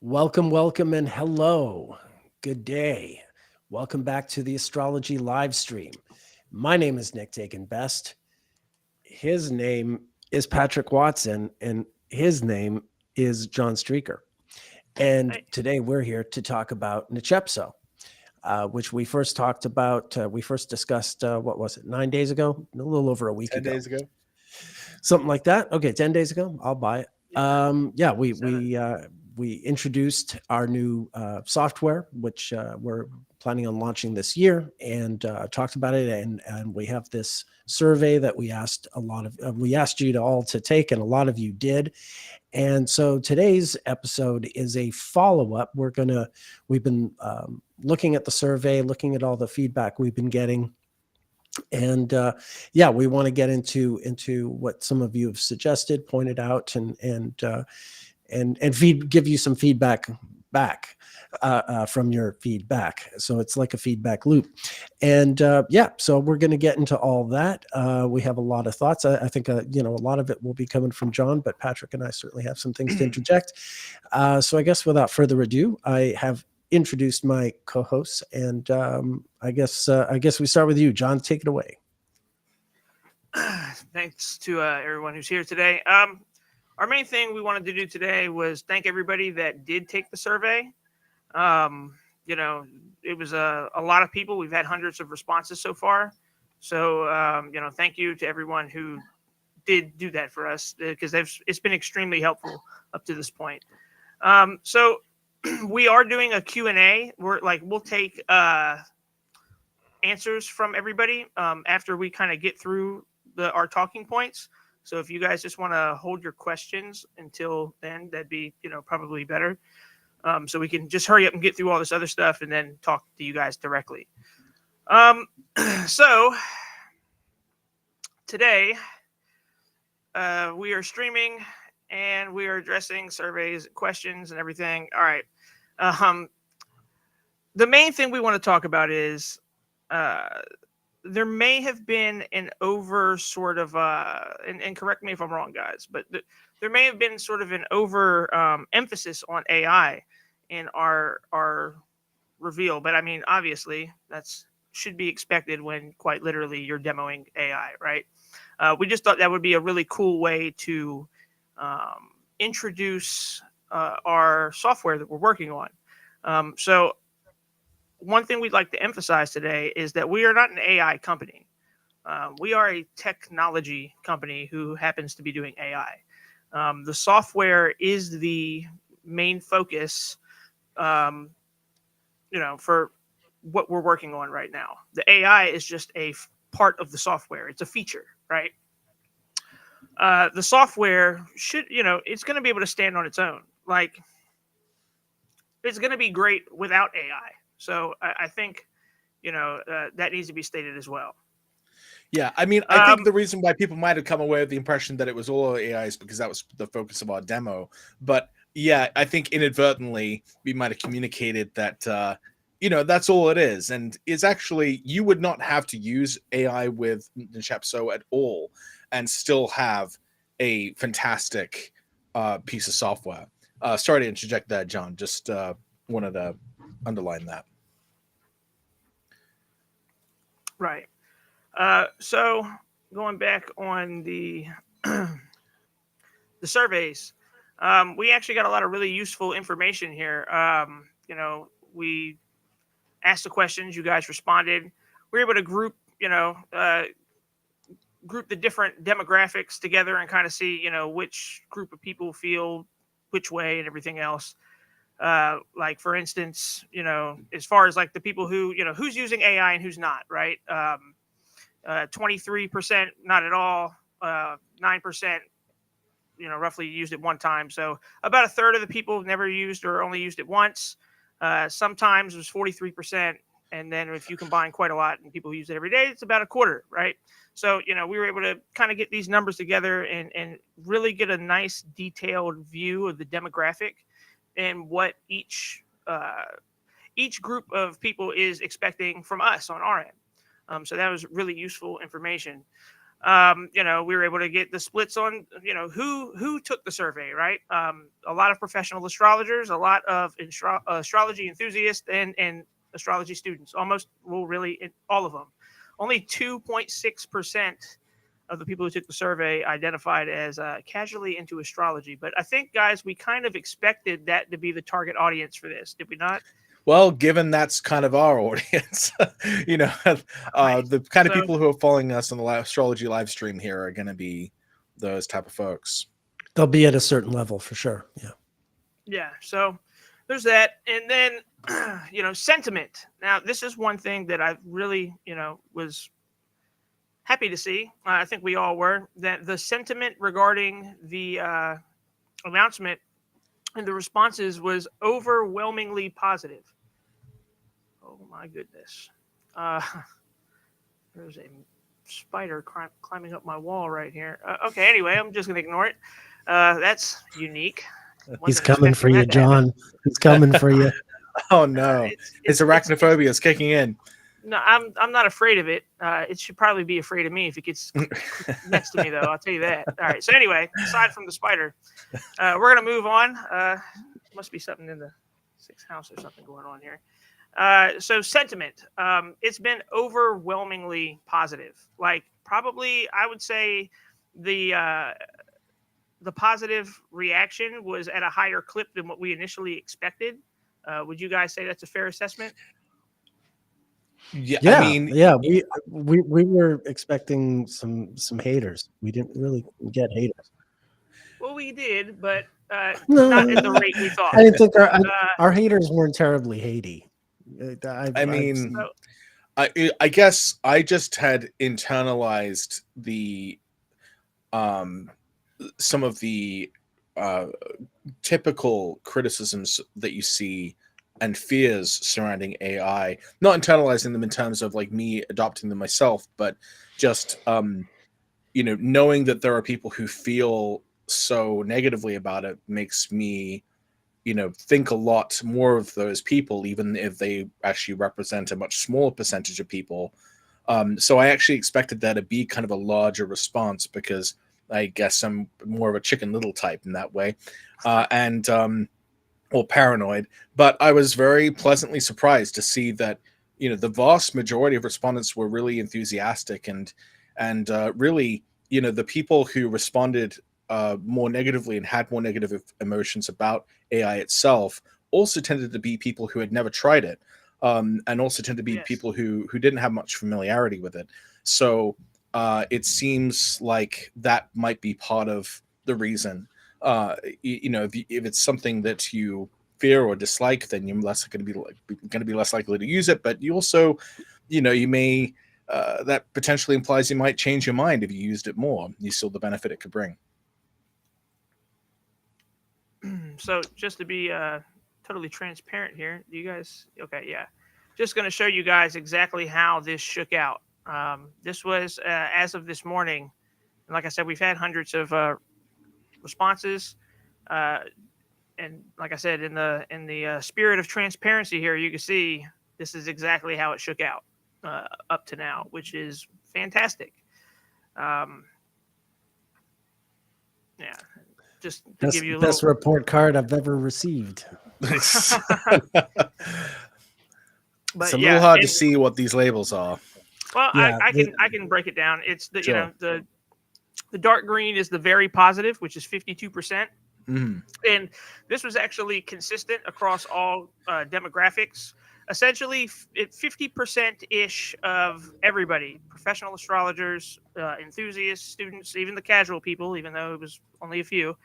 Welcome, welcome, and hello. Good day. Welcome back to the Astrology live stream. My name is Nick Dagan Best. His name is Patrick Watson, and his name is John Streaker. And Hey, today we're here to talk about Nechepso, which we first talked about. We first discussed, what was it, 9 days ago? A little over a week 10 ago. days ago. Something like that. Okay, 10 days ago. I'll buy it. yeah, Yeah, we seven. we uh, we introduced our new software, which we're planning on launching this year, and talked about it. And we have this survey that we asked you to all to take, and a lot of you did. And so today's episode is a follow up. We've been looking at the survey, looking at all the feedback we've been getting, and yeah, we want to get into what some of you have suggested, pointed out, and give you some feedback back from your feedback. So it's like a feedback loop, and yeah, so we're going to get into all that. We have a lot of thoughts. I think a lot of it will be coming from John, but Patrick and I certainly have some things to interject. So I guess without further ado, I have introduced my co-hosts, and I guess we start with you, John. Take it away. Thanks to everyone who's here today. Our main thing we wanted to do today was thank everybody that did take the survey. Um, you know, it was a lot of people. We've had hundreds of responses so far. So, thank you to everyone who did do that for us because it's been extremely helpful up to this point. So we are doing a Q&A. We'll take answers from everybody after we kind of get through our talking points. So if you guys just want to hold your questions until then, that'd be probably better. So we can just hurry up and get through all this other stuff and then talk to you guys directly. Um, so today we are streaming and we are addressing surveys, questions, and everything. All right. Um, the main thing we want to talk about is uh, there may have been an over sort of and correct me if I'm wrong, guys, but there may have been sort of an over emphasis on AI in our reveal. But I mean, obviously, that's should be expected when quite literally you're demoing AI, right? We just thought that would be a really cool way to introduce our software that we're working on. So one thing we'd like to emphasize today is that we are not an AI company. We are a technology company who happens to be doing AI. The software is the main focus, um, for what we're working on right now. The AI is just a part of the software. It's a feature, right? The software should, it's going to be able to stand on its own. Like, it's going to be great without AI. So I think that needs to be stated as well. Yeah, I mean, I think Um, the reason why people might have come away with the impression that it was all AI is because that was the focus of our demo. But yeah, I think inadvertently we might have communicated that, that's all it is. And it's actually, you would not have to use AI with Nechepso at all and still have a fantastic piece of software. Sorry to interject there, John. Just wanted to underline that. right. So going back on the the surveys, we actually got a lot of really useful information here. We asked the questions, you guys responded. We were able to group the different demographics together and kind of see, which group of people feel which way and everything else. Like for instance, as far as like the people who, who's using AI and who's not, right? 23% not at all, 9% roughly used it one time. So about a third of the people have never used or only used it once. Sometimes it was 43%. And then if you combine quite a lot and people who use it every day, it's about a quarter, right? So, we were able to kind of get these numbers together and really get a nice detailed view of the demographic and what each group of people is expecting from us on our end. So that was really useful information. We were able to get the splits on, who took the survey, right? A lot of professional astrologers, a lot of astrology enthusiasts, and astrology students. Almost, well, really, all of them. Only 2.6% of the people who took the survey identified as casually into astrology. But I think, guys, we kind of expected that to be the target audience for this, did we not? Well, given that's kind of our audience, Right. the kind of So, people who are following us on the astrology live stream here are going to be those type of folks. They'll be at a certain level for sure. Yeah. yeah. So there's that. And then, sentiment. Now, this is one thing that I really, was happy to see. I think we all were, that the sentiment regarding the announcement and the responses was overwhelmingly positive. Oh my goodness. Uh, there's a spider climbing up my wall right here. Okay, anyway, I'm just going to ignore it. That's unique. He's Wasn't coming for expecting you, that to happen. John. He's coming for you. Oh no, his arachnophobia is kicking in. No, I'm not afraid of it. It should probably be afraid of me if it gets next to me, though. I'll tell you that. All right. So anyway, aside from the spider, we're gonna move on. Must be something in the sixth house or something going on here. So sentiment. It's been overwhelmingly positive. Like, probably, I would say the positive reaction was at a higher clip than what we initially expected. Would you guys say that's a fair assessment? Yeah, Yeah, I mean, yeah. We were expecting some haters. We didn't really get haters. Well, we did, but No, not at the rate we thought. I didn't think Uh, our haters weren't terribly hatey. I mean, so, I guess I just had internalized the some of the typical criticisms that you see and fears surrounding AI, not internalizing them in terms of like me adopting them myself, but just knowing that there are people who feel so negatively about it makes me think a lot more of those people, even if they actually represent a much smaller percentage of people. So I actually expected there to be kind of a larger response because I guess I'm more of a Chicken Little type in that way, or paranoid. But I was very pleasantly surprised to see that the vast majority of respondents were really enthusiastic and really the people who responded more negatively and had more negative emotions about AI itself also tended to be people who had never tried it, and also tend to be yes. people who didn't have much familiarity with it. So it seems like that might be part of the reason. If it's something that you fear or dislike, then you're less going to be less likely to use it. But you also, you may that potentially implies you might change your mind if you used it more. You saw the benefit it could bring. So just to be totally transparent here, do you guys? Okay, yeah. Just going to show you guys exactly how this shook out. This was as of this morning, and like I said, we've had hundreds of responses. And like I said, in the spirit of transparency here, you can see this is exactly how it shook out up to now, which is fantastic. Yeah, just to give you a best little report card I've ever received. It's but a yeah, little hard to see what these labels are. well, Yeah, I can break it down. It's the Sure. the dark green is the very positive, which is 52%. Mm. And this was actually consistent across all demographics. Essentially, 50% ish of everybody, professional astrologers, enthusiasts, students, even the casual people, even though it was only a few,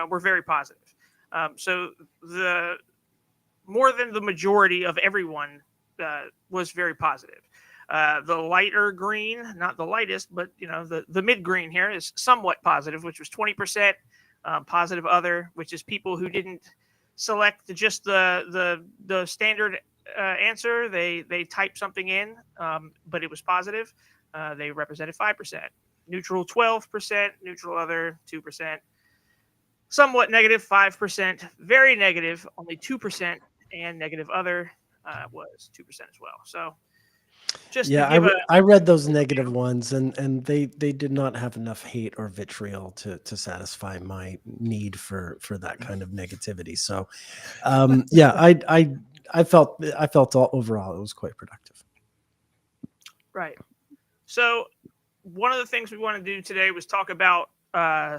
were very positive. So the more than the majority of everyone was very positive. The lighter green, not the lightest, but the mid green here is somewhat positive, which was 20%. Positive other, which is people who didn't select just the standard answer. They typed something in, but it was positive. They represented 5%. Neutral 12%. Neutral other 2%. Somewhat negative 5%. Very negative only 2%, and negative other was 2% as well. So Just to Yeah, give a I read those negative ones, and they did not have enough hate or vitriol to satisfy my need for that kind of negativity. So, yeah, I felt all overall it was quite productive. right. So one of the things we want to do today was talk about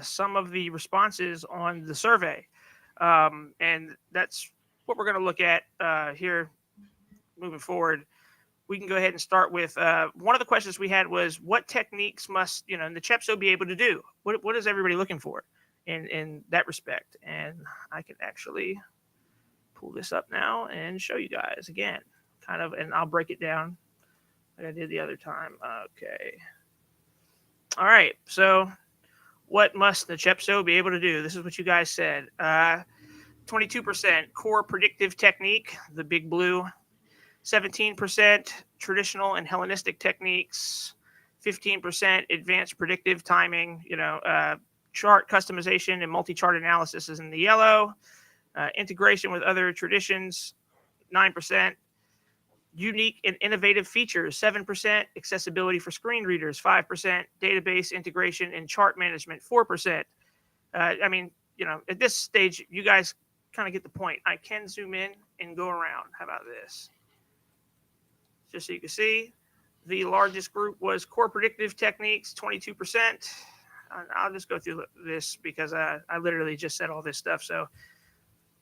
some of the responses on the survey, and that's what we're going to look at here moving forward. We can go ahead and start with one of the questions we had was, what techniques must Nechepso be able to do? What is everybody looking for in that respect? And I can actually pull this up now and show you guys again, kind of, and I'll break it down like I did the other time. Okay. All right. So what must the Nechepso be able to do? This is what you guys said. 22% core predictive technique, the big blue. 17% traditional and Hellenistic techniques. 15% advanced predictive timing. Chart customization and multi-chart analysis is in the yellow. Integration with other traditions. 9%. Unique and innovative features, 7%. Accessibility for screen readers, 5%. Database integration and chart management, 4%. At this stage, you guys kind of get the point. I can zoom in and go around. How about this? Just so you can see, the largest group was core predictive techniques, 22%. I'll just go through this because I literally just said all this stuff. So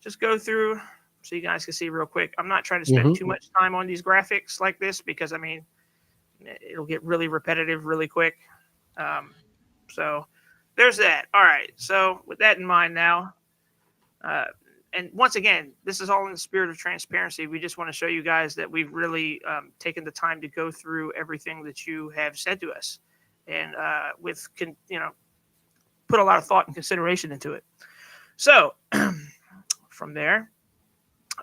just go through so you guys can see real quick. I'm not trying to spend too much time on these graphics like this because, it'll get really repetitive really quick. So there's that. All right. So with that in mind now, and once again, this is all in the spirit of transparency. We just want to show you guys that we've really taken the time to go through everything that you have said to us, and put a lot of thought and consideration into it. So from there,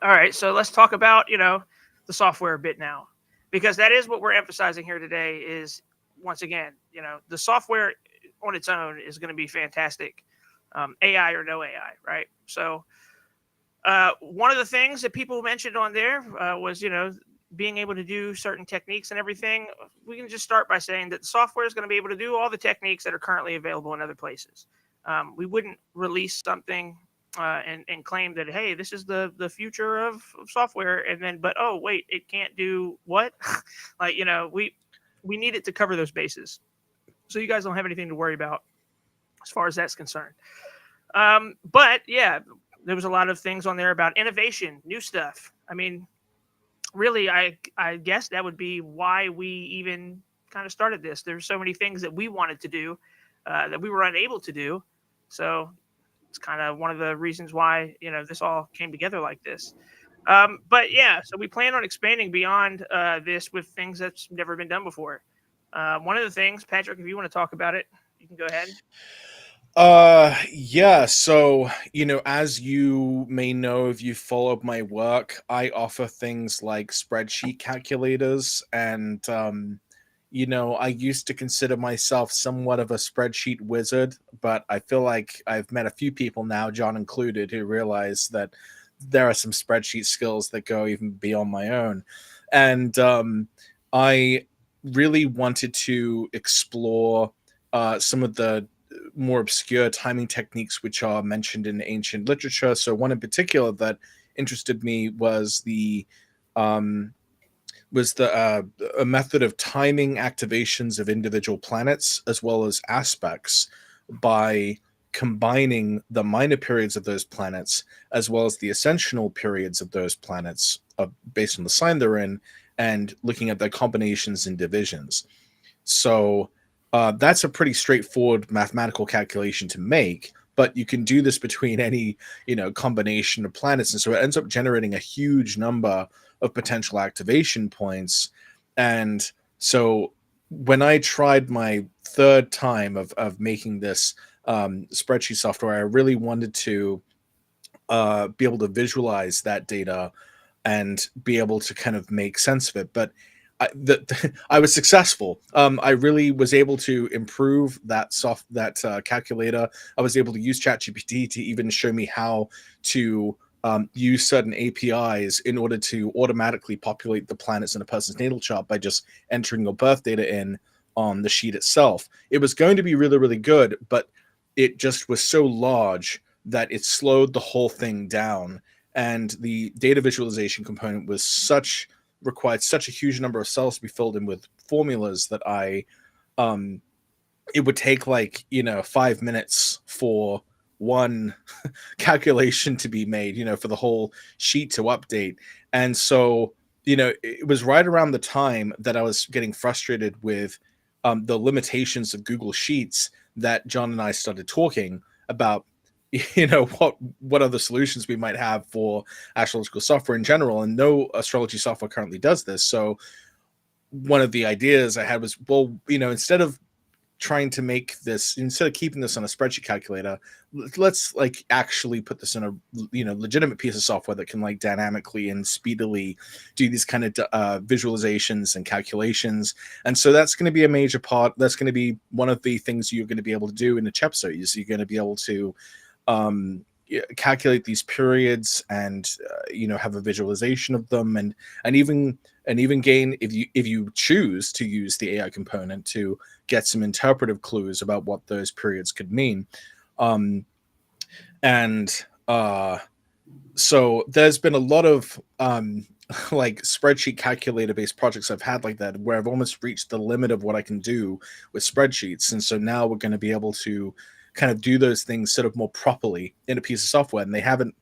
all right. So let's talk about the software a bit now, because that is what we're emphasizing here today. Is once again, the software on its own is going to be fantastic, AI or no AI, right? So. One of the things that people mentioned on there was, being able to do certain techniques and everything. We can just start by saying that the software is going to be able to do all the techniques that are currently available in other places. We wouldn't release something and claim that, hey, this is the future of software, and then, but oh wait, it can't do what? We need it to cover those bases, so you guys don't have anything to worry about as far as that's concerned. But yeah. There was a lot of things on there about innovation, new stuff. Really, I guess that would be why we even kind of started this. There's so many things that we wanted to do that we were unable to do. So it's kind of one of the reasons why, this all came together like this. But yeah, so we plan on expanding beyond this with things that's never been done before. One of the things, Patrick, if you want to talk about it, you can go ahead. Yeah, so as you may know if you followed my work, I offer things like spreadsheet calculators, and I used to consider myself somewhat of a spreadsheet wizard, but I feel like I've met a few people now, John included, who realize that there are some spreadsheet skills that go even beyond my own. And I really wanted to explore some of the more obscure timing techniques which are mentioned in ancient literature. So one in particular that interested me was a method of timing activations of individual planets as well as aspects by combining the minor periods of those planets as well as the ascensional periods of those planets based on the sign they're in, and looking at their combinations and divisions. So that's a pretty straightforward mathematical calculation to make, but you can do this between any, combination of planets. And so it ends up generating a huge number of potential activation points. And so when I tried my third time of making this spreadsheet software, I really wanted to be able to visualize that data and be able to kind of make sense of it. But I was successful. I really was able to improve that calculator. I was able to use ChatGPT to even show me how to use certain APIs in order to automatically populate the planets in a person's natal chart by just entering your birth data in on the sheet itself. It was going to be really, really good, but it just was so large that it slowed the whole thing down. And the data visualization component required such a huge number of cells to be filled in with formulas that it would take 5 minutes for one calculation to be made, for the whole sheet to update. And so, it was right around the time that I was getting frustrated with the limitations of Google Sheets that John and I started talking about, what other solutions we might have for astrological software in general. And no astrology software currently does this. So one of the ideas I had was, well, instead of keeping this on a spreadsheet calculator, let's actually put this in a legitimate piece of software that can dynamically and speedily do these kind of visualizations and calculations. And so that's going to be a major part. That's going to be one of the things you're going to be able to do in Nechepso. You're going to be able to calculate these periods and have a visualization of them, and even gain, if you choose to use the AI component, to get some interpretive clues about what those periods could mean. So there's been a lot of spreadsheet calculator based projects I've had like that, where I've almost reached the limit of what I can do with spreadsheets. And so now we're going to be able to kind of do those things sort of more properly in a piece of software, and they haven't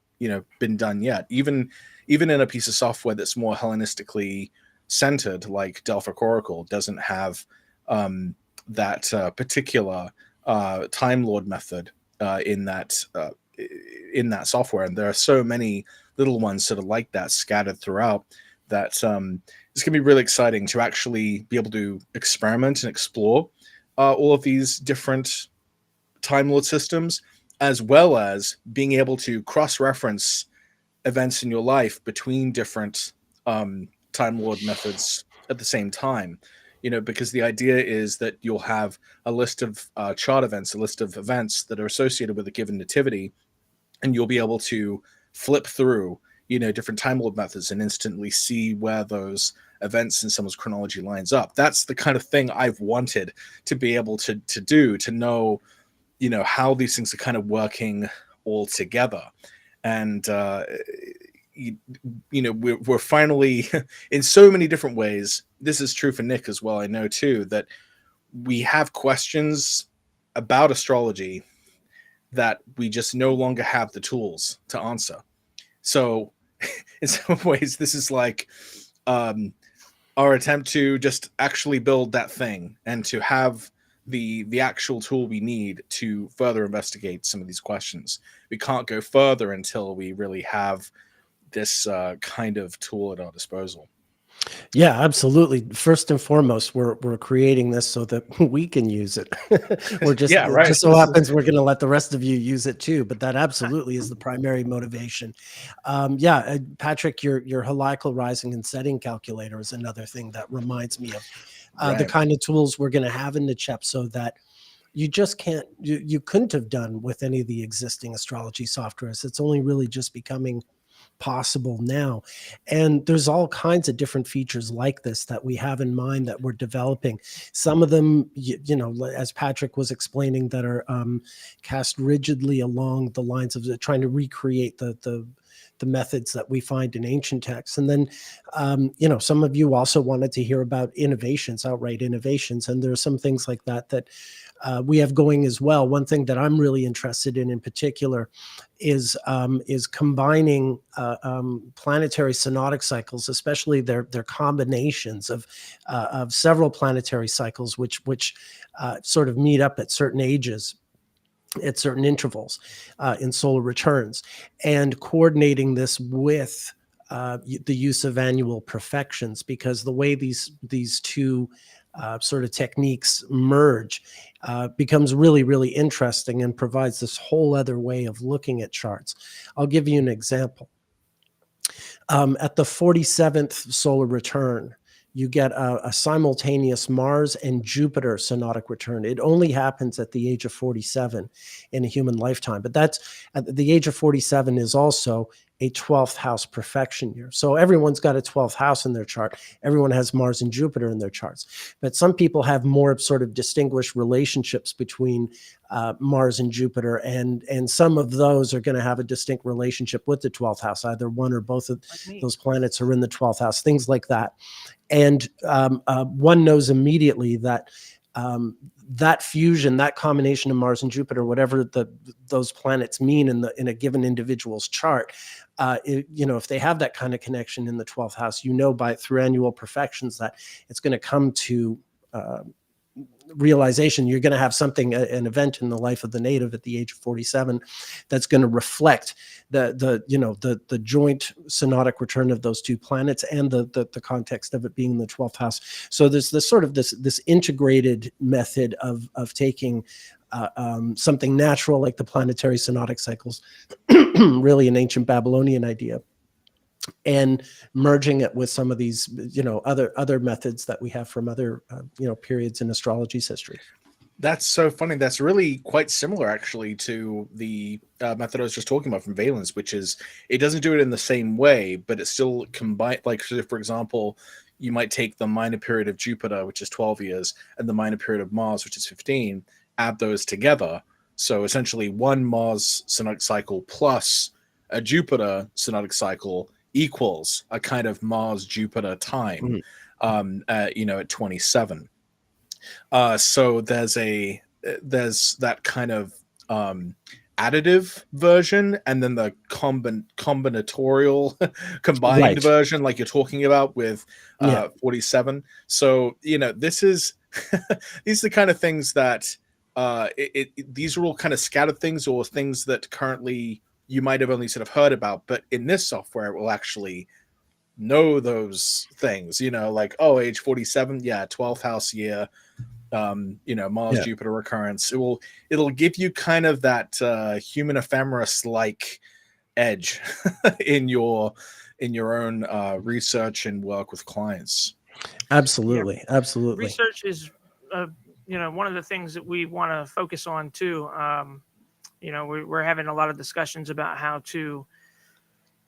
been done yet. Even in a piece of software that's more Hellenistically centered, like Delphic Oracle, doesn't have that particular Time Lord method in that software. And there are so many little ones sort of like that scattered throughout that it's going to be really exciting to actually be able to experiment and explore all of these different Time Lord systems, as well as being able to cross-reference events in your life between different Time Lord methods at the same time. Because the idea is that you'll have a list of chart events, a list of events that are associated with a given nativity, and you'll be able to flip through, different Time Lord methods and instantly see where those events in someone's chronology lines up. That's the kind of thing I've wanted to be able to do, to know, how these things are kind of working all together. And, we're finally, in so many different ways, this is true for Nick as well, I know too, that we have questions about astrology that we just no longer have the tools to answer. So in some ways, this is our attempt to just actually build that thing and to have the actual tool we need to further investigate some of these questions. We can't go further until we really have this kind of tool at our disposal. Yeah, absolutely. First and foremost, we're creating this so that we can use it. We're just, Yeah, right. It just so happens we're going to let the rest of you use it too, but that absolutely is the primary motivation. Patrick, your heliacal rising and setting calculator is another thing that reminds me of the kind of tools we're going to have in Nechepso that you just can't, you couldn't have done with any of the existing astrology softwares. It's only really just becoming possible now. And there's all kinds of different features like this that we have in mind that we're developing. Some of them, as Patrick was explaining, that are cast rigidly along the lines of trying to recreate the methods that we find in ancient texts. And then, some of you also wanted to hear about innovations, outright innovations. And there are some things like that we have going as well. One thing that I'm really interested in particular is combining planetary synodic cycles, especially their combinations of several planetary cycles, which sort of meet up at certain ages, at certain intervals in solar returns, and coordinating this with the use of annual perfections, because the way these two sort of techniques merge becomes really, really interesting and provides this whole other way of looking at charts. I'll give you an example. At the 47th solar return, you get a simultaneous Mars and Jupiter synodic return. It only happens at the age of 47 in a human lifetime, but that's at the age of 47 is also a 12th house perfection year. So everyone's got a 12th house in their chart. Everyone has Mars and Jupiter in their charts. But some people have more sort of distinguished relationships between Mars and Jupiter, and some of those are going to have a distinct relationship with the 12th house. Either one or both of those planets are in the 12th house, things like that. And one knows immediately that that fusion, that combination of Mars and Jupiter, whatever those planets mean in a given individual's chart, if they have that kind of connection in the 12th house, through annual perfections that it's going to come to realization. You're going to have something, an event in the life of the native at the age of 47, that's going to reflect the joint synodic return of those two planets and the context of it being in the 12th house. So there's this sort of this integrated method of taking something natural like the planetary synodic cycles, really an ancient Babylonian idea, and merging it with some of these, other methods that we have from other, periods in astrology's history. That's so funny. That's really quite similar, actually, to the method I was just talking about from Valence, which is it doesn't do it in the same way, but it's still combined. Like, so for example, you might take the minor period of Jupiter, which is 12 years, and the minor period of Mars, which is 15, add those together. So essentially one Mars synodic cycle plus a Jupiter synodic cycle equals a kind of Mars-Jupiter time, at 27. So there's that kind of additive version, and then the combinatorial combined version, like you're talking about with 47. So this is these are the kind of things that these are all kind of scattered things, or things that currently you might have only sort of heard about, but in this software it will actually know those things, like, age 47, 12th house year, Mars Jupiter recurrence. It'll give you kind of that human ephemeris like edge in your own research and work with clients. Absolutely. Research is one of the things that we want to focus on too. We're having a lot of discussions about how to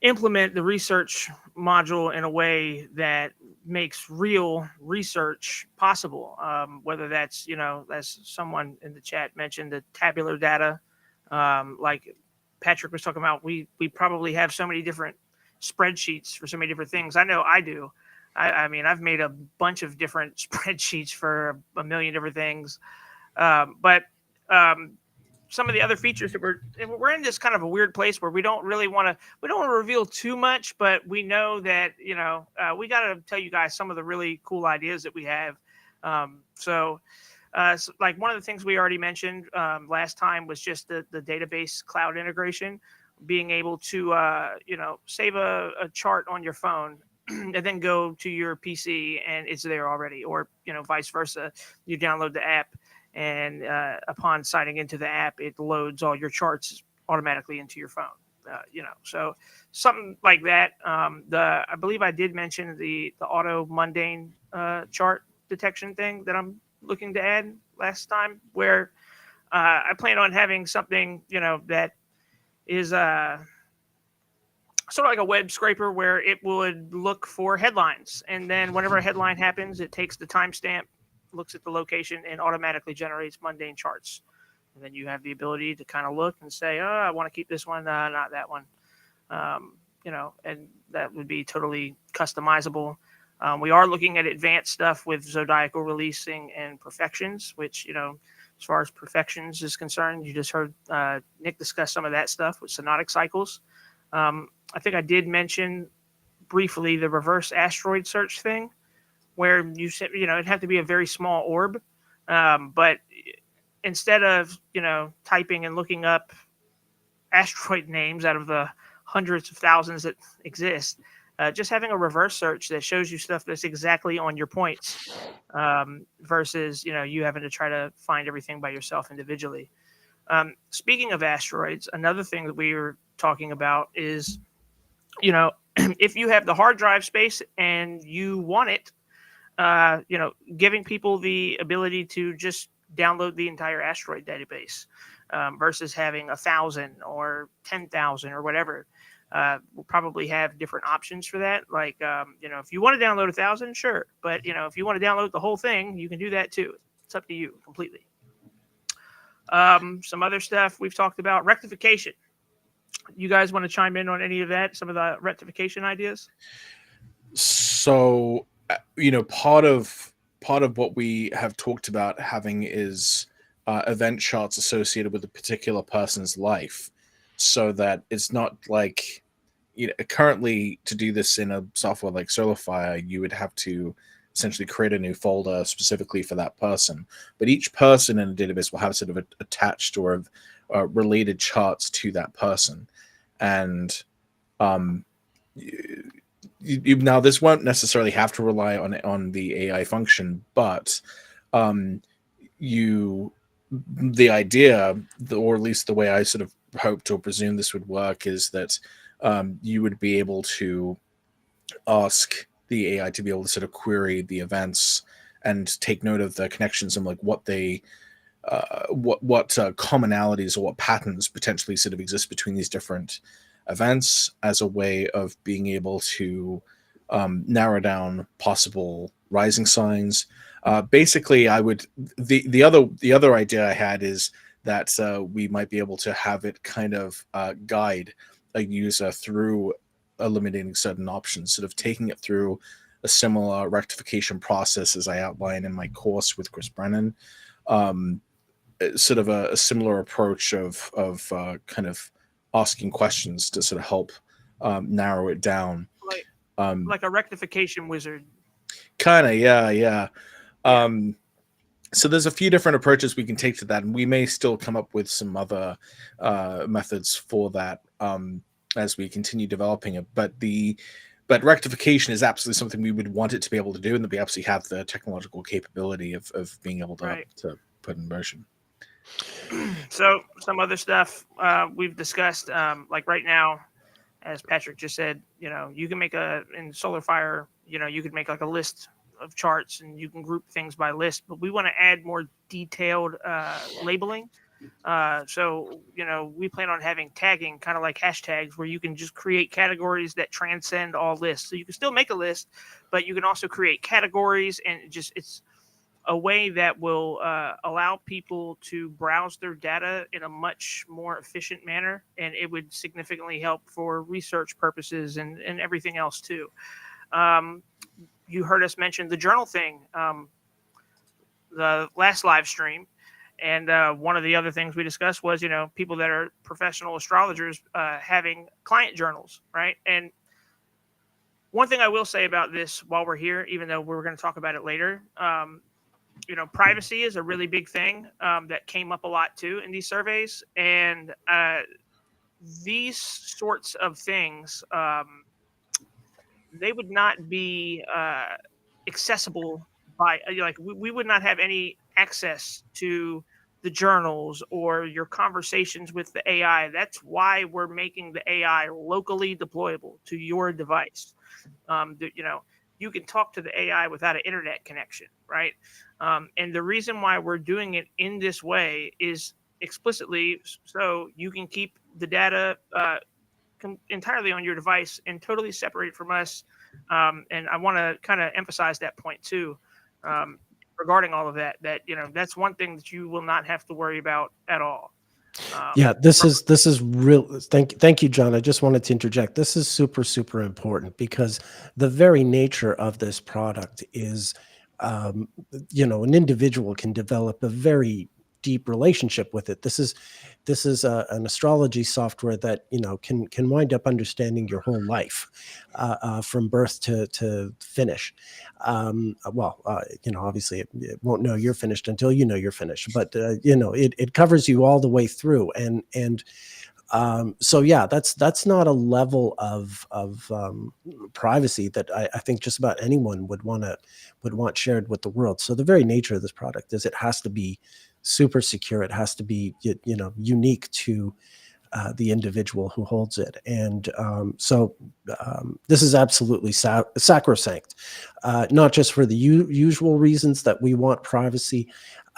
implement the research module in a way that makes real research possible. Whether that's, as someone in the chat mentioned, the tabular data, like Patrick was talking about, we probably have so many different spreadsheets for so many different things. I know I do. I mean, I've made a bunch of different spreadsheets for a million different things. But some of the other features that we're in this kind of a weird place where we don't want to reveal too much, but we know that, we got to tell you guys some of the really cool ideas that we have. So like one of the things we already mentioned last time was just the database cloud integration, being able to, save a chart on your phone and then go to your PC and it's there already, or, vice versa. You download the app, and upon signing into the app, it loads all your charts automatically into your phone. So something like that. I believe I did mention the auto mundane chart detection thing that I'm looking to add last time, where I plan on having something that is sort of like a web scraper, where it would look for headlines, and then whenever a headline happens, it takes the timestamp, looks at the location, and automatically generates mundane charts. And then you have the ability to kind of look and say, I want to keep this one, not that one. And that would be totally customizable. We are looking at advanced stuff with zodiacal releasing and perfections, which, as far as perfections is concerned, you just heard Nick discuss some of that stuff with synodic cycles. I think I did mention briefly the reverse asteroid search thing, where you said, it'd have to be a very small orb. But instead of, typing and looking up asteroid names out of the hundreds of thousands that exist, just having a reverse search that shows you stuff that's exactly on your points, versus, you having to try to find everything by yourself individually. Speaking of asteroids, another thing that we were talking about is, if you have the hard drive space and you want it, giving people the ability to just download the entire asteroid database, versus having 1,000 or 10,000 or whatever. we'll probably have different options for that. Like, if you want to download 1,000, sure. But, if you want to download the whole thing, you can do that too. It's up to you completely. Some other stuff we've talked about, rectification. You guys want to chime in on any of that? Some of the rectification ideas? So, part of what we have talked about having is event charts associated with a particular person's life, so that it's not like, currently to do this in a software like SolarFire, you would have to essentially create a new folder specifically for that person. But each person in a database will have sort of attached or related charts to that person. And now this won't necessarily have to rely on the AI function, but the idea, or at least the way I sort of hoped or presumed this would work, is that you would be able to ask the AI to be able to sort of query the events and take note of the connections and like what they what commonalities or what patterns potentially sort of exist between these different events, as a way of being able to narrow down possible rising signs. Basically, I would the other idea I had is that we might be able to have it kind of guide a user through eliminating certain options, sort of taking it through a similar rectification process as I outline in my course with Chris Brennan. Sort of a similar approach of kind of asking questions to sort of help narrow it down. Like a rectification wizard. Kind of, yeah. So there's a few different approaches we can take to that, and we may still come up with some other methods for that as we continue developing it. But rectification is absolutely something we would want it to be able to do, and that we absolutely have the technological capability of being able to put in motion. So some other stuff we've discussed, like right now, as Patrick just said, you can make in SolarFire, you could make like a list of charts and you can group things by list, but we want to add more detailed labeling. So, we plan on having tagging, kind of like hashtags, where you can just create categories that transcend all lists. So you can still make a list, but you can also create categories, and it's a way that will allow people to browse their data in a much more efficient manner, and it would significantly help for research purposes and everything else too. You heard us mention the journal thing, the last live stream. And one of the other things we discussed was, people that are professional astrologers having client journals, right? And one thing I will say about this while we're here, even though we're going to talk about it later, privacy is a really big thing that came up a lot too in these surveys. And these sorts of things, they would not be accessible by, we would not have any access to the journals or your conversations with the AI. That's why we're making the AI locally deployable to your device. You can talk to the AI without an internet connection, right? And the reason why we're doing it in this way is explicitly so you can keep the data entirely on your device and totally separate from us. And I want to kind of emphasize that point too, regarding all of that, that's one thing that you will not have to worry about at all. Yeah, this is real. Thank you, John. I just wanted to interject. This is super, super important, because the very nature of this product is, an individual can develop a very deep relationship with it. This is an astrology software that can wind up understanding your whole life from birth to finish. Obviously it won't know you're finished until you know you're finished, but it covers you all the way through. And so yeah, that's not a level of privacy that I think just about anyone would want shared with the world. So the very nature of this product is it has to be super secure. It has to be unique to the individual who holds it. And so this is absolutely sacrosanct, not just for the usual reasons that we want privacy,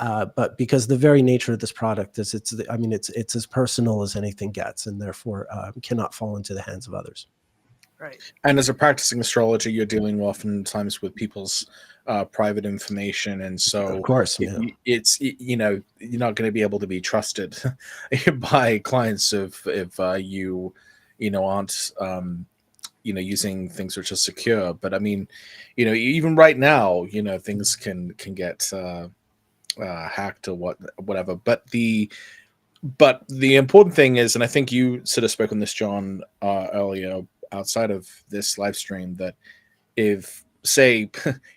But because the very nature of this product is it's as personal as anything gets, and therefore cannot fall into the hands of others. Right. And as a practicing astrologer, you're dealing oftentimes with people's private information, and so Of course, yeah. it's you're not going to be able to be trusted by clients if you aren't using things which are secure. But I mean, even right now, things can get hacked or whatever. But the important thing is, and I think you sort of spoke on this, John, earlier outside of this live stream, that if say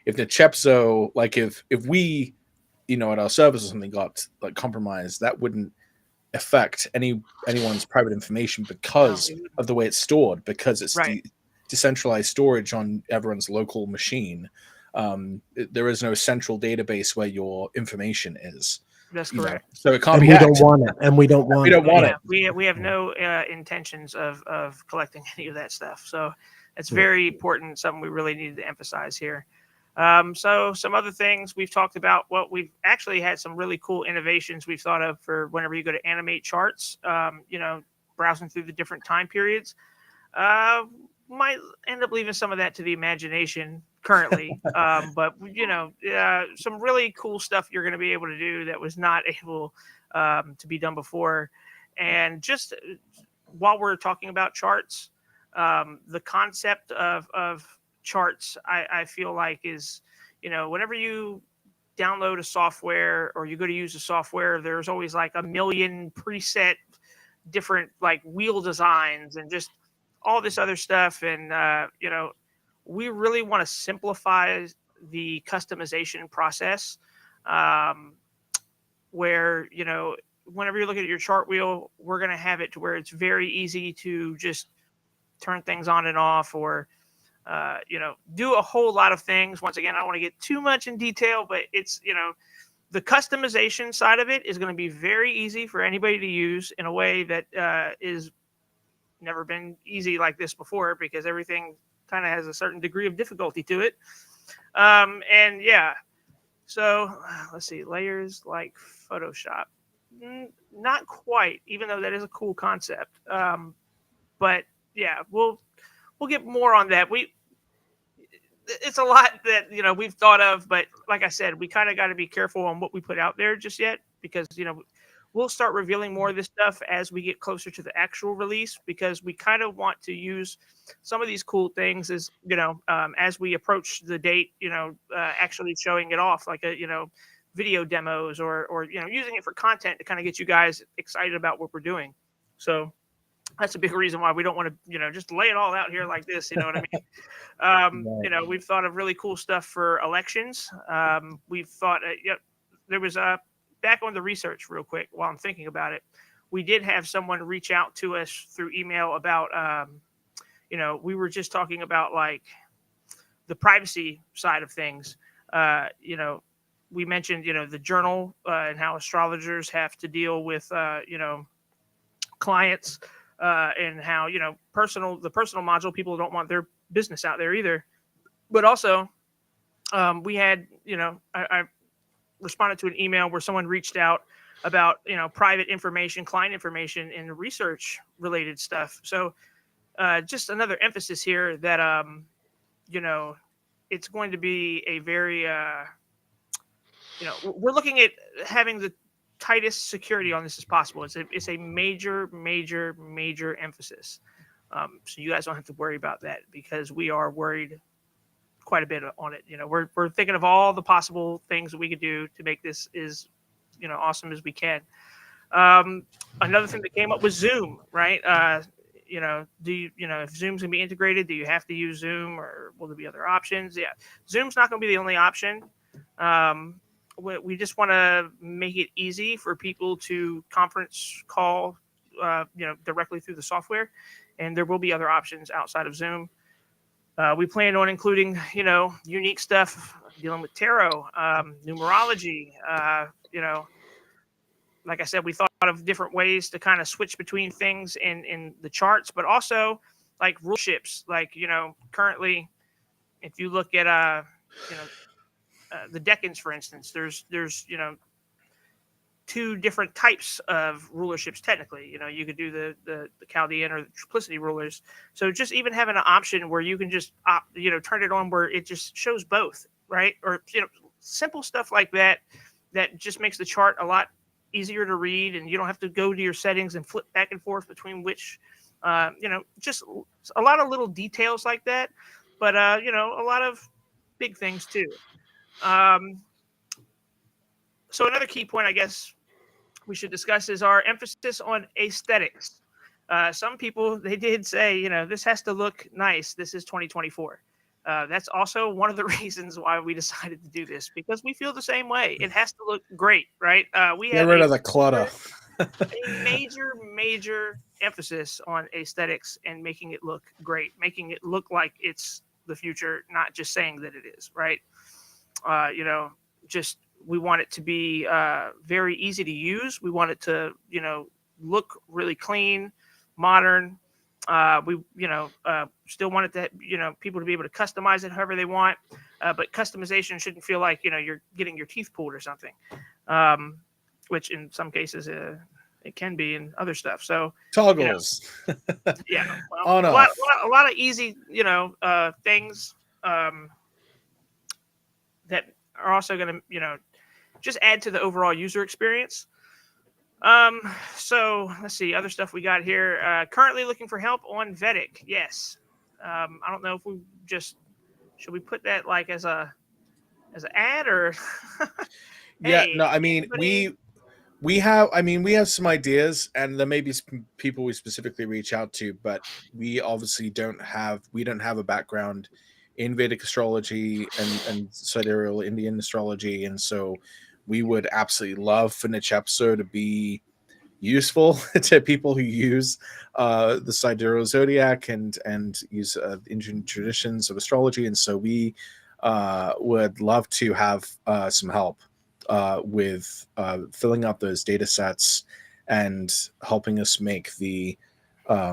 if Nechepso, like if we at our service or something got like compromised, that wouldn't affect anyone's private information because of the way it's stored, because it's Right. decentralized storage on everyone's local machine. There is no central database where your information is. That's correct. So it can't And be we hacked. don't want it. And we don't want We don't want Yeah, it. we have no intentions of collecting any of that stuff. So it's very important, something we really needed to emphasize here. So some other things we've talked about. Well, we've actually had some really cool innovations we've thought of for whenever you go to animate charts. Browsing through the different time periods. Might end up leaving some of that to the imagination currently. But some really cool stuff you're going to be able to do that was not able to be done before. And just while we're talking about charts, the concept of charts, I feel like is, whenever you download a software or you go to use a software, there's always like a million preset different like wheel designs and just all this other stuff. And, we really want to simplify the customization process, where, whenever you're looking at your chart wheel, we're going to have it to where it's very easy to just turn things on and off, or, do a whole lot of things. Once again, I don't want to get too much in detail, but it's, the customization side of it is going to be very easy for anybody to use in a way that is never been easy like this before, because everything kind of has a certain degree of difficulty to it. And yeah, so let's see, layers like Photoshop. Not quite, even though that is a cool concept. But yeah, we'll get more on that. It's a lot that we've thought of, but like I said, we kind of got to be careful on what we put out there just yet, because we'll start revealing more of this stuff as we get closer to the actual release, because we kind of want to use some of these cool things as as we approach the date, actually showing it off, like video demos, or using it for content to kind of get you guys excited about what we're doing. So that's a big reason why we don't want to, just lay it all out here like this. You know what I mean? Right. We've thought of really cool stuff for elections. We've thought, there was back on the research real quick while I'm thinking about it. We did have someone reach out to us through email about, we were just talking about like the privacy side of things. We mentioned, the journal and how astrologers have to deal with, clients, and how the personal module, people don't want their business out there either. But also, we had I responded to an email where someone reached out about private information, client information, and research related stuff. So just another emphasis here that it's going to be a very we're looking at having the tightest security on this as possible. It's a major emphasis. So you guys don't have to worry about that, because we are worried quite a bit on it. We're thinking of all the possible things that we could do to make this as awesome as we can. Another thing that came up was Zoom, right? If Zoom's gonna be integrated, do you have to use Zoom, or will there be other options? Yeah, Zoom's not gonna be the only option. We just want to make it easy for people to conference call, directly through the software, and there will be other options outside of Zoom. We plan on including, unique stuff dealing with tarot, numerology. Like I said, we thought of different ways to kind of switch between things in the charts, but also like rule ships. Like, currently, if you look at, the Decans, for instance, there's two different types of rulerships. Technically, you could do the Chaldean or the triplicity rulers. So just even having an option where you can just turn it on where it just shows both, right? Or simple stuff like that just makes the chart a lot easier to read, and you don't have to go to your settings and flip back and forth between which just a lot of little details like that, but a lot of big things too. So another key point I guess we should discuss is our emphasis on aesthetics. Some people, they did say, this has to look nice. This is 2024. That's also one of the reasons why we decided to do this, because we feel the same way. It has to look great, right? We Get have rid of the clutter. a major emphasis on aesthetics and making it look great, making it look like it's the future, not just saying that it is, right? Just we want it to be very easy to use. We want it to, look really clean, modern. We still want it to, people to be able to customize it however they want. But customization shouldn't feel like, you're getting your teeth pulled or something, which in some cases it can be in other stuff. So Toggles. Yeah, well, On a off. lot of easy, things that are also going to, just add to the overall user experience. So let's see, other stuff we got here. Currently looking for help on Vedic. Yes. I don't know if we should we put that like as an ad or? Yeah, Hey, no, I mean, anybody- we have some ideas, and there may be some people we specifically reach out to, but we obviously don't have a background in Vedic astrology and sidereal Indian astrology, and so we would absolutely love for Nechepso to be useful to people who use the sidereal zodiac and use Indian traditions of astrology, and so we would love to have some help with filling out those data sets and helping us make the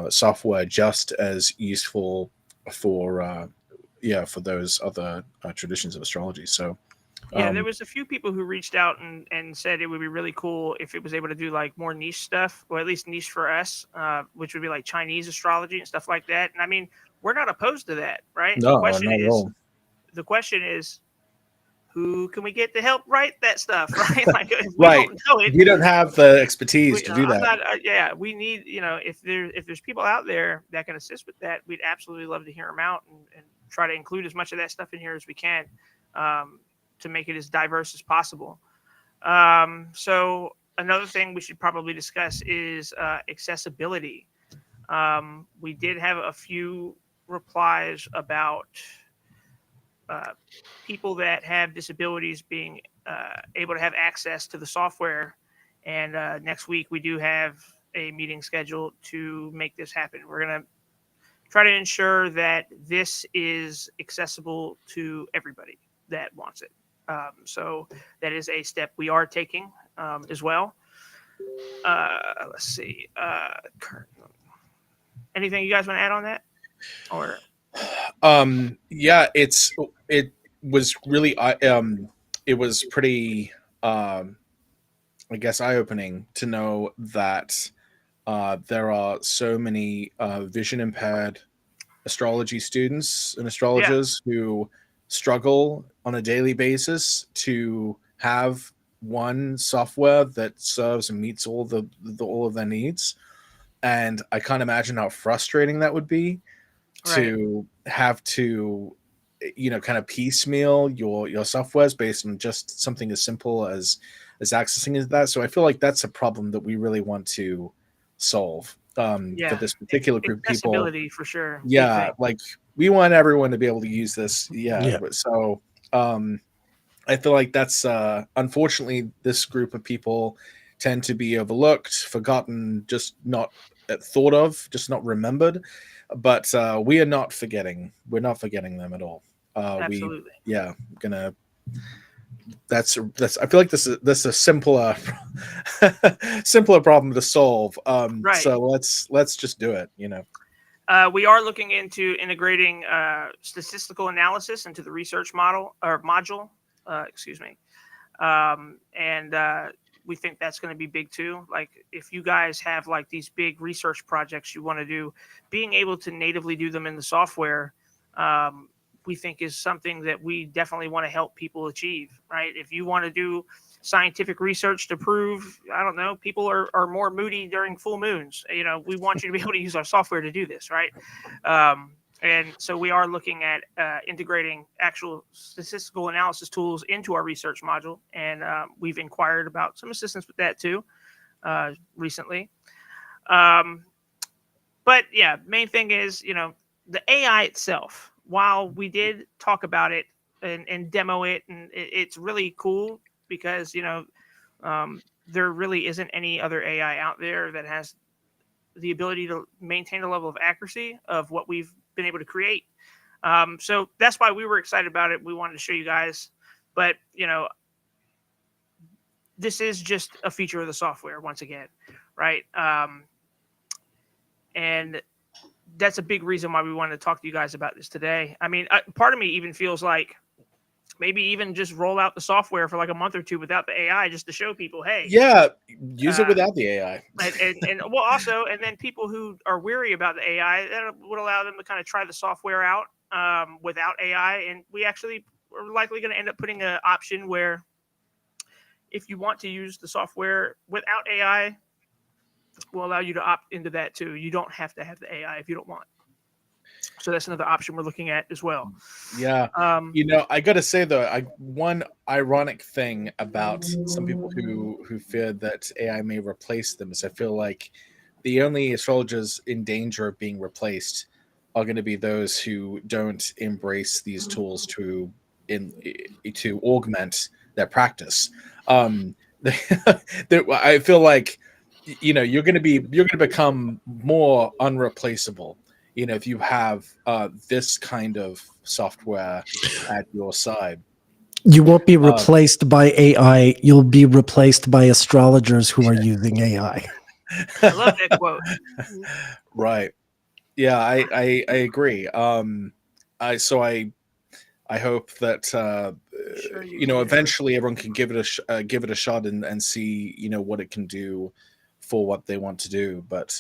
software just as useful for those other traditions of astrology. So Yeah, there was a few people who reached out and said it would be really cool if it was able to do like more niche stuff, or at least niche for us, which would be like Chinese astrology and stuff like that. And I mean, we're not opposed to that, right? no, not at all. The question is, who can we get to help write that stuff, right? Like if we Right. don't know it, We don't have the expertise to do I'm that. not. We need, if there's people out there that can assist with that, we'd absolutely love to hear them out and try to include as much of that stuff in here as we can. To make it as diverse as possible. So another thing we should probably discuss is accessibility. We did have a few replies about people that have disabilities being able to have access to the software. And next week we do have a meeting scheduled to make this happen. We're going to try to ensure that this is accessible to everybody that wants it. So that is a step we are taking as well. Let's see. Anything you guys want to add on that? Or Yeah, it was really it was pretty I guess eye-opening to know that there are so many vision impaired astrology students and astrologers who struggle on a daily basis to have one software that serves and meets all of their needs. And I can't imagine how frustrating that would be to have to kind of piecemeal your softwares based on just something as simple as accessing that. So I feel like that's a problem that we really want to solve for this particular group of people. Accessibility for sure. Yeah, like we want everyone to be able to use this. Yeah. So I feel like that's unfortunately this group of people tend to be overlooked, forgotten, just not thought of, just not remembered. But we are not forgetting. We're not forgetting them at all. Absolutely. That's. I feel like this is a simpler problem to solve. So let's just do it. We are looking into integrating statistical analysis into the research module. And we think that's going to be big too. Like if you guys have like these big research projects you want to do, being able to natively do them in the software, we think is something that we definitely want to help people achieve, right? If you want to do scientific research to prove, I don't know, people are more moody during full moons, we want you to be able to use our software to do this, right? And so we are looking at integrating actual statistical analysis tools into our research module. And we've inquired about some assistance with that too recently. But yeah, main thing is, the AI itself, while we did talk about it and demo it, and it's really cool because, there really isn't any other AI out there that has the ability to maintain a level of accuracy of what we've been able to create. So that's why we were excited about it. We wanted to show you guys, but this is just a feature of the software once again, right? And that's a big reason why we wanted to talk to you guys about this today. I mean, part of me even feels like maybe even just roll out the software for like a month or two without the AI, just to show people, hey, Yeah, use it without the AI. and well, also, and then people who are weary about the AI, that would allow them to kind of try the software out without AI. And we actually are likely going to end up putting an option where if you want to use the software without AI, we'll allow you to opt into that too. You don't have to have the AI if you don't want. So that's another option we're looking at as well. Yeah. I got to say though, one ironic thing about some people who fear that AI may replace them is I feel like the only astrologers in danger of being replaced are going to be those who don't embrace these tools to augment their practice. I feel like you're going to become more unreplaceable if you have this kind of software at your side. You won't be replaced by AI. You'll be replaced by astrologers who are using AI. I love that quote. Right. Yeah, I agree. I hope that eventually everyone can give it a shot and see what it can do for what they want to do. But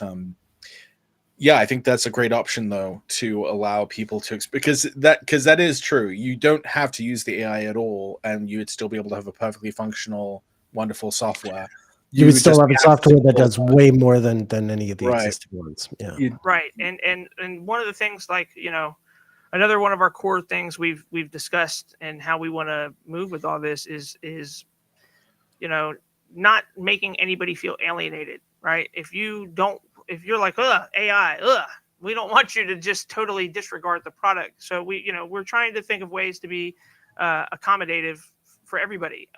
yeah, I think that's a great option though, to allow people to because that is true. You don't have to use the AI at all, and you would still be able to have a perfectly functional, wonderful software. You would still have a software that does way more than any of the existing ones. Yeah. Right. And one of the things, like, another one of our core things we've discussed and how we want to move with all this is not making anybody feel alienated, right? If you're like, AI, we don't want you to just totally disregard the product. So we're trying to think of ways to be accommodative for everybody,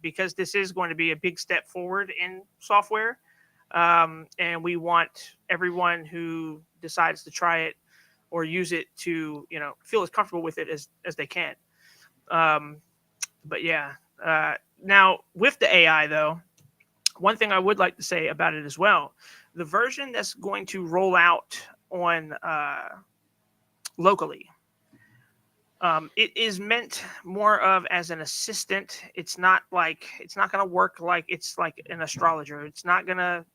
because this is going to be a big step forward in software. And we want everyone who decides to try it or use it to, feel as comfortable with it as they can. But yeah, now with the AI though, one thing I would like to say about it as well, the version that's going to roll out on locally, it is meant more of as an assistant. It's not going to work like it's like an astrologer. It's not going to,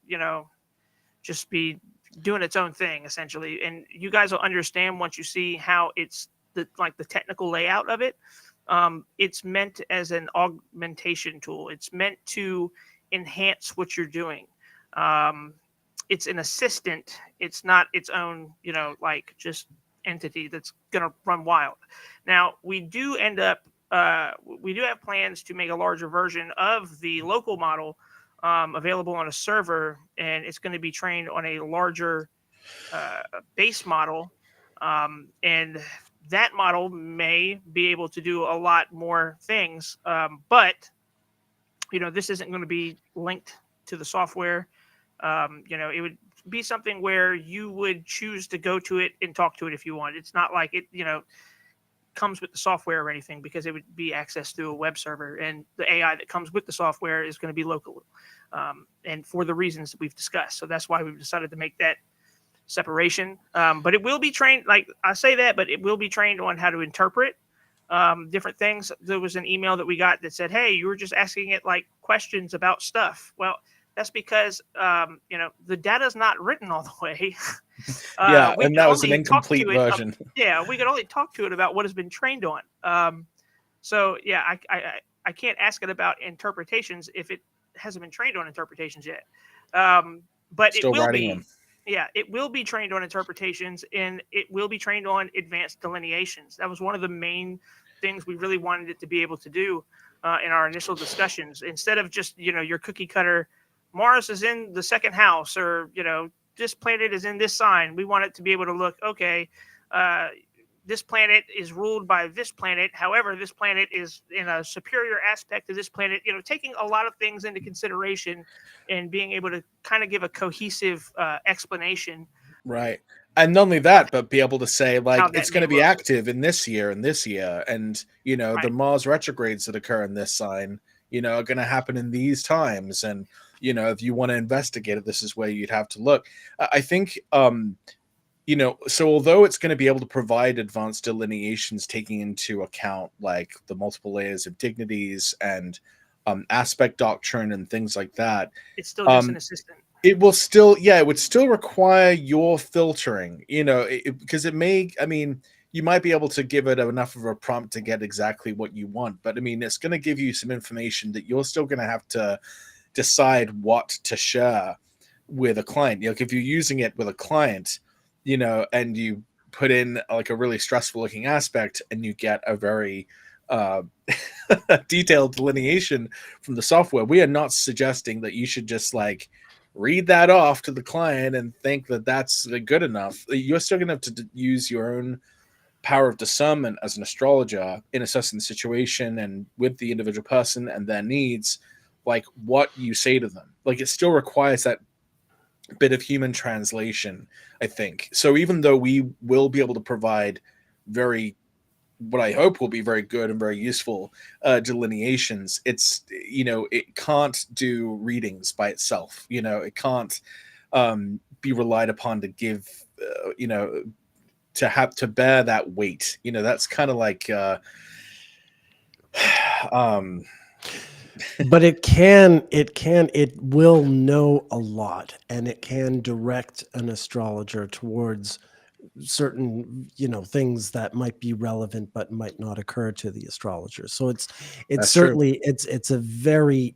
just be doing its own thing essentially. And you guys will understand once you see how it's the technical layout of it. It's meant as an augmentation tool. It's meant to enhance what you're doing. It's an assistant. It's not its own, just entity that's going to run wild. Now, we do have plans to make a larger version of the local model available on a server, and it's going to be trained on a larger base model. And that model may be able to do a lot more things, but this isn't going to be linked to the software. It would be something where you would choose to go to it and talk to it if you want. It's not like it, comes with the software or anything, because it would be accessed through a web server, and the AI that comes with the software is going to be local. And for the reasons that we've discussed. So that's why we've decided to make that separation. But it will be trained, like I say that, but it will be trained on how to interpret different things. There was an email that we got that said, "Hey, you were just asking it like questions about stuff." Well, that's because the data is not written all the way. Yeah, We and can that was an only talk incomplete to it. version. Yeah, we can only talk to it about what has been trained on. So yeah, I can't ask it about interpretations if it hasn't been trained on interpretations yet. But it Still will writing be. them. Yeah, it will be trained on interpretations, and it will be trained on advanced delineations. That was one of the main things we really wanted it to be able to do in our initial discussions. Instead of just your cookie cutter, Mars is in the second house, or this planet is in this sign. We want it to be able to look, okay, this planet is ruled by this planet. However, this planet is in a superior aspect to this planet, taking a lot of things into consideration and being able to kind of give a cohesive explanation. Right. And not only that, but be able to say, like, How that it's going may to be look. active in this year and this year. And, the Right. Mars retrogrades that occur in this sign, are going to happen in these times. And, if you want to investigate it, this is where you'd have to look. I think, so although it's going to be able to provide advanced delineations taking into account like the multiple layers of dignities and aspect doctrine and things like that, It's still just an assistant. it will still, yeah, it would still require your filtering, because it may, I mean, you might be able to give it enough of a prompt to get exactly what you want, but I mean, it's going to give you some information that you're still going to have to decide what to share with a client. Like if you're using it with a client, and you put in like a really stressful looking aspect and you get a very detailed delineation from the software, we are not suggesting that you should just like read that off to the client and think that that's good enough. You're still going to have to use your own power of discernment as an astrologer in assessing the situation and with the individual person and their needs, like what you say to them. Like it still requires that bit of human translation, I think. So even though we will be able to provide what I hope will be very good and very useful delineations, it can't do readings by itself. It can't be relied upon to give, to have to bear that weight. That's kind of like, but it will know a lot, and it can direct an astrologer towards certain things that might be relevant but might not occur to the astrologer. So it's that's true. certainly it's a very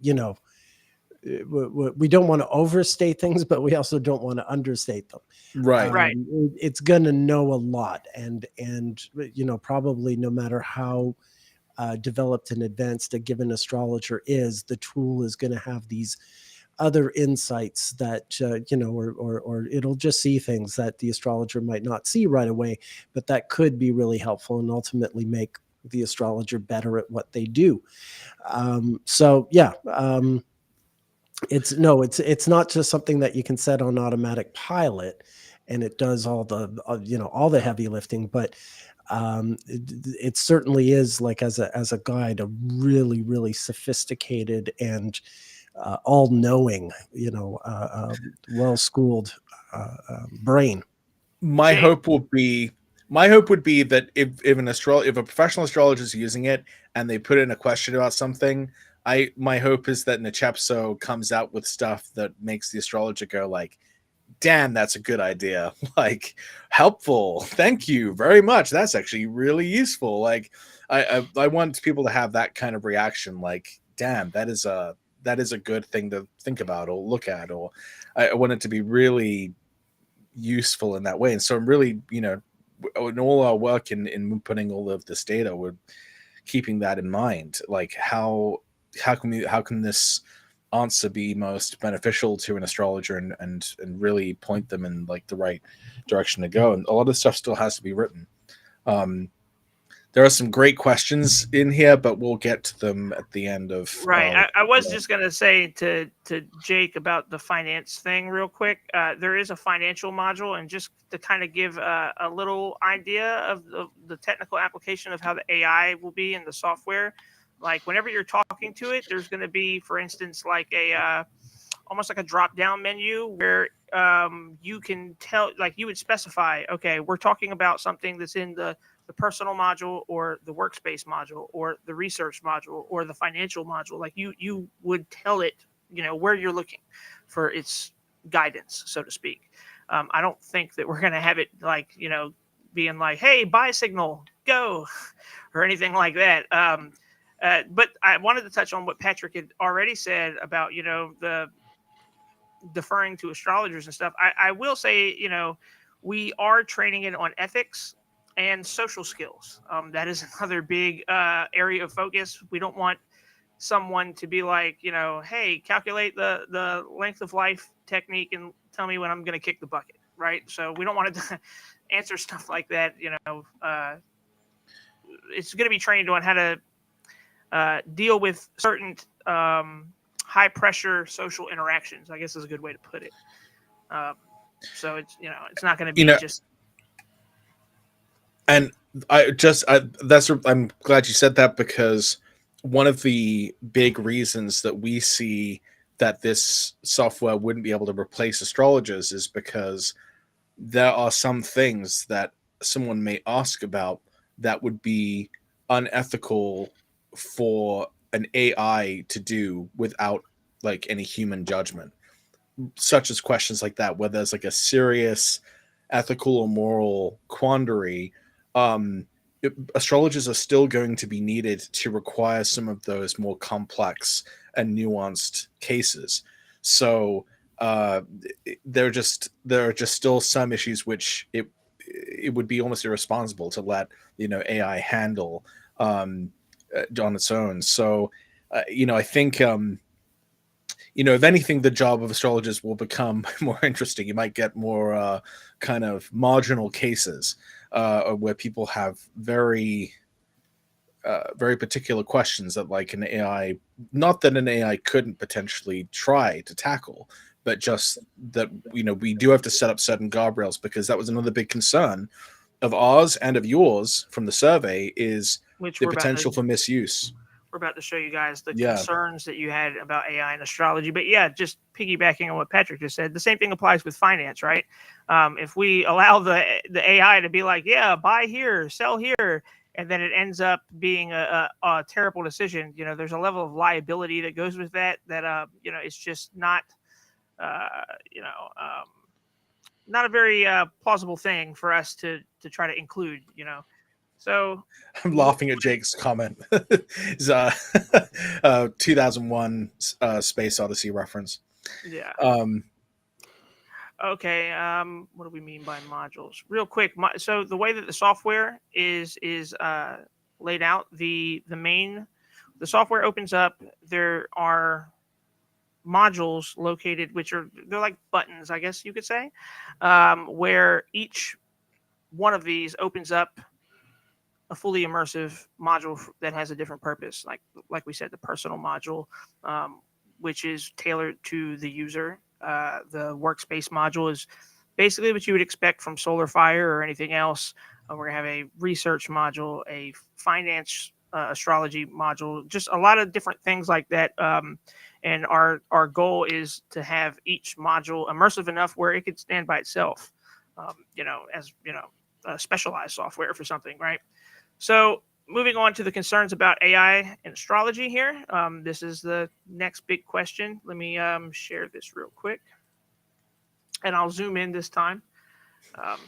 we don't want to overstate things, but we also don't want to understate them. Right. Right. It's going to know a lot, and probably no matter how developed and advanced a given astrologer is, the tool is going to have these other insights that or it'll just see things that the astrologer might not see right away, but that could be really helpful and ultimately make the astrologer better at what they do. So yeah, it's not just something that you can set on automatic pilot and it does all the all the heavy lifting, but it certainly is, like, as a guide, a really, really sophisticated and all-knowing, well-schooled brain. my Jake, hope will be my hope would be that if a professional astrologer is using it and they put in a question about something, my hope is that Nechepso comes out with stuff that makes the astrologer go like, damn, that's a good idea. Like, helpful. Thank you very much. That's actually really useful. Like, I want people to have that kind of reaction. Like, damn, that is a good thing to think about or look at. Or I want it to be really useful in that way. And so I'm really, in all our work in putting all of this data, we're keeping that in mind. Like, how can this answer be most beneficial to an astrologer and really point them in like the right direction to go. And a lot of stuff still has to be written. There are some great questions in here, but we'll get to them at the end of right. I was just going to say to Jake about the finance thing real quick. There is a financial module, and just to kind of give a little idea of the technical application of how the AI will be in the software. Like whenever you're talking to it, there's going to be, for instance, like a almost like a drop down menu where you can tell, like you would specify, okay, we're talking about something that's in the personal module or the workspace module or the research module or the financial module. Like you would tell it, where you're looking for its guidance, so to speak. I don't think that we're going to have it like, being like, hey, buy signal, go, or anything like that. But I wanted to touch on what Patrick had already said about, the deferring to astrologers and stuff. I will say, we are training it on ethics and social skills. That is another big area of focus. We don't want someone to be like, hey, calculate the length of life technique and tell me when I'm going to kick the bucket, right? So we don't want to answer stuff like that. It's going to be trained on how to deal with certain high pressure social interactions, I guess is a good way to put it. So it's, it's not going to be just. And I'm glad you said that, because one of the big reasons that we see that this software wouldn't be able to replace astrologers is because there are some things that someone may ask about that would be unethical for an AI to do without like any human judgment, such as questions like that, where there's like a serious ethical or moral quandary. Astrologers are still going to be needed to require some of those more complex and nuanced cases. So there are just still some issues which it would be almost irresponsible to let AI handle on its own. So I think if anything, the job of astrologers will become more interesting. You might get more kind of marginal cases where people have very particular questions that like an AI, not that an AI couldn't potentially try to tackle, but just that, we do have to set up certain guardrails, because that was another big concern of ours and of yours from the survey, is the potential for misuse. We're about to show you guys the concerns that you had about AI and astrology. But yeah, just piggybacking on what Patrick just said, the same thing applies with finance, right? If we allow the AI to be like, yeah, buy here, sell here, and then it ends up being a terrible decision, there's a level of liability that goes with that, it's just not, not a very plausible thing for us to try to include, So I'm laughing at Jake's comment. It's 2001 Space Odyssey reference. Yeah. Okay. What do we mean by modules? Real quick. So the way that the software is laid out, the software opens up. There are modules located, they're like buttons, I guess you could say, where each one of these opens up a fully immersive module that has a different purpose. Like we said, the personal module, which is tailored to the user. The workspace module is basically what you would expect from Solar Fire or anything else. We're gonna have a research module, a finance astrology module, just a lot of different things like that. And our goal is to have each module immersive enough where it could stand by itself, as a specialized software for something, right? So moving on to the concerns about AI and astrology here. This is the next big question. Let me share this real quick. And I'll zoom in this time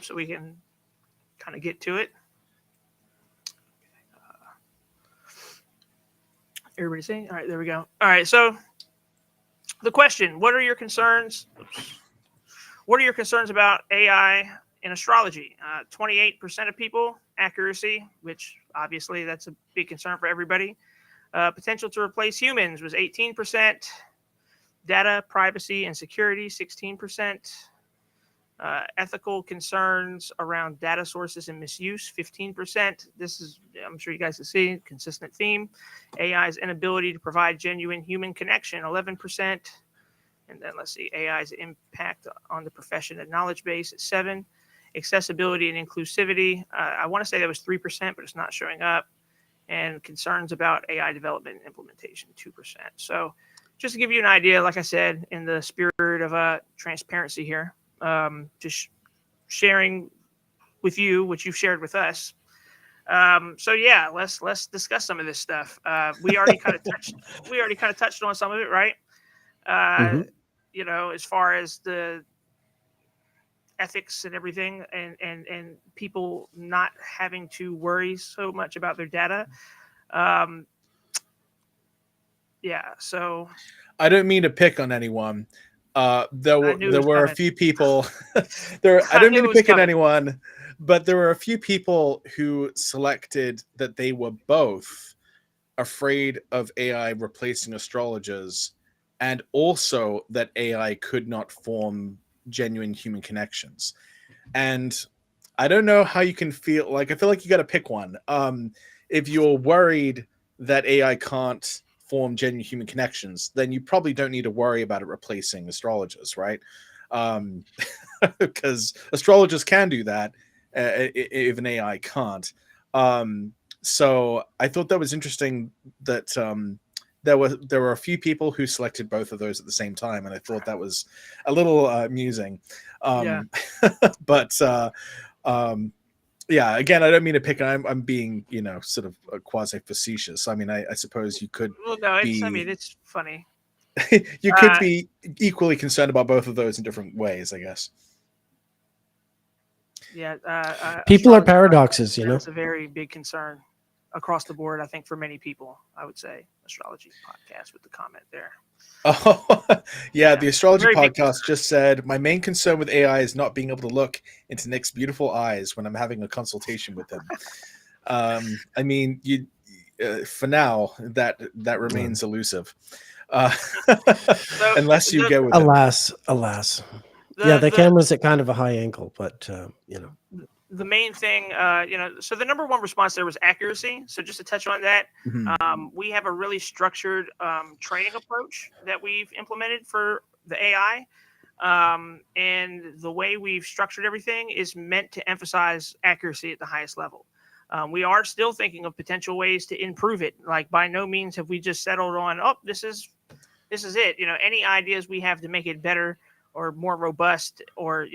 so we can kind of get to it. Everybody saying? All right, there we go. All right, so the question, what are your concerns? What are your concerns about AI in astrology? 28% of people, accuracy, which obviously that's a big concern for everybody. Potential to replace humans was 18%. Data, privacy, and security, 16%. Ethical concerns around data sources and misuse, 15%. This is, I'm sure you guys have seen, consistent theme. AI's inability to provide genuine human connection, 11%. And then let's see, AI's impact on the profession and knowledge base at 7%. Accessibility and inclusivity, I want to say that was 3%, but it's not showing up. And concerns about AI development and implementation, 2%. So just to give you an idea, like I said, in the spirit of transparency here, just sharing with you what you've shared with us. So yeah, let's discuss some of this stuff. We already kind of touched on some of it, right? Hmm. As far as the ethics and everything, and people not having to worry so much about their data. Um, yeah, so I don't mean to pick on anyone. There I were knew it there was were a coming. few people. I I don't knew mean it to was pick on coming. anyone, but there were a few people who selected that they were both afraid of AI replacing astrologers, and also that AI could not form genuine human connections. And I don't know how you can feel like I feel like you got to pick one. If you're worried that AI can't form genuine human connections, then you probably don't need to worry about it replacing astrologers, right? Um, because astrologers can do that, if an AI can't. So I thought that was interesting that there were a few people who selected both of those at the same time, and I thought that was a little amusing. Yeah. Um, but um, yeah, again, I don't mean to pick. I'm being sort of quasi facetious. I mean, I suppose you could Well, no, be it's funny. you could Uh, be equally concerned about both of those in different ways, I guess. yeah, People are astrology paradoxes, that is a very big concern across the board. I think for many people, I would say astrology podcast with the comment there. Oh, yeah, Yeah, the astrology very big podcast concern. just said my main concern with AI is not being able to look into Nick's beautiful eyes when I'm having a consultation with him. I mean, you for now that remains elusive, uh, So unless you the go with him. alas. Yeah, the the the camera's at kind of a high angle, but the main thing, so the number one response there was accuracy. So just to touch on that, Mhm. we have a really structured training approach that we've implemented for the AI. And the way we've structured everything is meant to emphasize accuracy at the highest level. We are still thinking of potential ways to improve it. Like by no means have we just settled on, oh, this is it. Any ideas we have to make it better or more robust or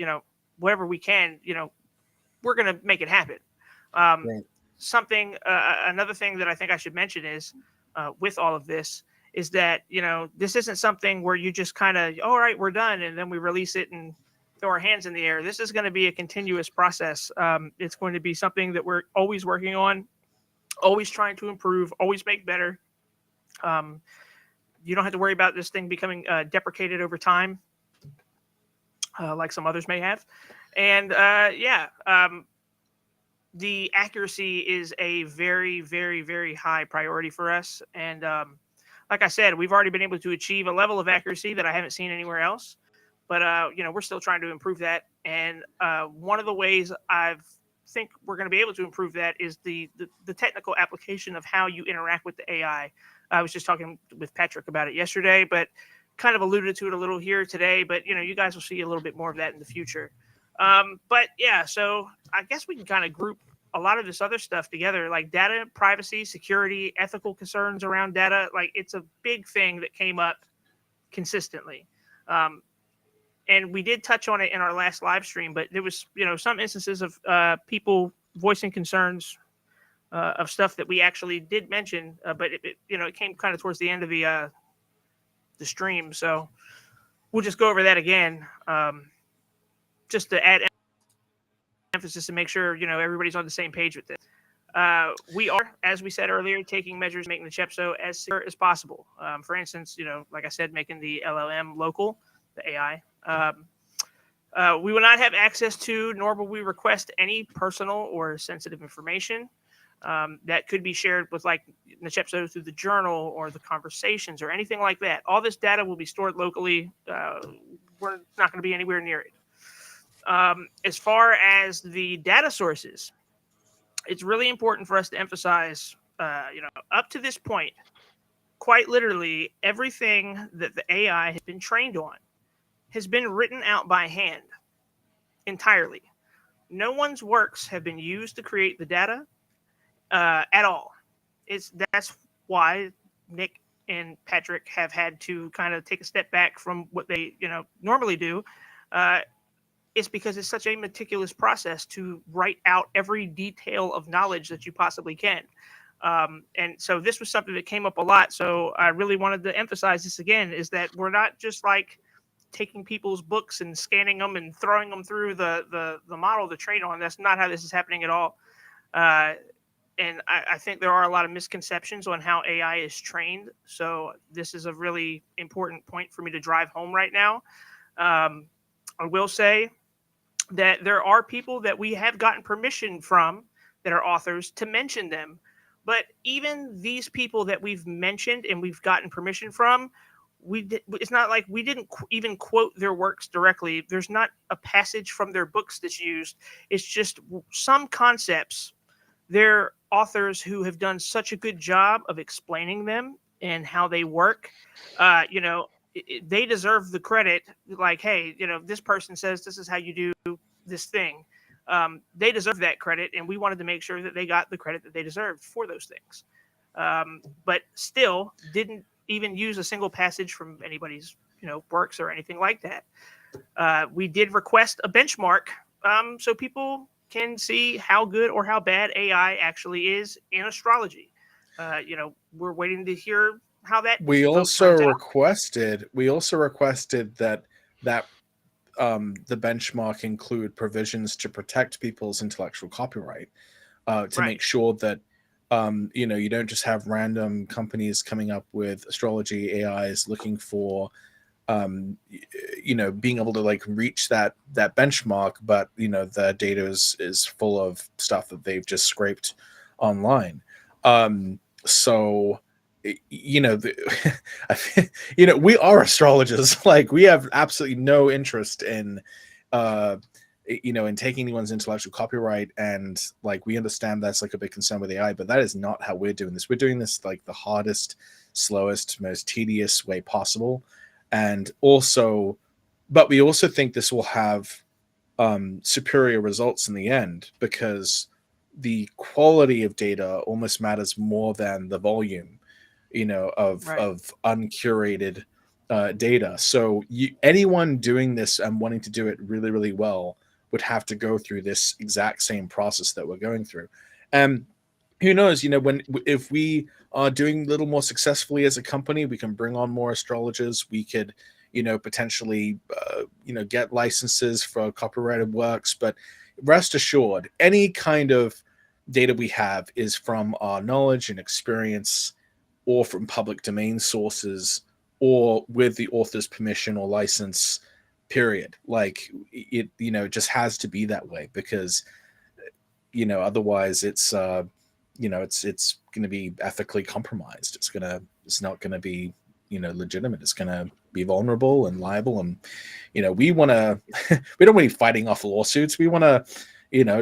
whatever we can, we're going to make it happen. Um, Right. Another thing that I think I should mention is with all of this is that, this isn't something where you just kind of, all right, we're done. And then we release it and throw our hands in the air. This is going to be a continuous process. It's going to be something that we're always working on, always trying to improve, always make better. Um, you don't have to worry about this thing becoming deprecated over time, like some others may have. And the accuracy is a very, very, very high priority for us. And like I said, we've already been able to achieve a level of accuracy that I haven't seen anywhere else. But we're still trying to improve that. And one of the ways I think we're going to be able to improve that is the technical application of how you interact with the AI. I was just talking with Patrick about it yesterday, but kind of alluded to it a little here today. But you guys will see a little bit more of that in the future. But yeah, so I guess we can kind of group a lot of this other stuff together, like data privacy, security, ethical concerns around data. Like it's a big thing that came up consistently. Um, and we did touch on it in our last live stream, but there was, some instances of people voicing concerns of stuff that we actually did mention, but it came kind of towards the end of the stream. So we'll just go over that again, just to add emphasis and make sure everybody's on the same page with this. We are, as we said earlier, taking measures to make Nechepso as secure as possible. For instance, like I said, making the LLM local, the AI. We will not have access to, nor will we request any personal or sensitive information that could be shared with like Nechepso through the journal or the conversations or anything like that. All this data will be stored locally. We're not going to be anywhere near it. As far as the data sources, it's really important for us to emphasize, up to this point, quite literally, everything that the AI has been trained on has been written out by hand entirely. No one's works have been used to create the data at all. That's why Nick and Patrick have had to kind of take a step back from what they, normally do, uh, it's because it's such a meticulous process to write out every detail of knowledge that you possibly can. And so this was something that came up a lot. So I really wanted to emphasize this again, is that we're not just like taking people's books and scanning them and throwing them through the model to train on. That's not how this is happening at all. Uh, and I think there are a lot of misconceptions on how AI is trained. So this is a really important point for me to drive home right now. I will say that there are people that we have gotten permission from that are authors to mention them. But even these people that we've mentioned and we've gotten permission from, it's not like we didn't even quote their works directly. There's not a passage from their books that's used. It's just some concepts. They're authors who have done such a good job of explaining them and how they work. They deserve the credit. Like, hey, this person says this is how you do this thing. They deserve that credit, and we wanted to make sure that they got the credit that they deserved for those things. But still didn't even use a single passage from anybody's works or anything like that. We did request a benchmark so people can see how good or how bad AI actually is in astrology. We're waiting to hear how that We vote also turns out. requested that the benchmark include provisions to protect people's intellectual copyright, to Right. make sure that you don't just have random companies coming up with astrology AIs looking for being able to like reach that benchmark, but the data is full of stuff that they've just scraped online. So we are astrologers. Like, we have absolutely no interest in in taking anyone's intellectual copyright, and like, we understand that's like a big concern with AI, but that is not how we're doing this. We're doing this like the hardest, slowest, most tedious way possible. And also, but we also think this will have superior results in the end, because the quality of data almost matters more than the volume of uncurated data. So anyone doing this and wanting to do it really, really well would have to go through this exact same process that we're going through. And who knows, if we are doing a little more successfully as a company, we can bring on more astrologers. We could potentially get licenses for copyrighted works. But rest assured, any kind of data we have is from our knowledge and experience, or from public domain sources, or with the author's permission or license, period. Like, it just has to be that way, because otherwise it's it's going to be ethically compromised. It's not going to be legitimate. It's going to be vulnerable and liable. And we want to we don't want to be fighting off lawsuits. We want to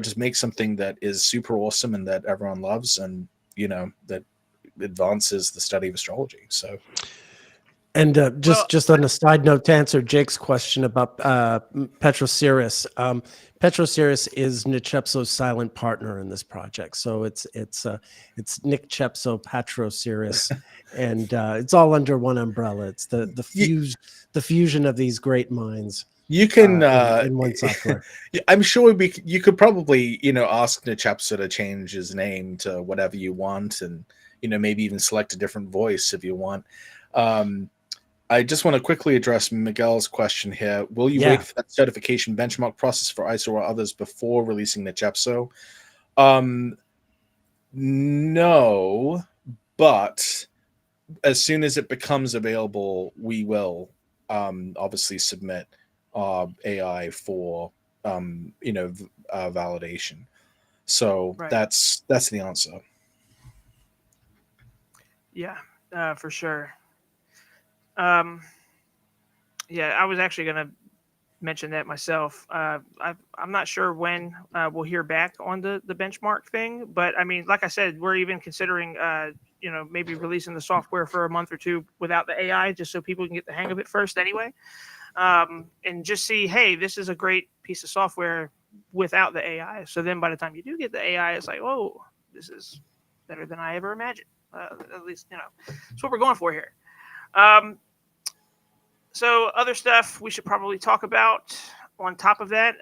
just make something that is super awesome and that everyone loves, and that advances the study of astrology. So, and just on a side note, to answer Jake's question about Petrosiris, Petrosiris is Nechepso's silent partner in this project. So it's Nechepso, Petrosiris, and it's all under one umbrella. It's the fusion of these great minds. You can in one software. I'm sure you could probably ask Nechepso to change his name to whatever you want, and maybe even select a different voice if you want. I just want to quickly address Miguel's question here. Will you wait for that certification benchmark process for ISO or others before releasing Nechepso? No, but as soon as it becomes available, we will obviously submit AI for validation. So that's the answer. Yeah, for sure. I was actually going to mention that myself. I'm not sure when we'll hear back on the benchmark thing, but I mean, like I said, we're even considering, maybe releasing the software for a month or two without the AI, just so people can get the hang of it first anyway. And just see, hey, this is a great piece of software without the AI. So then by the time you do get the AI, it's like, oh, this is better than I ever imagined. At least, that's what we're going for here. So other stuff we should probably talk about on top of that.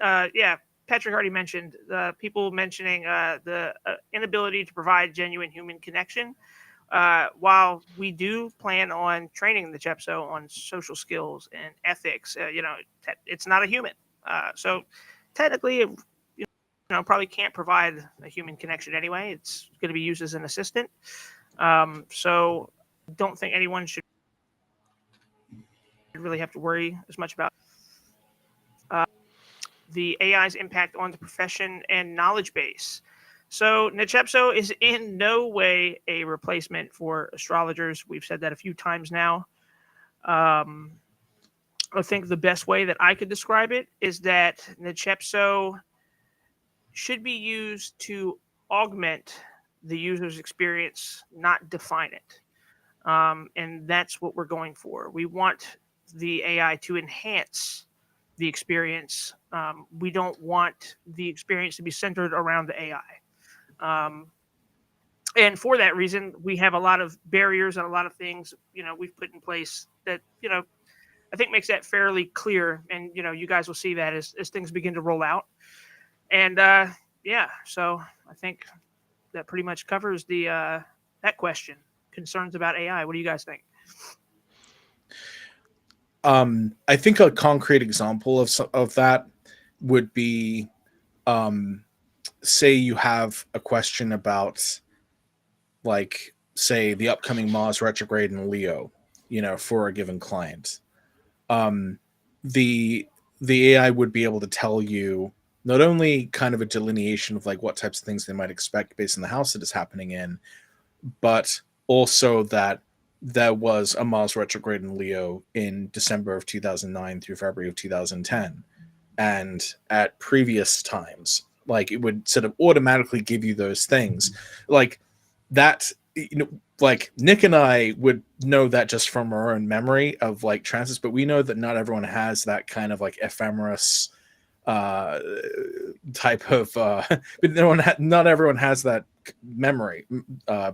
Patrick already mentioned people mentioning the inability to provide genuine human connection. While we do plan on training the Nechepso on social skills and ethics, it's not a human. So technically, it probably can't provide a human connection anyway. It's going to be used as an assistant. So don't think anyone should really have to worry as much about the AI's impact on the profession and knowledge base. So Nechepso is in no way a replacement for astrologers. We've said that a few times now. I think the best way that I could describe it is that Nechepso should be used to augment the user's experience, not define it. And that's what we're going for. We want the AI to enhance the experience. We don't want the experience to be centered around the AI. And for that reason, we have a lot of barriers and a lot of things, we've put in place that, I think makes that fairly clear. And, you guys will see that as things begin to roll out. And so I think that pretty much covers that question. Concerns about AI. What do you guys think? I think a concrete example of that would be, say you have a question about, like, say the upcoming Mars retrograde in Leo, for a given client. The AI would be able to tell you not only kind of a delineation of like what types of things they might expect based on the house that is happening in, but also that there was a Mars retrograde in Leo in December of 2009 through February of 2010. And at previous times, like, it would sort of automatically give you those things. Like that, like Nick and I would know that just from our own memory of like transits, but we know that not everyone has that kind of like ephemeris type of but not everyone has that memory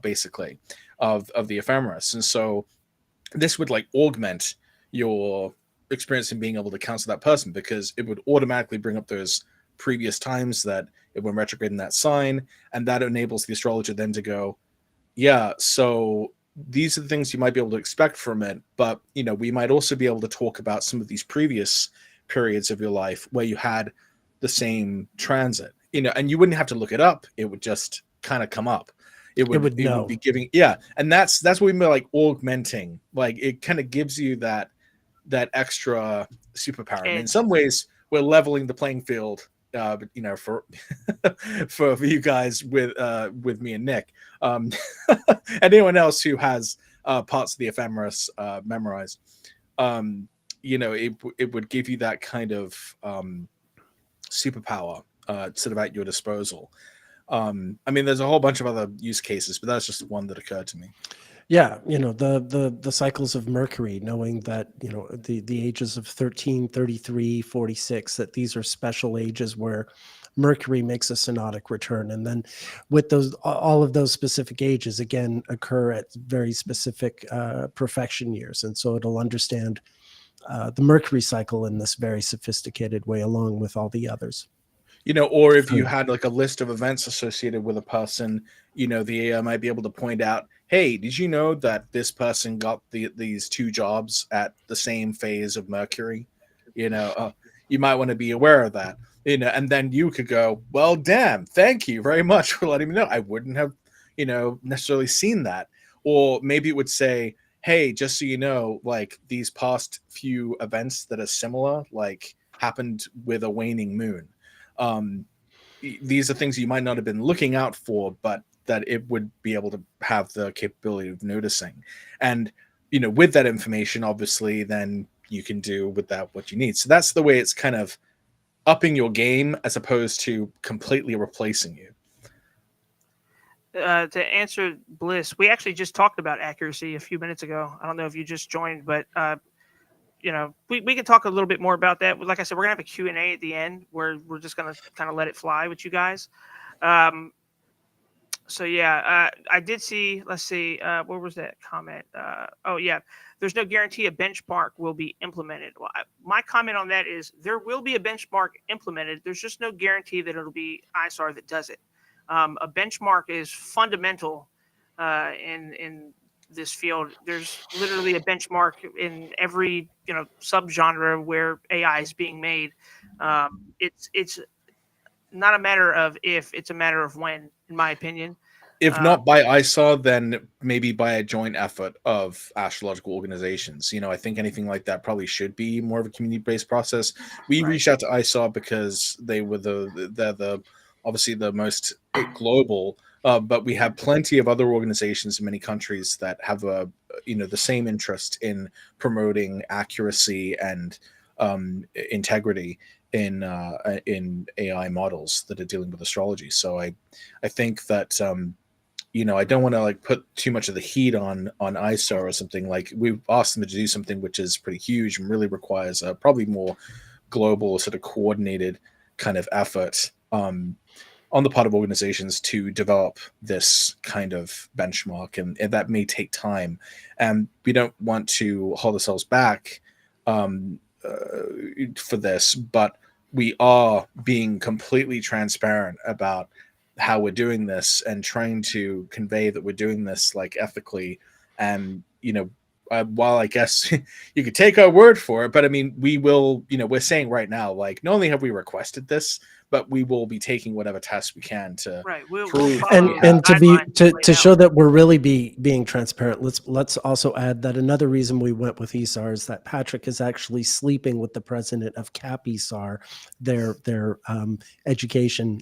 basically of the ephemeris. And so this would like augment your experience in being able to counsel that person, because it would automatically bring up those previous times that it went retrograde in that sign, and that enables the astrologer then to go, yeah, so these are the things you might be able to expect from it, but we might also be able to talk about some of these previous periods of your life where you had the same transit, and you wouldn't have to look it up. It would just kind of come up. It would be giving, and that's what we mean by like augmenting. Like, it kind of gives you that extra superpower. And in some ways, we're leveling the playing field, for for you guys with me and Nick, and anyone else who has parts of the ephemeris memorized. It would give you that kind of superpower sort of at your disposal. There's a whole bunch of other use cases, but that's just one that occurred to me. Yeah, the cycles of Mercury, knowing that, the ages of 13, 33, 46, that these are special ages where Mercury makes a synodic return. And then with all of those specific ages, again, occur at very specific perfection years. And so it'll understand the Mercury cycle in this very sophisticated way, along with all the others. Or if you had like a list of events associated with a person, the AI might be able to point out, hey, did you know that this person got these two jobs at the same phase of Mercury? You might want to be aware of that. And then you could go, well, damn, thank you very much for letting me know. I wouldn't have, necessarily seen that. Or maybe it would say, hey, just so you know, like these past few events that are similar, like happened with a waning moon. These are things you might not have been looking out for, but that it would be able to have the capability of noticing. And, with that information, obviously, then you can do with that what you need. So that's the way it's kind of upping your game as opposed to completely replacing you. To answer Bliss, we actually just talked about accuracy a few minutes ago. I don't know if you just joined, but we can talk a little bit more about that. Like I said, we're gonna have a Q&A at the end where we're just gonna kind of let it fly with you guys. So yeah, I did see. Let's see, where was that comment? Oh yeah, there's no guarantee a benchmark will be implemented. Well, my comment on that is there will be a benchmark implemented. There's just no guarantee that it'll be ISAR that does it. A benchmark is fundamental in this field. There's literally a benchmark in every subgenre where AI is being made. It's not a matter of if, it's a matter of when, in my opinion. If not by ISAR, then maybe by a joint effort of astrological organizations. I think anything like that probably should be more of a community-based process. We reached out to ISAR because they're obviously the most global, but we have plenty of other organizations in many countries that have the same interest in promoting accuracy and integrity in AI models that are dealing with astrology. So I think that I don't want to like put too much of the heat on ISAR or something. Like, we've asked them to do something which is pretty huge and really requires a probably more global sort of coordinated kind of effort on the part of organizations to develop this kind of benchmark, and that may take time, and we don't want to hold ourselves back for this, but we are being completely transparent about how we're doing this and trying to convey that we're doing this like ethically. And while I guess you could take our word for it, but I mean, we will, we're saying right now, like, not only have we requested this, but we will be taking whatever tests we can to We'll prove follow and to guidelines show that we're really being transparent. Let's also add that another reason we went with ESAR is that Patrick is actually sleeping with the president of CAP ESAR, their education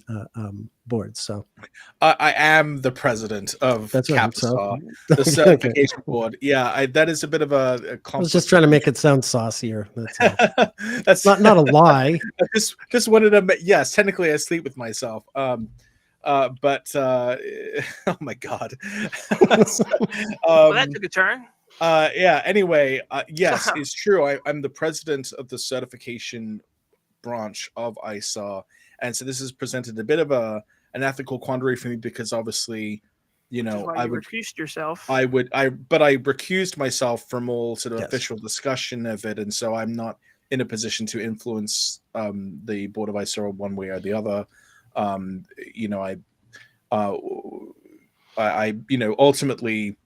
board. So I am the president of that's right. CAPSAR, So the certification board. Yeah, that is a bit of a conflict. I was just trying to make it sound saucier. That's all. That's not a lie. I just wanted to. Yes, technically, I sleep with myself. But oh my god. Well, that took a turn. Yeah. Anyway, yes, it's true. I'm the president of the certification branch of ISAR, and so this has presented a bit of an ethical quandary for me, because obviously, I would recused yourself. but I recused myself from all sort of official discussion of it, and so I'm not in a position to influence the board of ISAR one way or the other. I ultimately,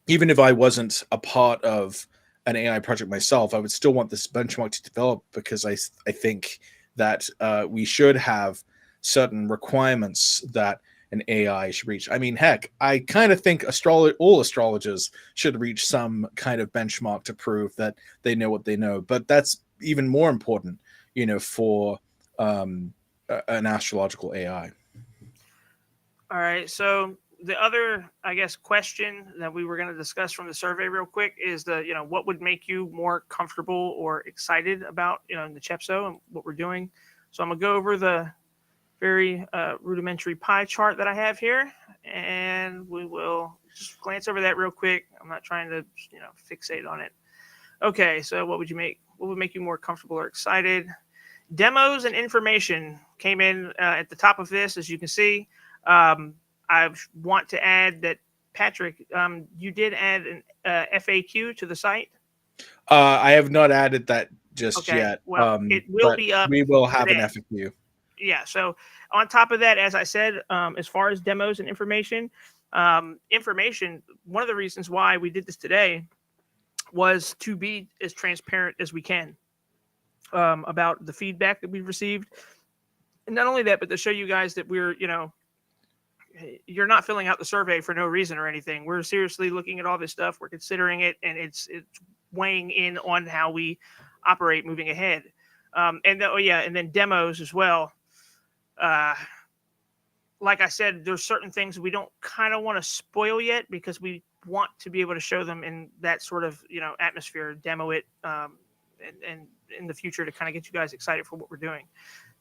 even if I wasn't a part of an AI project myself, I would still want this benchmark to develop, because I think that we should have certain requirements that an AI should reach. I mean, heck, I kind of think all astrologers should reach some kind of benchmark to prove that they know what they know. But that's even more important, for an astrological AI. All right. So the other, I guess, question that we were going to discuss from the survey real quick is what would make you more comfortable or excited about, Nechepso and what we're doing. So I'm going to go over the very rudimentary pie chart that I have here, and we will just glance over that real quick. I'm not trying to, fixate on it. Okay. So what would make you more comfortable or excited? Demos and information came in at the top of this, as you can see. I want to add that, Patrick, you did add an FAQ to the site. I have not added that just yet. Well, it will be up. We will have today. an FAQ. Yeah. So on top of that, as I said, as far as demos and information, one of the reasons why we did this today was to be as transparent as we can about the feedback that we've received. And not only that, but to show you guys that we're, you're not filling out the survey for no reason or anything. We're seriously looking at all this stuff. We're considering it, and it's weighing in on how we operate moving ahead. And then demos as well. Like I said, there's certain things we don't kind of want to spoil yet, because we want to be able to show them in that sort of atmosphere, demo it, and in the future to kind of get you guys excited for what we're doing.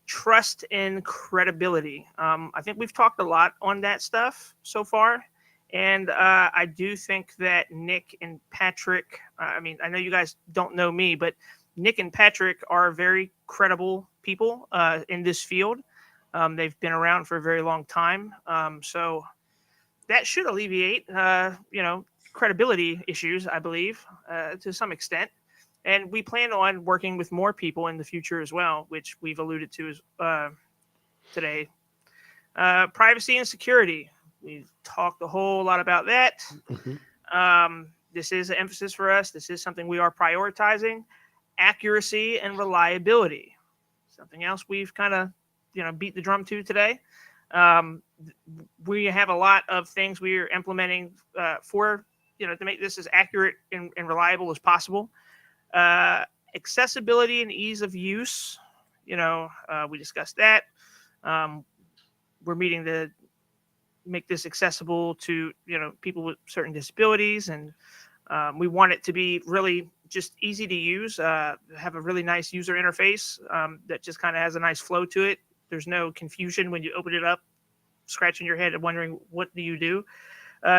Trust and credibility. I think we've talked a lot on that stuff so far. And I do think that Nick and Patrick, I know you guys don't know me, but Nick and Patrick are very credible people in this field. They've been around for a very long time. So that should alleviate, credibility issues, I believe, to some extent. And we plan on working with more people in the future as well, which we've alluded to today. Privacy and security. We've talked a whole lot about that. This is an emphasis for us. This is something we are prioritizing. Accuracy and reliability. Something else we've kind of, beat the drum to today. We have a lot of things we are implementing for, to make this as accurate and reliable as possible. Accessibility and ease of use. We discussed that. We're meeting to make this accessible to, people with certain disabilities. And we want it to be really just easy to use, have a really nice user interface that just kind of has a nice flow to it. There's no confusion when you open it up, scratching your head and wondering, what do you do?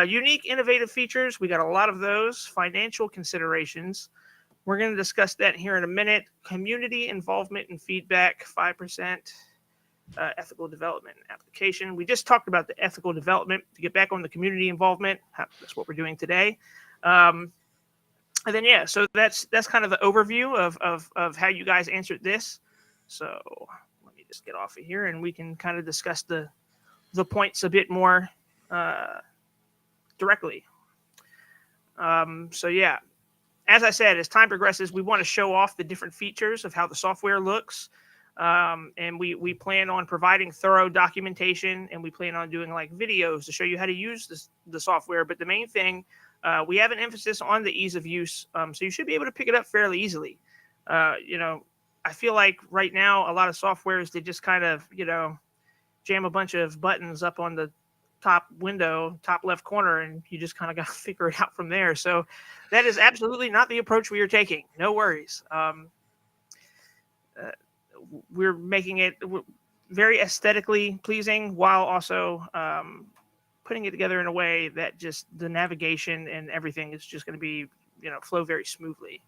Unique, innovative features. We got a lot of those. Financial considerations. We're going to discuss that here in a minute. Community involvement and feedback, 5%. Ethical development and application. We just talked about the ethical development. To get back on the community involvement, that's what we're doing today. And then, so that's kind of the overview of how you guys answered this. So let me just get off of here and we can kind of discuss the points a bit more directly. As I said, as time progresses, we want to show off the different features of how the software looks. And we plan on providing thorough documentation, and we plan on doing like videos to show you how to use the software. But the main thing, we have an emphasis on the ease of use. So you should be able to pick it up fairly easily. I feel like right now, a lot of softwares, they just kind of, jam a bunch of buttons up on the top left corner, and you just kind of got to figure it out from there. So that is absolutely not the approach we are taking. No worries. We're making it very aesthetically pleasing while also putting it together in a way that just the navigation and everything is just going to be, flow very smoothly.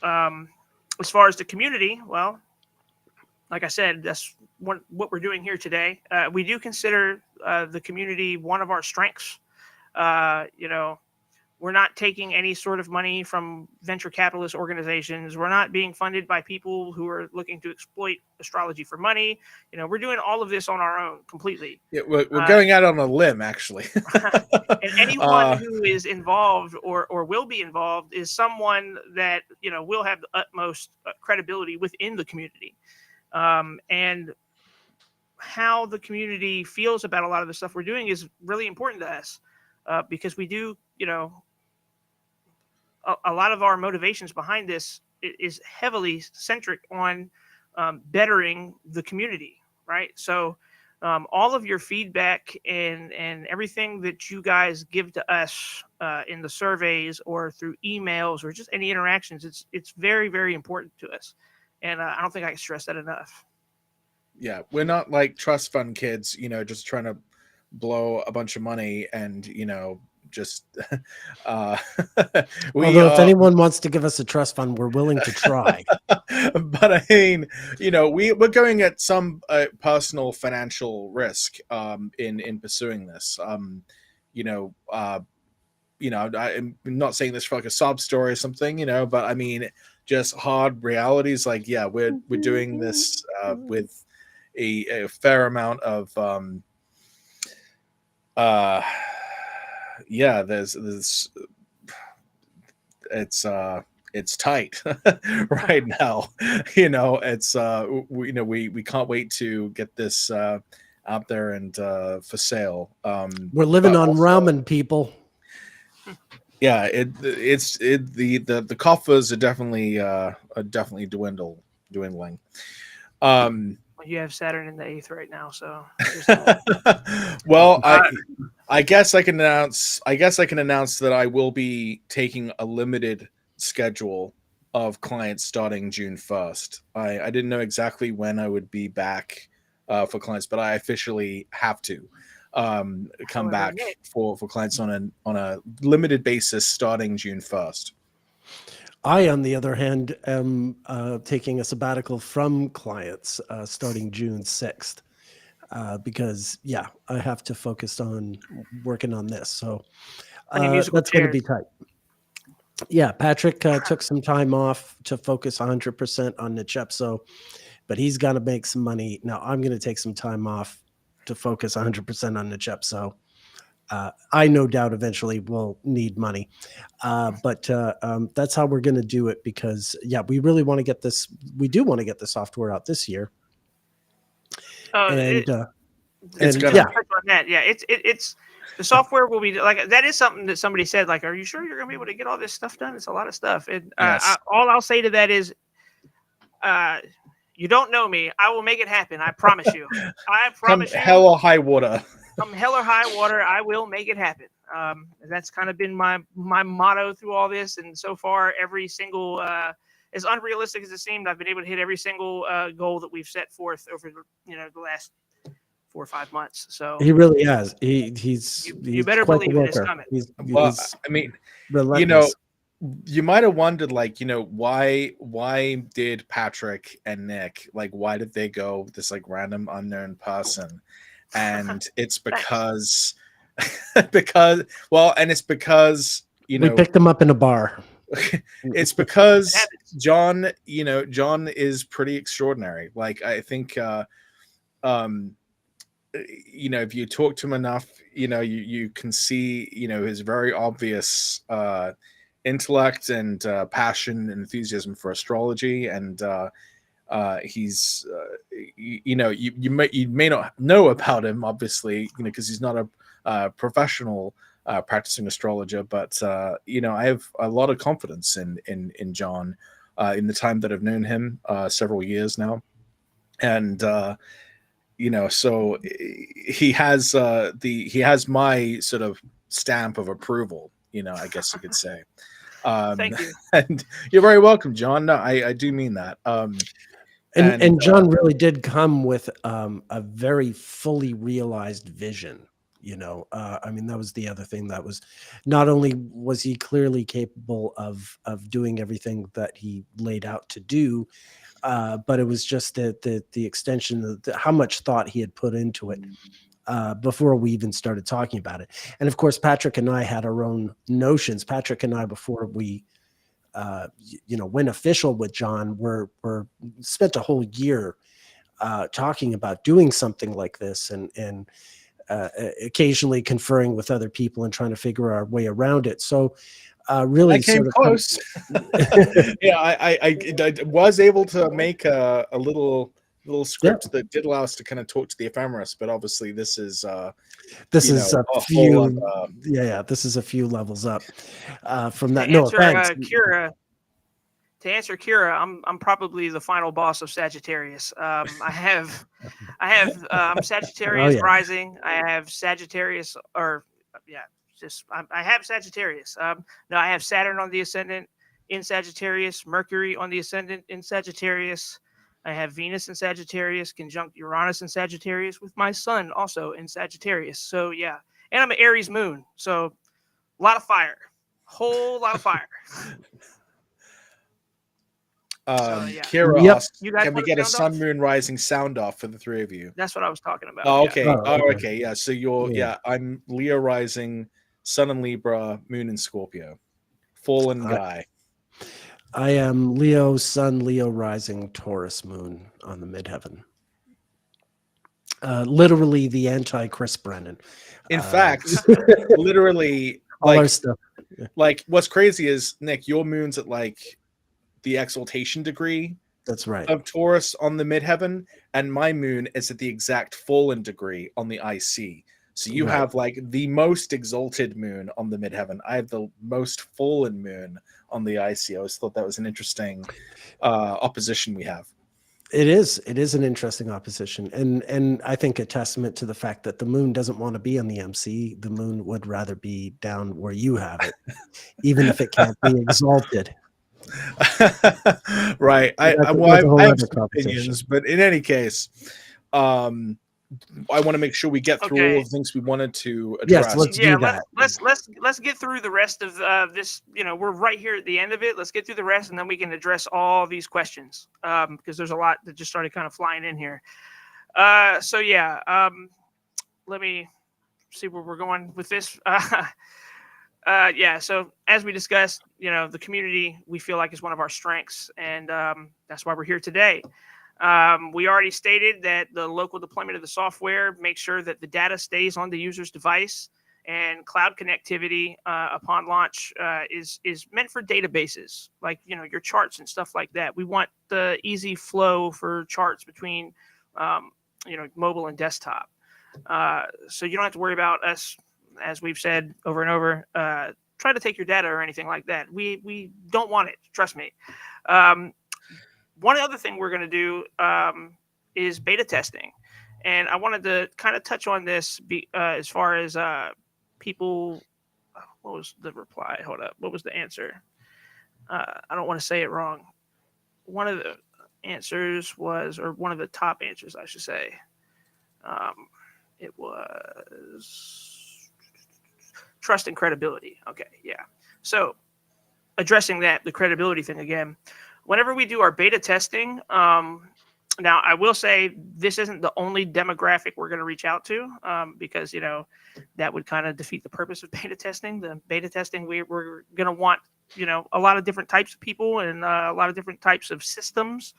As far as the community, well, like I said, that's what we're doing here today. We do consider the community one of our strengths. We're not taking any sort of money from venture capitalist organizations. We're not being funded by people who are looking to exploit astrology for money. We're doing all of this on our own completely. Yeah, we're going out on a limb, actually. And anyone who is involved or will be involved is someone that, will have the utmost credibility within the community. And how the community feels about a lot of the stuff we're doing is really important to us because we do, a lot of our motivations behind this is heavily centric on bettering the community, right? So all of your feedback and everything that you guys give to us in the surveys or through emails or just any interactions, it's very, very important to us. And I don't think I can stress that enough. Yeah, we're not like trust fund kids, just trying to blow a bunch of money and, just although if anyone wants to give us a trust fund, we're willing to try. But I mean, we're going at some personal financial risk in pursuing this. I'm not saying this for like a sob story or something, but I mean, just hard realities. Like, yeah, we're doing this with a fair amount of there's it's tight right now. It's we can't wait to get this out there and for sale. We're living on ramen, people. Yeah, the coffers are definitely dwindling. You have Saturn in the 8th right now, so. Well, I guess I can announce that I will be taking a limited schedule of clients starting June 1st. I didn't know exactly when I would be back for clients, but I officially have to come back for clients on a limited basis starting June 1st. I, on the other hand, am taking a sabbatical from clients starting June 6th. because yeah, I have to focus on working on this. So On your musical that's going to chairs. be tight. Yeah, Patrick took some time off to focus 100% on Nechepso, but he's got to make some money. Now I'm going to take some time off to focus 100% on Nechepso. I no doubt eventually will need money, but that's how we're going to do it because yeah, we really want to get this. We do want to get the software out this year, and It's gonna yeah, touch on that. Yeah, it's the software will be like that is something that somebody said. Like, are you sure you're going to be able to get all this stuff done? It's a lot of stuff. And Yes. all I'll say to that is, you don't know me. I will make it happen. I promise you. I promise come you. hell or high water. Come hell or high water, I will make it happen. That's kind of been my motto through all this, and so far, every single as unrealistic as it seemed, I've been able to hit every single goal that we've set forth over the last 4 or 5 months. So he really has. He's you better quite the believe it is worker. coming. Well, I mean, relentless. you might have wondered, like, why did Patrick and Nick, like, why did they go with this like random unknown person? And it's because it's because we picked him up in a bar. it's because John is pretty extraordinary. Like, I think if you talk to him enough, you can see his very obvious intellect and passion and enthusiasm for astrology, and he's you may not know about him, obviously, because he's not a professional practicing astrologer, but I have a lot of confidence in John in the time that I've known him, several years now, and so he has my sort of stamp of approval, I guess you could say. Thank you. And you're very welcome, John. No, I do mean that. And John really did come with a very fully realized vision. I mean, that was the other thing. That was, not only was he clearly capable of doing everything that he laid out to do, but it was just the extension of how much thought he had put into it before we even started talking about it. And of course, Patrick and I had our own notions. Patrick and I, before we went official with John, we're spent a whole year talking about doing something like this, and occasionally conferring with other people and trying to figure our way around it. So really, I came close. Yeah, I was able to make a little script that did allow us to kind of talk to the ephemeris, but obviously this is a few this is a few levels up from that. To answer Kira, I'm probably the final boss of Sagittarius. I'm Sagittarius rising. I have Sagittarius, I have Sagittarius. No, I have Saturn on the ascendant in Sagittarius, Mercury on the ascendant in Sagittarius. I have Venus in Sagittarius, conjunct Uranus in Sagittarius, with my sun also in Sagittarius. So yeah, and I'm an Aries moon, so a lot of fire, whole lot of fire. Kira asks, can we get a sun moon rising sound off for the three of you? That's what I was talking about. Oh, okay. Okay. Yeah. So I'm Leo rising, sun in Libra, moon in Scorpio, fallen guy. I am Leo sun, Leo rising, Taurus moon on the midheaven. Literally the anti-Chris Brennan. In fact, literally, all our stuff. Yeah. Like, what's crazy is, Nick, your moon's at like the exaltation degree. That's right. Of Taurus on the midheaven, and my moon is at the exact fallen degree on the IC. So you have like the most exalted moon on the midheaven. I have the most fallen moon on the IC. I always thought that was an interesting opposition we have. It is an interesting opposition, and I think a testament to the fact that the moon doesn't want to be on the MC. The moon would rather be down where you have it, even if it can't be exalted. Right. I have some opinions, but in any case, I want to make sure we get through all the things we wanted to address. Yes, let's do that. Let's get through the rest of this. We're right here at the end of it. Let's get through the rest, and then we can address all these questions because there's a lot that just started kind of flying in here. So yeah, let me see where we're going with this. Yeah. So as we discussed, the community we feel like is one of our strengths, and that's why we're here today. We already stated that the local deployment of the software makes sure that the data stays on the user's device, and cloud connectivity upon launch is meant for databases like your charts and stuff like that. We want the easy flow for charts between mobile and desktop, so you don't have to worry about us, as we've said over and over, try to take your data or anything like that. We don't want it. Trust me. Um, One other thing we're going to do is beta testing, and I wanted to kind of touch on this as far as people. What was the reply? Hold up. What was the answer? I don't want to say it wrong. One of the answers was, or one of the top answers, I should say. It was trust and credibility. Okay, yeah. So addressing the credibility thing again, whenever we do our beta testing, now I will say this isn't the only demographic we're going to reach out to, because that would kind of defeat the purpose of beta testing. The beta testing, we're going to want a lot of different types of people and a lot of different types of systems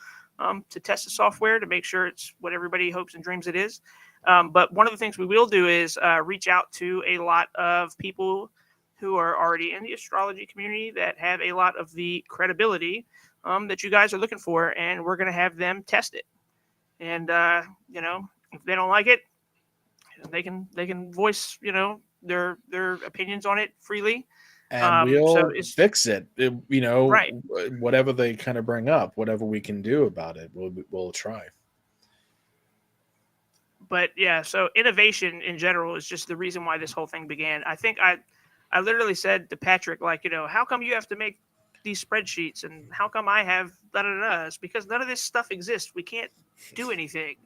to test the software to make sure it's what everybody hopes and dreams it is. But one of the things we will do is reach out to a lot of people who are already in the astrology community that have a lot of the credibility that you guys are looking for, and we're going to have them test it. And if they don't like it, they can voice their opinions on it freely. And So we'll it's fix it. right. Whatever they kind of bring up, whatever we can do about it, we'll try. But yeah, so innovation in general is just the reason why this whole thing began. I think I literally said to Patrick, like, how come you have to make these spreadsheets, and how come I have da da da? It's because none of this stuff exists. We can't do anything.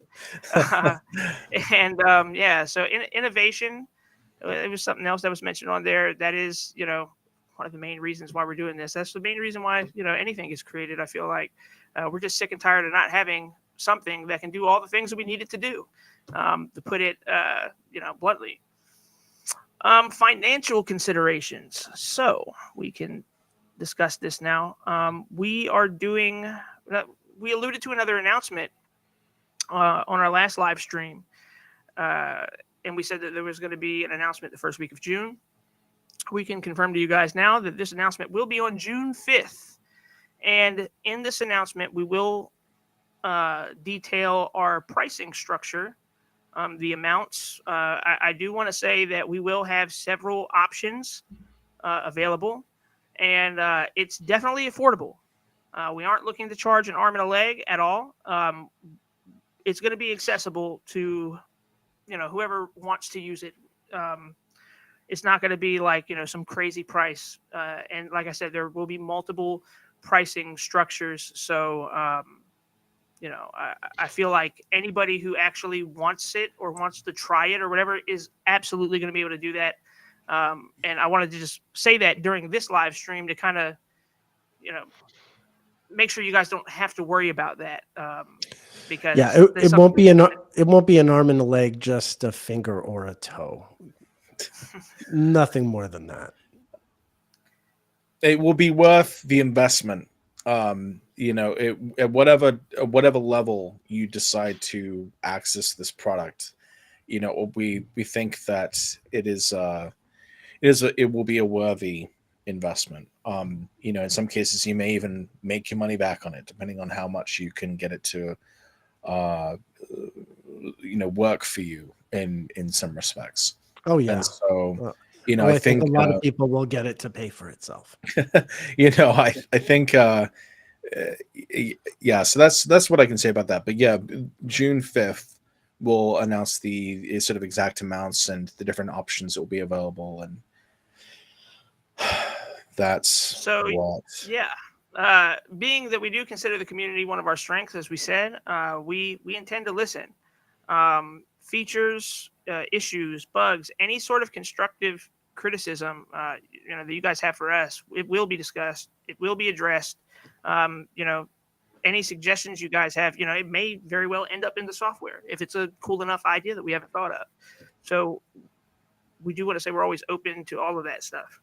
And yeah, so innovation, it was something else that was mentioned on there. That is, one of the main reasons why we're doing this. That's the main reason why anything is created. I feel like we're just sick and tired of not having something that can do all the things that we need it to do. To put it, bluntly. Financial considerations. So we can discuss this now. We are doing. We alluded to another announcement on our last live stream, and we said that there was going to be an announcement the first week of June. We can confirm to you guys now that this announcement will be on June 5th, and in this announcement, we will detail our pricing structure. The amounts. I do want to say that we will have several options available, and it's definitely affordable. We aren't looking to charge an arm and a leg at all. It's going to be accessible to whoever wants to use it. It's not going to be like some crazy price. And like I said, there will be multiple pricing structures. So I feel like anybody who actually wants it or wants to try it or whatever is absolutely going to be able to do that. And I wanted to just say that during this live stream to kind of, make sure you guys don't have to worry about that. Because Yeah, it won't be an arm and a leg, just a finger or a toe. Nothing more than that. It will be worth the investment. At whatever level you decide to access this product, we think that it will be a worthy investment. In some cases you may even make your money back on it, depending on how much you can get it to work for you in some respects. Oh yeah. And so I think a lot of people will get it to pay for itself. I think yeah, so that's what I can say about that. But yeah, June 5th we'll announce the sort of exact amounts and the different options that will be available, and that's so what. Yeah. Being that we do consider the community one of our strengths, as we said, we intend to listen. Features, issues, bugs, any sort of constructive criticism that you guys have for us, it will be discussed. It will be addressed. any suggestions you guys have, it may very well end up in the software if it's a cool enough idea that we haven't thought of. So we do want to say we're always open to all of that stuff.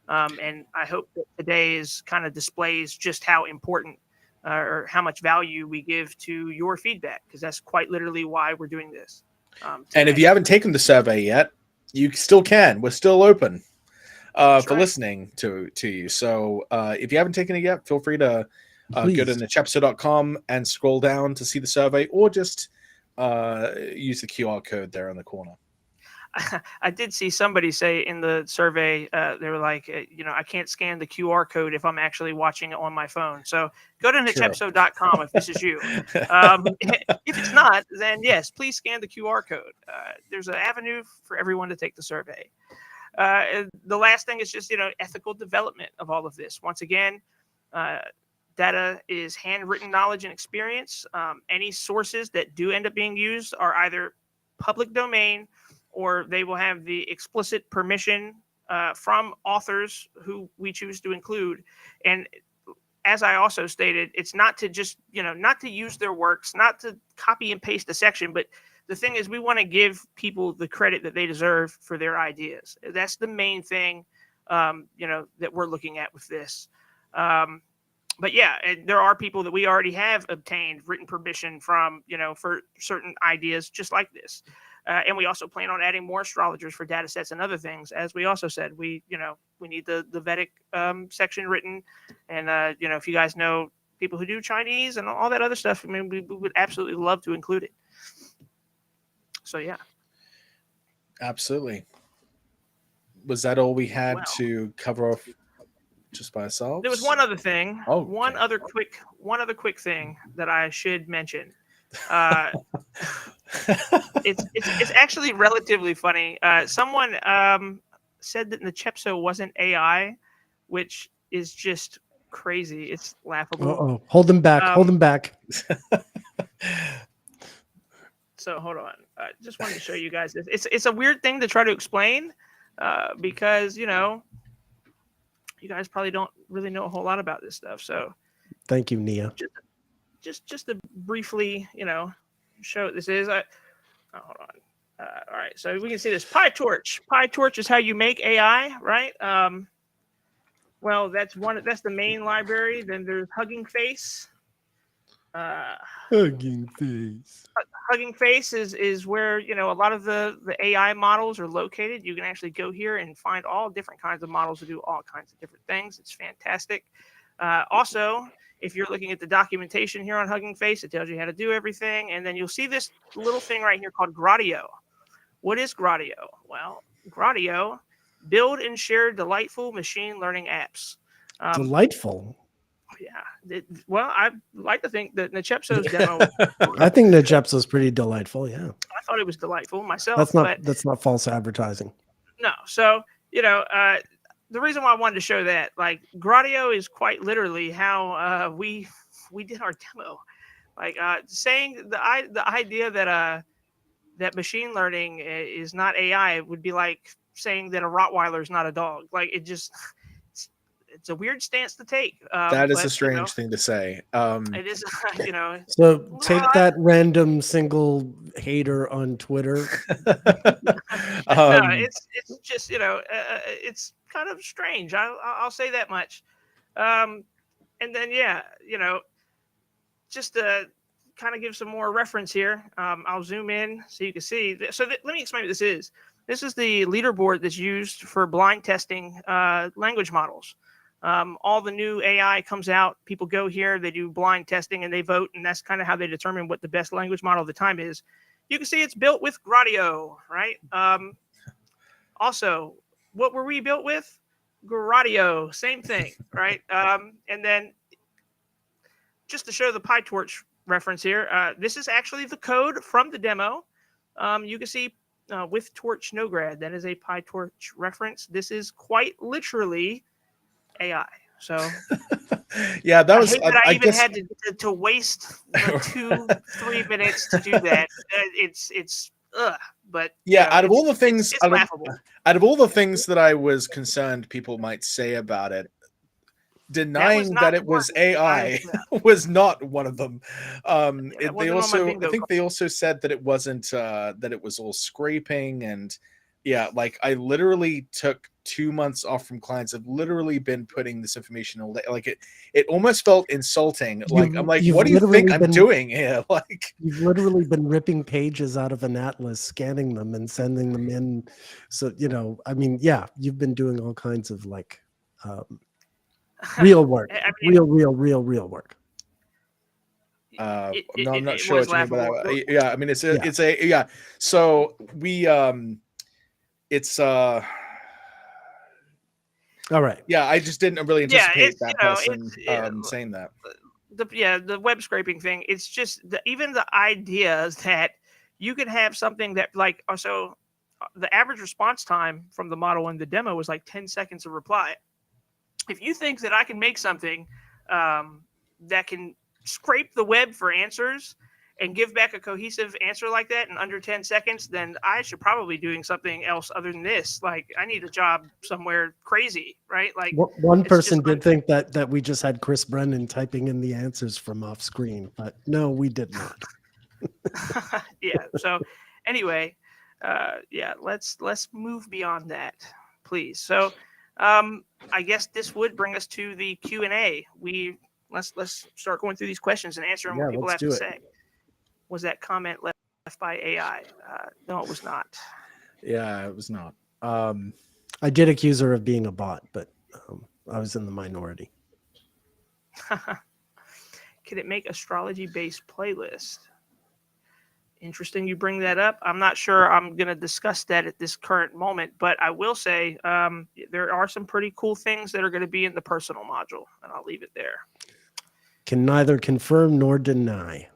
And I hope that today's kind of displays just how important or how much value we give to your feedback, because that's quite literally why we're doing this. And if you haven't taken the survey yet, you still can. We're still open for listening to you. So if you haven't taken it yet, feel free to go to Nechepso.com and scroll down to see the survey, or just use the QR code there in the corner. I did see somebody say in the survey, they were like, I can't scan the QR code if I'm actually watching it on my phone. So go to Nechepso.com if this is you. If it's not, then yes, please scan the QR code. There's an avenue for everyone to take the survey. The last thing is just, ethical development of all of this. Once again, data is handwritten knowledge and experience. Any sources that do end up being used are either public domain, or they will have the explicit permission from authors who we choose to include. And as I also stated, it's not to just, not to use their works, not to copy and paste a section, but the thing is, we want to give people the credit that they deserve for their ideas. That's the main thing, that we're looking at with this. But yeah, there are people that we already have obtained written permission from, for certain ideas just like this. And we also plan on adding more astrologers for data sets and other things. As we also said, we need the Vedic section written. And, if you guys know people who do Chinese and all that other stuff, we would absolutely love to include it. So, yeah. Absolutely. Was that all we had to cover off just by ourselves? There was one other thing. Oh, one other quick thing that I should mention. It's actually relatively funny. Someone said that Nechepso wasn't AI, which is just crazy. It's laughable. Hold them back. Hold them back. So hold on. I just wanted to show you guys this. It's a weird thing to try to explain because you guys probably don't really know a whole lot about this stuff. So thank you, Nia. Just to briefly, show what this is. Hold on. All right, so we can see this PyTorch. PyTorch is how you make AI, right? Well, that's the main library. Then there's Hugging Face. Hugging Face. Hugging Face is where a lot of the AI models are located. You can actually go here and find all different kinds of models to do all kinds of different things. It's fantastic. Also, if you're looking at the documentation here on Hugging Face, it tells you how to do everything. And then you'll see this little thing right here called Gradio. What is Gradio? Well, Gradio, build and share delightful machine learning apps. Delightful. Yeah. Well, I like to think that Nechepso's demo. I think Nechepso's pretty delightful. Yeah. I thought it was delightful myself. That's not false advertising. No. So, the reason why I wanted to show that, like, Gradio is quite literally how we did our demo. Like, saying the idea that machine learning is not AI would be like saying that a Rottweiler is not a dog. Like, it's a weird stance to take. That is a strange thing to say. It is, So take that random single hater on Twitter. It's just it's kind of strange. I'll say that much. And then just to kind of give some more reference here, I'll zoom in so you can see. So let me explain what this is. This is the leaderboard that's used for blind testing language models. All the new AI comes out. People go here, they do blind testing, and they vote, and that's kind of how they determine what the best language model of the time is. You can see it's built with Gradio, right? Also, what were we built with? Gradio, same thing, right? And then just to show the PyTorch reference here, this is actually the code from the demo. You can see with Torch Nograd, that is a PyTorch reference. This is quite literally AI. So yeah, that was. I even had to waste 2-3 minutes to do that. But yeah, out of all the things, it's laughable. Out of all the things that I was concerned people might say about it, denying not that the it was one. AI was not one of them. Yeah, that They wasn't on my also, I bingo think card. they also said that it wasn't that it was all scraping, and yeah, like I literally took 2 months off from clients. I've literally been putting this information all day. Like it almost felt insulting. Like I'm like, You've what do you think literally I'm been doing here? Like, you've literally been ripping pages out of an atlas, scanning them and sending them in. So, I mean, yeah, you've been doing all kinds of like real work, I mean, real work. I'm not it sure was what you mean by laughable. that. Yeah, I mean Yeah. it's a yeah. So we it's All right. yeah, I just didn't really Yeah, anticipate it's that person saying that. the web scraping thing. It's just even the idea that you could have something that like the average response time from the model in the demo was like 10 seconds of reply. If you think that I can make something that can scrape the web for answers and give back a cohesive answer like that in under 10 seconds, then I should probably be doing something else other than this. Like I need a job somewhere crazy, right? Like One it's just person did think that we just had Chris Brennan typing in the answers from off screen, but no, we did not. yeah. So anyway, yeah, let's move beyond that, please. So I guess this would bring us to the Q&A. Let's start going through these questions and answering Yeah, what people let's have do to it. say. Was that comment left by AI? No, it was not. Yeah, it was not. I did accuse her of being a bot, but I was in the minority. Can it make astrology-based playlist? Interesting you bring that up. I'm not sure I'm going to discuss that at this current moment, but I will say there are some pretty cool things that are going to be in the personal module, and I'll leave it there. Can neither confirm nor deny.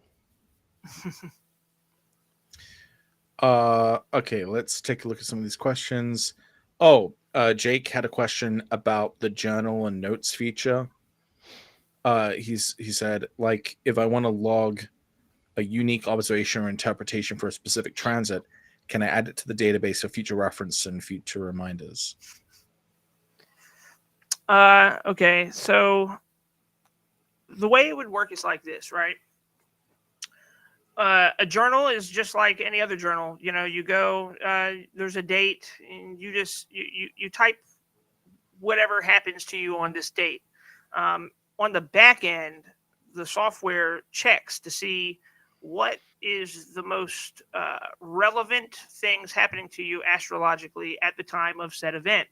Okay, let's take a look at some of these questions. Oh, Jake had a question about the journal and notes feature. He said, like, if I want to log a unique observation or interpretation for a specific transit, can I add it to the database for future reference and future reminders? Okay, so the way it would work is like this, right? A journal is just like any other journal. You go, there's a date, and you type whatever happens to you on this date. On the back end, the software checks to see what is the most relevant things happening to you astrologically at the time of said event.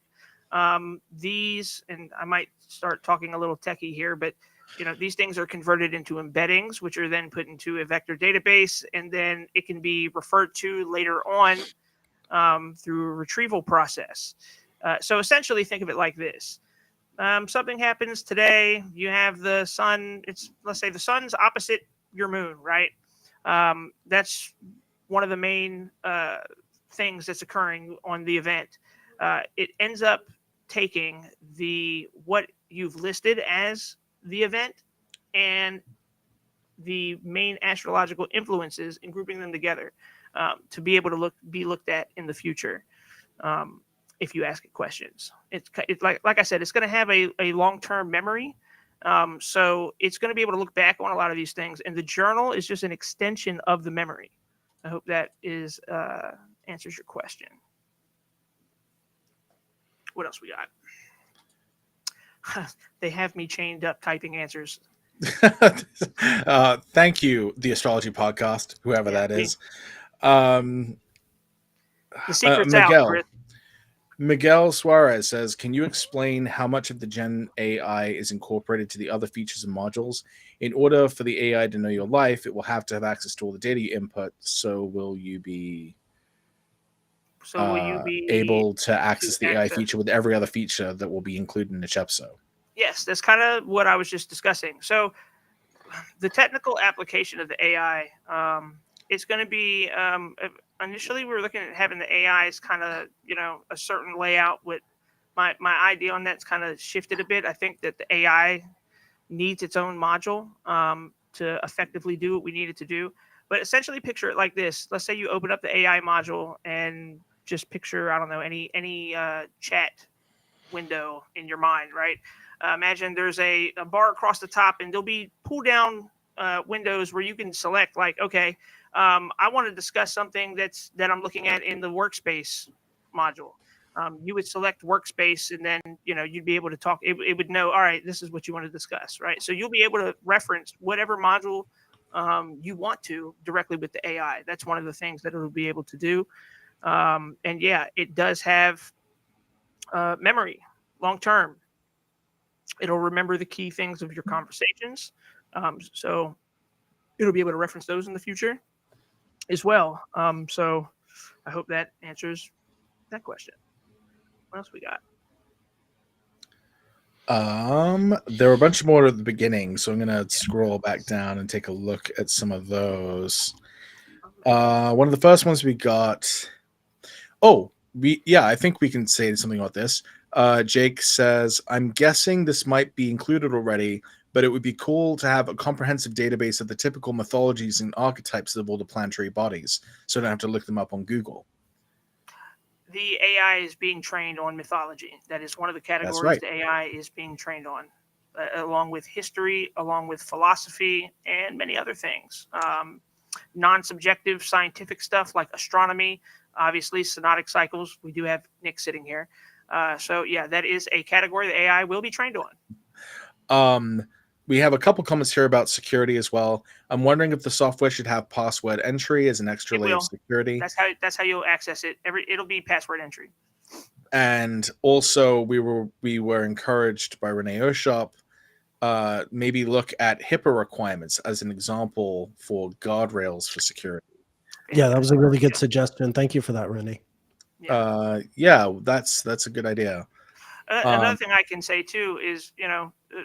These, and I might start talking a little techie here, but these things are converted into embeddings, which are then put into a vector database, and then it can be referred to later on through a retrieval process. So essentially, think of it like this. Something happens today. You have the sun. Let's say the sun's opposite your moon, right? That's one of the main things that's occurring on the event. It ends up taking what you've listed as the event and the main astrological influences and grouping them together to be able to be looked at in the future. If you ask it questions, it's like I said, it's going to have a long-term memory. So it's going to be able to look back on a lot of these things, and the journal is just an extension of the memory. I hope that answers your question. What else we got? They have me chained up typing answers. Thank you, the Astrology Podcast, whoever that is. The secret's out, Chris. Miguel Suarez says, can you explain how much of the Gen AI is incorporated to the other features and modules? In order for the AI to know your life, it will have to have access to all the data you input. So will you be able to access the AI feature with every other feature that will be included in Nechepso? Yes, that's kind of what I was just discussing. So the technical application of the AI, it's going to be initially we were looking at having the AIs kind of a certain layout. With my idea on that's kind of shifted a bit. I think that the AI needs its own module to effectively do what we need it to do. But essentially, picture it like this. Let's say you open up the AI module and just picture, I don't know, any chat window in your mind, right? Imagine there's a bar across the top, and there'll be pull down windows where you can select, like, okay, I want to discuss something that I'm looking at in the workspace module. You would select workspace, and then you'd be able to talk. It would know, all right, this is what you want to discuss, right? So you'll be able to reference whatever module you want to directly with the AI. That's one of the things that it'll be able to do. And yeah, it does have memory long term. It'll remember the key things of your conversations. So it'll be able to reference those in the future as well. So I hope that answers that question. What else we got? There were a bunch more at the beginning, so I'm gonna scroll back down and take a look at some of those. One of the first ones we got. I think we can say something about this. Jake says, I'm guessing this might be included already, but it would be cool to have a comprehensive database of the typical mythologies and archetypes of all the planetary bodies, so I don't have to look them up on Google. The AI is being trained on mythology. That is one of the categories right. the AI is being trained on, along with history, along with philosophy, and many other things. Non-subjective scientific stuff like astronomy, obviously synodic cycles. We do have Nick sitting here. So yeah, that is a category the AI will be trained on. We have a couple comments here about security as well. I'm wondering if the software should have password entry as an extra layer of security. That's how you'll access it. It'll be password entry. And also, we were encouraged by Renee Oshop. Maybe look at HIPAA requirements as an example for guardrails for security. Yeah, that was a really good suggestion. Thank you for that, Renee. That's a good idea. Another thing I can say too is,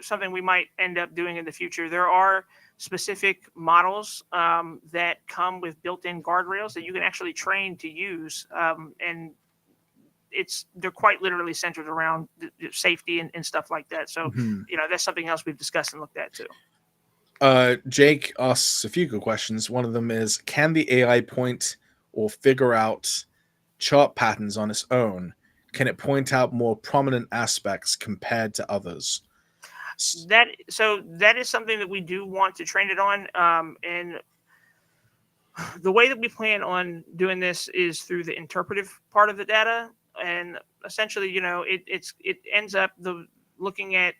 something we might end up doing in the future. There are specific models that come with built-in guardrails that you can actually train to use, and they're quite literally centered around safety and stuff like that. So that's something else we've discussed and looked at too. Jake asks a few good questions. One of them is, can the AI point or figure out chart patterns on its own? Can it point out more prominent aspects compared to others? That is something that we do want to train it on. And the way that we plan on doing this is through the interpretive part of the data. And essentially, it ends up looking at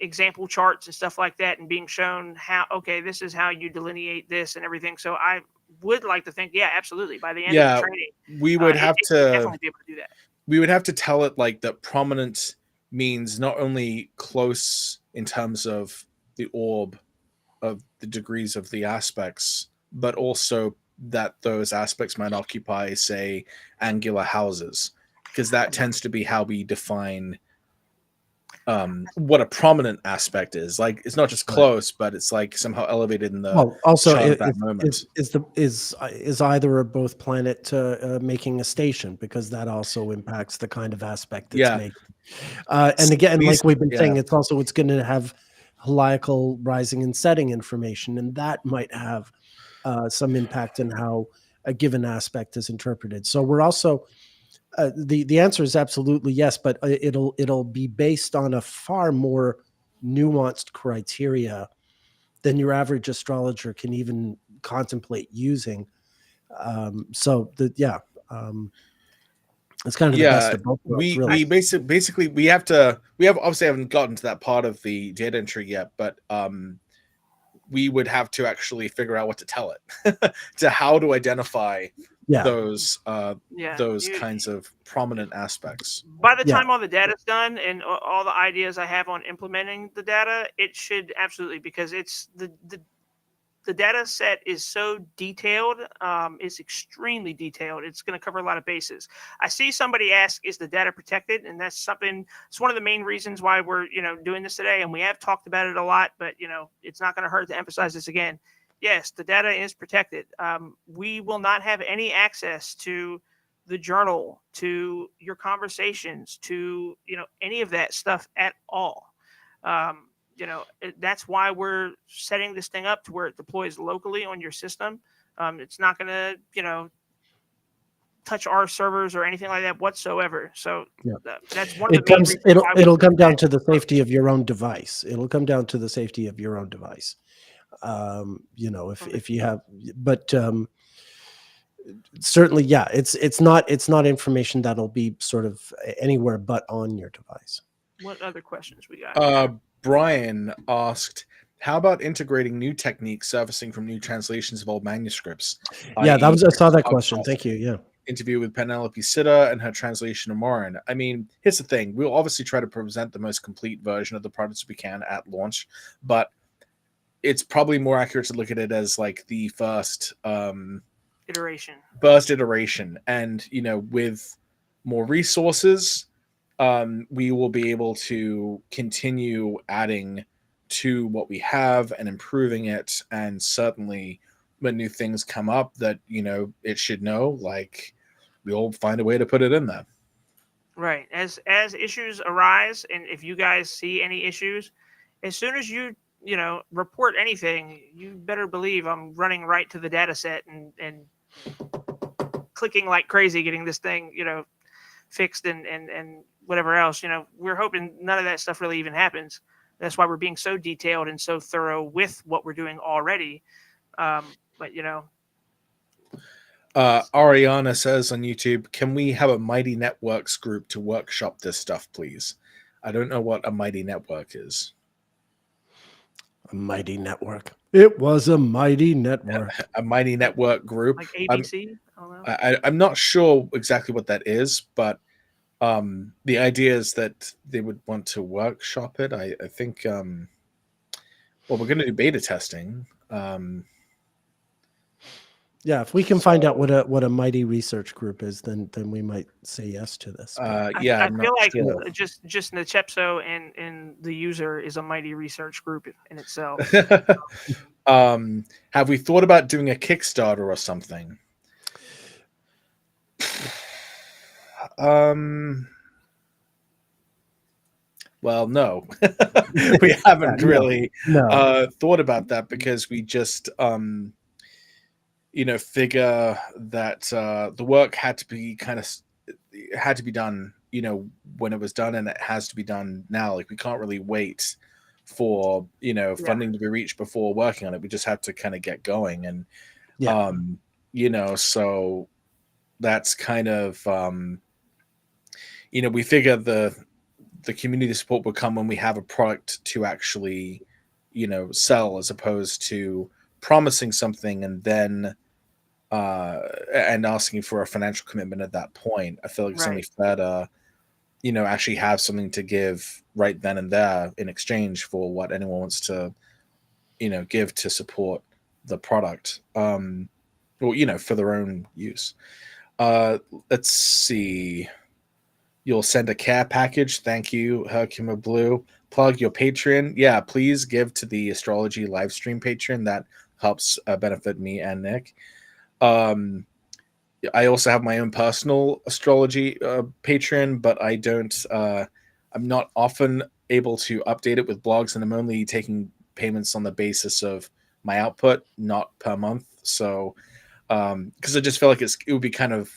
example charts and stuff like that and being shown how, okay, this is how you delineate this and everything. So I would like to think, yeah, absolutely. By the end of the training, we would have to definitely be able to do that. We would have to tell it like that prominent means not only close in terms of the orb of the degrees of the aspects, but also that those aspects might occupy, say, angular houses, because that tends to be how we define what a prominent aspect is. Like, it's not just close, but it's like somehow elevated in the also chart at that moment. Is either or both planet making a station, because that also impacts the kind of aspect it's making. And again, like we've been saying, it's going to have heliacal rising and setting information, and that might have some impact on how a given aspect is interpreted. So we're also the answer is absolutely yes, but it'll be based on a far more nuanced criteria than your average astrologer can even contemplate using. It's kind of the best of both worlds, really. We obviously haven't gotten to that part of the data entry yet, but we would have to actually figure out what to tell it to how to identify those kinds of prominent aspects. By the time all the data's done and all the ideas I have on implementing the data, it should absolutely, because it's the data set is so detailed. It's extremely detailed. It's going to cover a lot of bases. I see somebody ask, is the data protected? And that's something, it's one of the main reasons why we're, doing this today. And we have talked about it a lot, but it's not going to hurt to emphasize this again. Yes, the data is protected. We will not have any access to the journal, to your conversations, to, any of that stuff at all. That's why we're setting this thing up to where it deploys locally on your system. It's not going to, touch our servers or anything like that whatsoever. So Yeah. that's one of the main reasons why we It'll come put down that to the approach. safety of your own device. It'll come down to the safety of your own device. You know, if you have, but certainly, yeah, it's not information that'll be sort of anywhere but on your device. What other questions we got? Brian asked, how about integrating new techniques surfacing from new translations of old manuscripts? Yeah, i.e. I saw that question. podcast Thank you. Yeah. interview with Penelope Sitter and her translation of Morin. I mean, here's the thing. We'll obviously try to present the most complete version of the products we can at launch, but it's probably more accurate to look at it as like the first iteration. And, you know, with more resources, we will be able to continue adding to what we have and improving it. And certainly when new things come up that, you know, it should know, like, we'll find a way to put it in there. Right. As issues arise, and if you guys see any issues, as soon as you report anything, you better believe I'm running right to the data set and clicking like crazy, getting this thing, fixed and whatever else. We're hoping none of that stuff really even happens. That's why we're being so detailed and so thorough with what we're doing already. But Ariana says on YouTube, can we have a Mighty Networks group to workshop this stuff, please? I don't know what a Mighty Network is. A mighty network. It was a mighty network. A Mighty Network group. Like ABC? I don't know. I'm not sure exactly what that is, but the idea is that they would want to workshop it. I think, well, we're going to do beta testing. Yeah, if we can find out what a mighty research group is, then we might say yes to this. Yeah, I feel like just Nechepso and the user is a mighty research group in itself. Have we thought about doing a Kickstarter or something? Well, no, we haven't really thought about that, because we just figure that the work had to be done, when it was done, and it has to be done now. Like, we can't really wait for funding to be reached before working on it. We just have to kind of get going, and so that's kind of we figure the community support will come when we have a product to actually sell, as opposed to promising something and then and asking for a financial commitment at that point. I feel like it's only fair to actually have something to give right then and there in exchange for what anyone wants to give to support the product, or for their own use. Let's see. You'll send a care package. Thank you, Hercuma Blue. Plug your Patreon. Yeah, please give to the Astrology Livestream Patreon. That helps benefit me and Nick. I also have my own personal astrology Patreon, but I don't. I'm not often able to update it with blogs, and I'm only taking payments on the basis of my output, not per month. So, because I just feel like it would be kind of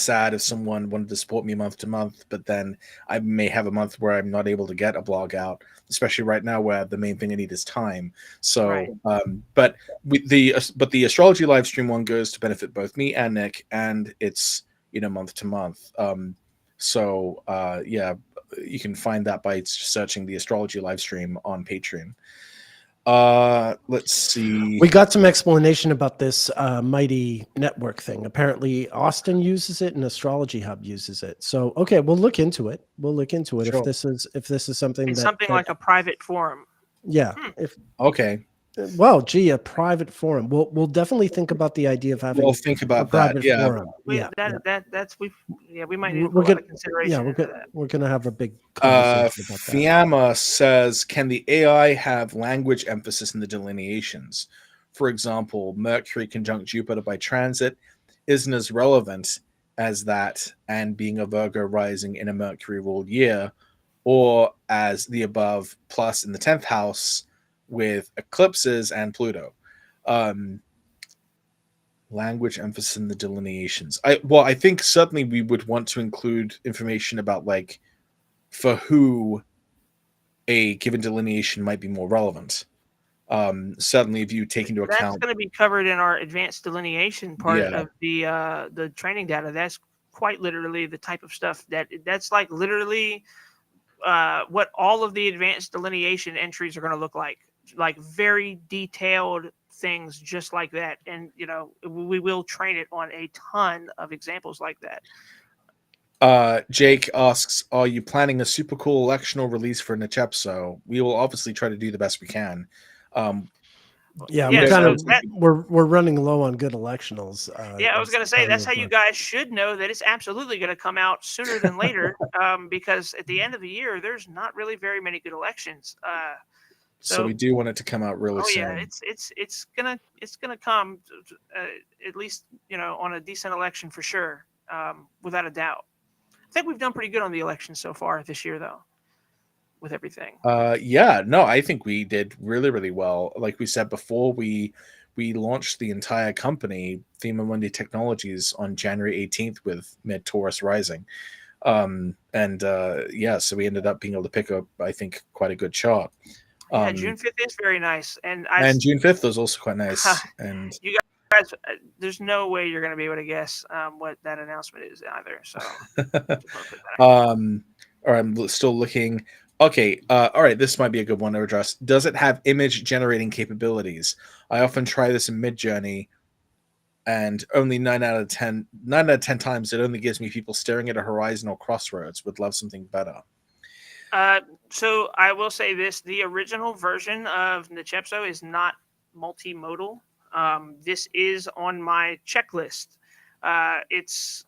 sad if someone wanted to support me month to month, but then I may have a month where I'm not able to get a blog out, especially right now where the main thing I need is time. So, but the astrology live stream one goes to benefit both me and Nick, and it's month to month. Yeah, you can find that by searching the astrology live stream on Patreon. Let's see. We got some explanation about this mighty network thing. Apparently Austin uses it and Astrology Hub uses it. So okay, we'll look into it. Sure. If this is something it's something like a private forum. Yeah. Okay. Well, gee, a private forum. We'll definitely think about the idea of having. We'll think about a private that. Yeah. Forum. We might need a lot of consideration. Yeah, we're gonna have a big conversation about that. Fiamma says, can the AI have language emphasis in the delineations? For example, Mercury conjunct Jupiter by transit isn't as relevant as that, and being a Virgo rising in a Mercury ruled year, or as the above plus in the 10th house with eclipses and Pluto. Language emphasis in the delineations. I think certainly we would want to include information about like for who a given delineation might be more relevant. Certainly if you take into That's account, going to be covered in our advanced delineation part yeah, of the training data. That's quite literally the type of stuff that's like literally what all of the advanced delineation entries are going to look like very detailed things just like that. And we will train it on a ton of examples like that. Jake asks, are you planning a super cool electional release for Nechepso? We will obviously try to do the best we can. Yeah, we we Yeah, don't kind so of know. we're running low on good electionals. yeah, I was Is going to say part of that's the how you plan. guys should know that it's absolutely going to come out sooner than later, because at the end of the year, there's not really very many good elections. So So we do want it to come out really oh yeah, soon. it's gonna come, at least on a decent election for sure, without a doubt. I think we've done pretty good on the election so far this year, though, with everything. Yeah, no, I think we did really, really well. Like we said before, we launched the entire company, Thema Mundi Technologies, on January 18th with Mid Taurus Rising. And yeah, so we ended up being able to pick up, I think, quite a good chart. Yeah, June 5th is very nice, and And June 5th was also quite nice. And you guys, there's no way you're gonna be able to guess what that announcement is either. So just wanna put that out. or I'm still looking. Okay, all right, this might be a good one to address. Does it have image generating capabilities? I often try this in Mid Journey, and only 9 out of 10 times it only gives me people staring at a horizon or crossroads. Would love something better. So I will say this: the original version of Nechepso is not multimodal. This is on my checklist. It's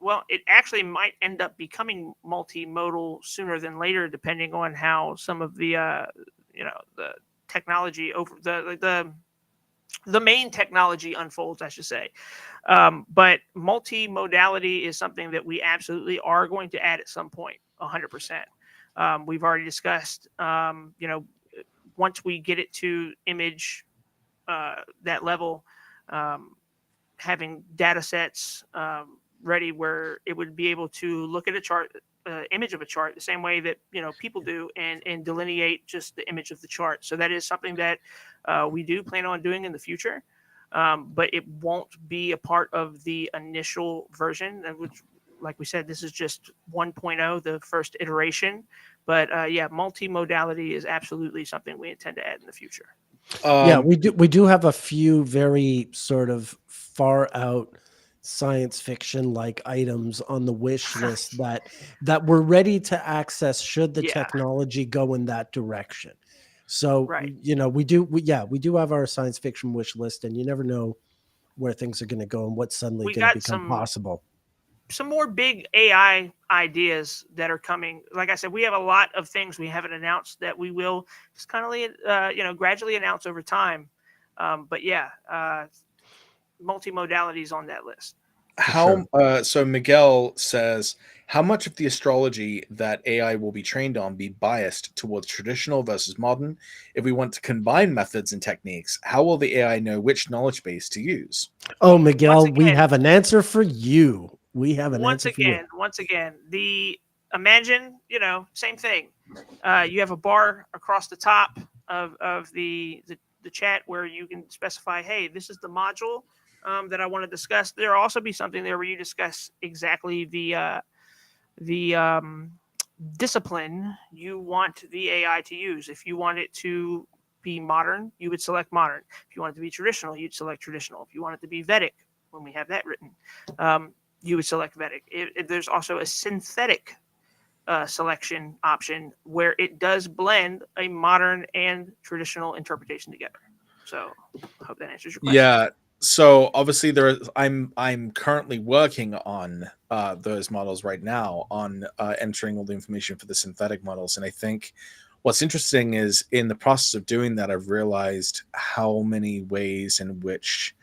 Well, it actually might end up becoming multimodal sooner than later, depending on how some of the technology over the main technology unfolds, I should say. But multimodality is something that we absolutely are going to add at some point, 100%. We've already discussed, once we get it to image that level, having data sets ready where it would be able to look at a chart, image of a chart, the same way that people do, and delineate just the image of the chart. So that is something that we do plan on doing in the future, but it won't be a part of the initial version, which, like we said, this is just 1.0, the first iteration. But yeah, multimodality is absolutely something we intend to add in the future. Yeah, we do have a few very sort of far out science fiction like items on the wish list that we're ready to access should the Yeah, technology go in that direction. So, right. we do have our science fiction wish list, and you never know where things are going to go and what's suddenly We going to got become possible. some more big AI ideas that are coming. Like I said, we have a lot of things we haven't announced that we will just kind of gradually announce over time. But yeah, multimodality is on that list. How so Miguel says, how much of the astrology that AI will be trained on be biased towards traditional versus modern? If we want to combine methods and techniques, how will the AI know which knowledge base to use? Oh, Once Miguel, we again, have an answer for you. We have an answer for you. once again, the imagine, same thing. You have a bar across the top of the chat where you can specify, hey, this is the module that I want to discuss. There'll also be something there where you discuss exactly the discipline you want the AI to use. If you want it to be modern, you would select modern. If you want it to be traditional, you'd select traditional. If you want it to be Vedic, when we have that written, you would select Vedic. There's also a synthetic selection option where it does blend a modern and traditional interpretation together. So I hope that answers your question. Yeah. So obviously I'm currently working on those models right now on entering all the information for the synthetic models. And I think what's interesting is in the process of doing that, I've realized how many ways in which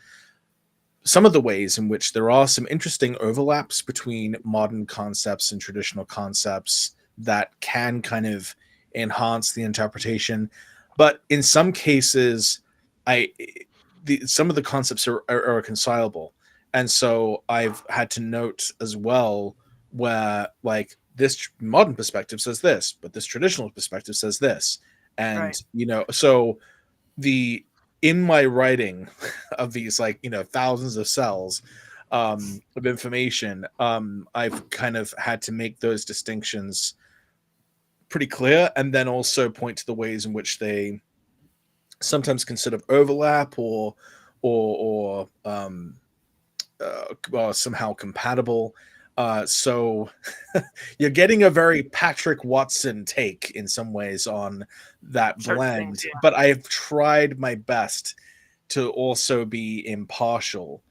some of the ways in which there are some interesting overlaps between modern concepts and traditional concepts that can kind of enhance the interpretation. But in some cases, I some of the concepts are reconcilable. And so I've had to note as well where like this modern perspective says this, but this traditional perspective says this. And, Right. so the in my writing of these like, thousands of cells of information, I've kind of had to make those distinctions pretty clear, and then also point to the ways in which they sometimes can sort of overlap or somehow compatible. So you're getting a very Patrick Watson take in some ways on that Certain blend, things, yeah. but I have tried my best to also be impartial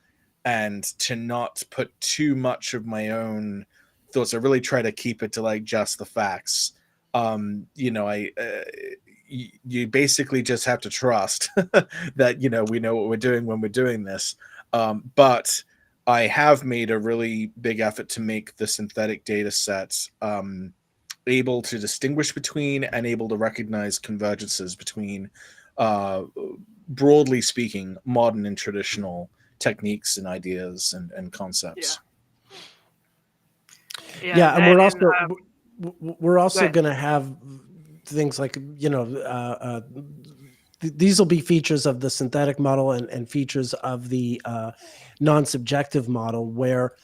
and to not put too much of my own thoughts. I really try to keep it to like just the facts. You basically just have to trust that we know what we're doing when we're doing this. But I have made a really big effort to make the synthetic data sets able to distinguish between and able to recognize convergences between, broadly speaking, modern and traditional techniques and ideas and concepts. Yeah, and we're also ahead. going to have things like these will be features of the synthetic model and features of the non-subjective model where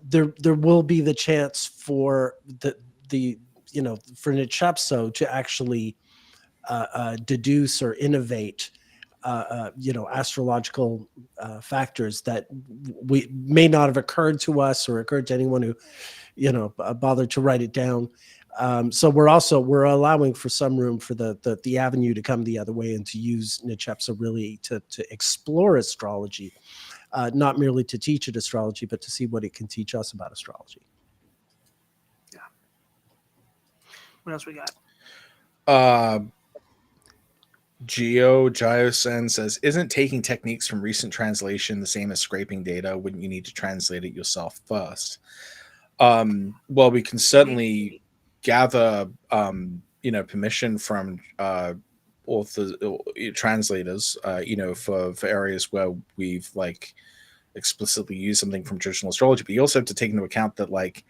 there will be the chance for the for Nechepso to actually deduce or innovate astrological factors that we may not have occurred to us or occurred to anyone who bothered to write it down. So we're allowing for some room for the avenue to come the other way and to use Nechepso really to explore astrology, not merely to teach it astrology, but to see what it can teach us about astrology. Yeah. What else we got? Giosen says, isn't taking techniques from recent translation the same as scraping data? Wouldn't you need to translate it yourself first? Well, we can certainly gather, permission from authors, translators, for areas where we've like explicitly used something from traditional astrology. But you also have to take into account that like,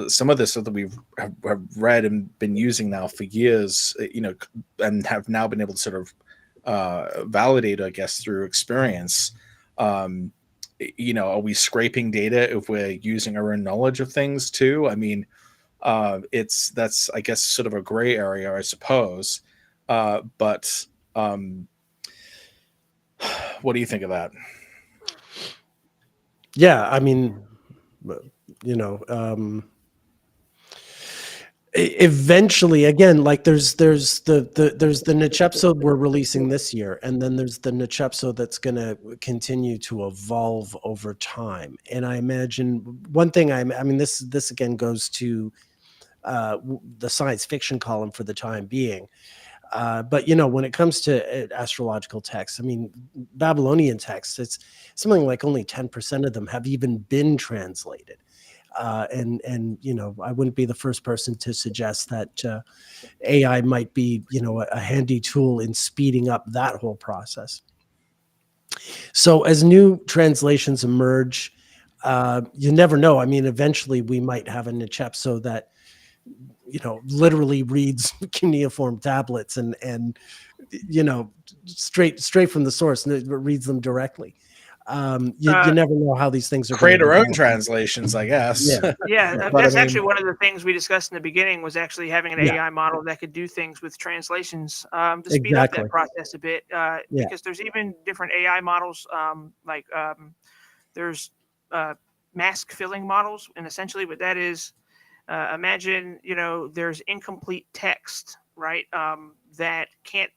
some of this stuff that we've have read and been using now for years, and have now been able to sort of validate, I guess, through experience. Are we scraping data if we're using our own knowledge of things too? I mean, that's, I guess, sort of a gray area, I suppose. But what do you think of that? Yeah, I mean, eventually, again, like there's the Nechepso we're releasing this year, and then there's the Nechepso that's going to continue to evolve over time. And I imagine one thing, I mean, this again goes to the science fiction column for the time being. But when it comes to astrological texts, I mean, Babylonian texts, it's something like only 10% of them have even been translated. And I wouldn't be the first person to suggest that AI might be, a handy tool in speeding up that whole process. So as new translations emerge, you never know. I mean, eventually we might have a Nechepso that literally reads cuneiform tablets and straight from the source, and it reads them directly. You never know how these things are Create our own develop. translations, I guess. Yeah, But that's I mean, actually one of the things we discussed in the beginning was actually having an AI model that could do things with translations to speed up that process a bit. Because there's even different AI models, there's mask filling models, and essentially what that is, imagine there's incomplete text, right, that can't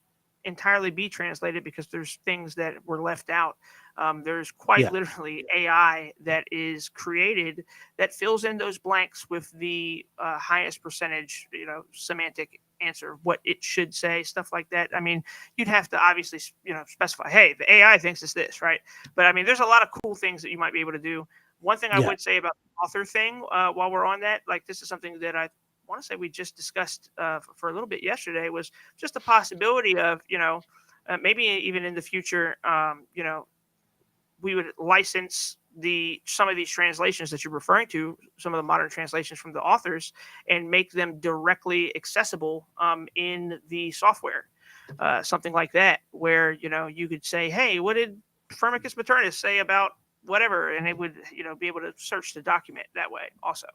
entirely be translated because there's things that were left out. There's quite literally AI that is created that fills in those blanks with the highest percentage, semantic answer, what it should say, stuff like that. I mean, you'd have to obviously, specify, hey, the AI thinks it's this, right? But I mean, there's a lot of cool things that you might be able to do. One thing I would say about the author thing, while we're on that, like this is something that I want to say we just discussed for a little bit yesterday, was just the possibility of, maybe even in the future, we would license some of these translations that you're referring to, some of the modern translations from the authors, and make them directly accessible in the software. Something like that, where you could say, "Hey, what did Firmicus Maternus say about whatever?" and it would be able to search the document that way also.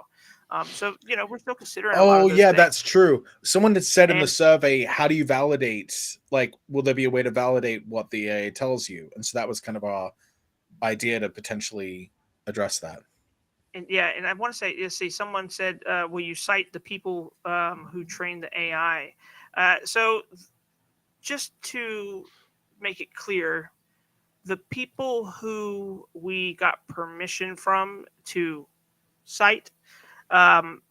So we're still considering a lot Oh of those yeah, things. that's true. Someone had said in the And survey, how do you validate, like, will there be a way to validate what the AI tells you? And so that was kind of our idea to potentially address that. and I want to say, see, someone said, will you cite the people who trained the AI? So just to make it clear, the people who we got permission from to cite, um,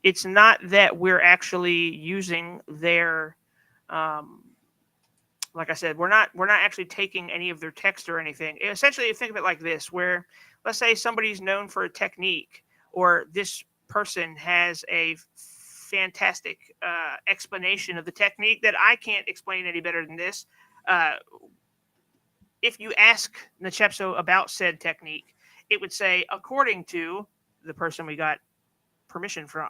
it's not that we're actually using their, um, like I said, we're not actually taking any of their text or anything. Essentially, think of it like this: where, let's say, somebody's known for a technique, or this person has a fantastic explanation of the technique that I can't explain any better than this. Uh, if you ask Nechepso about said technique, it would say, according to the person we got permission from.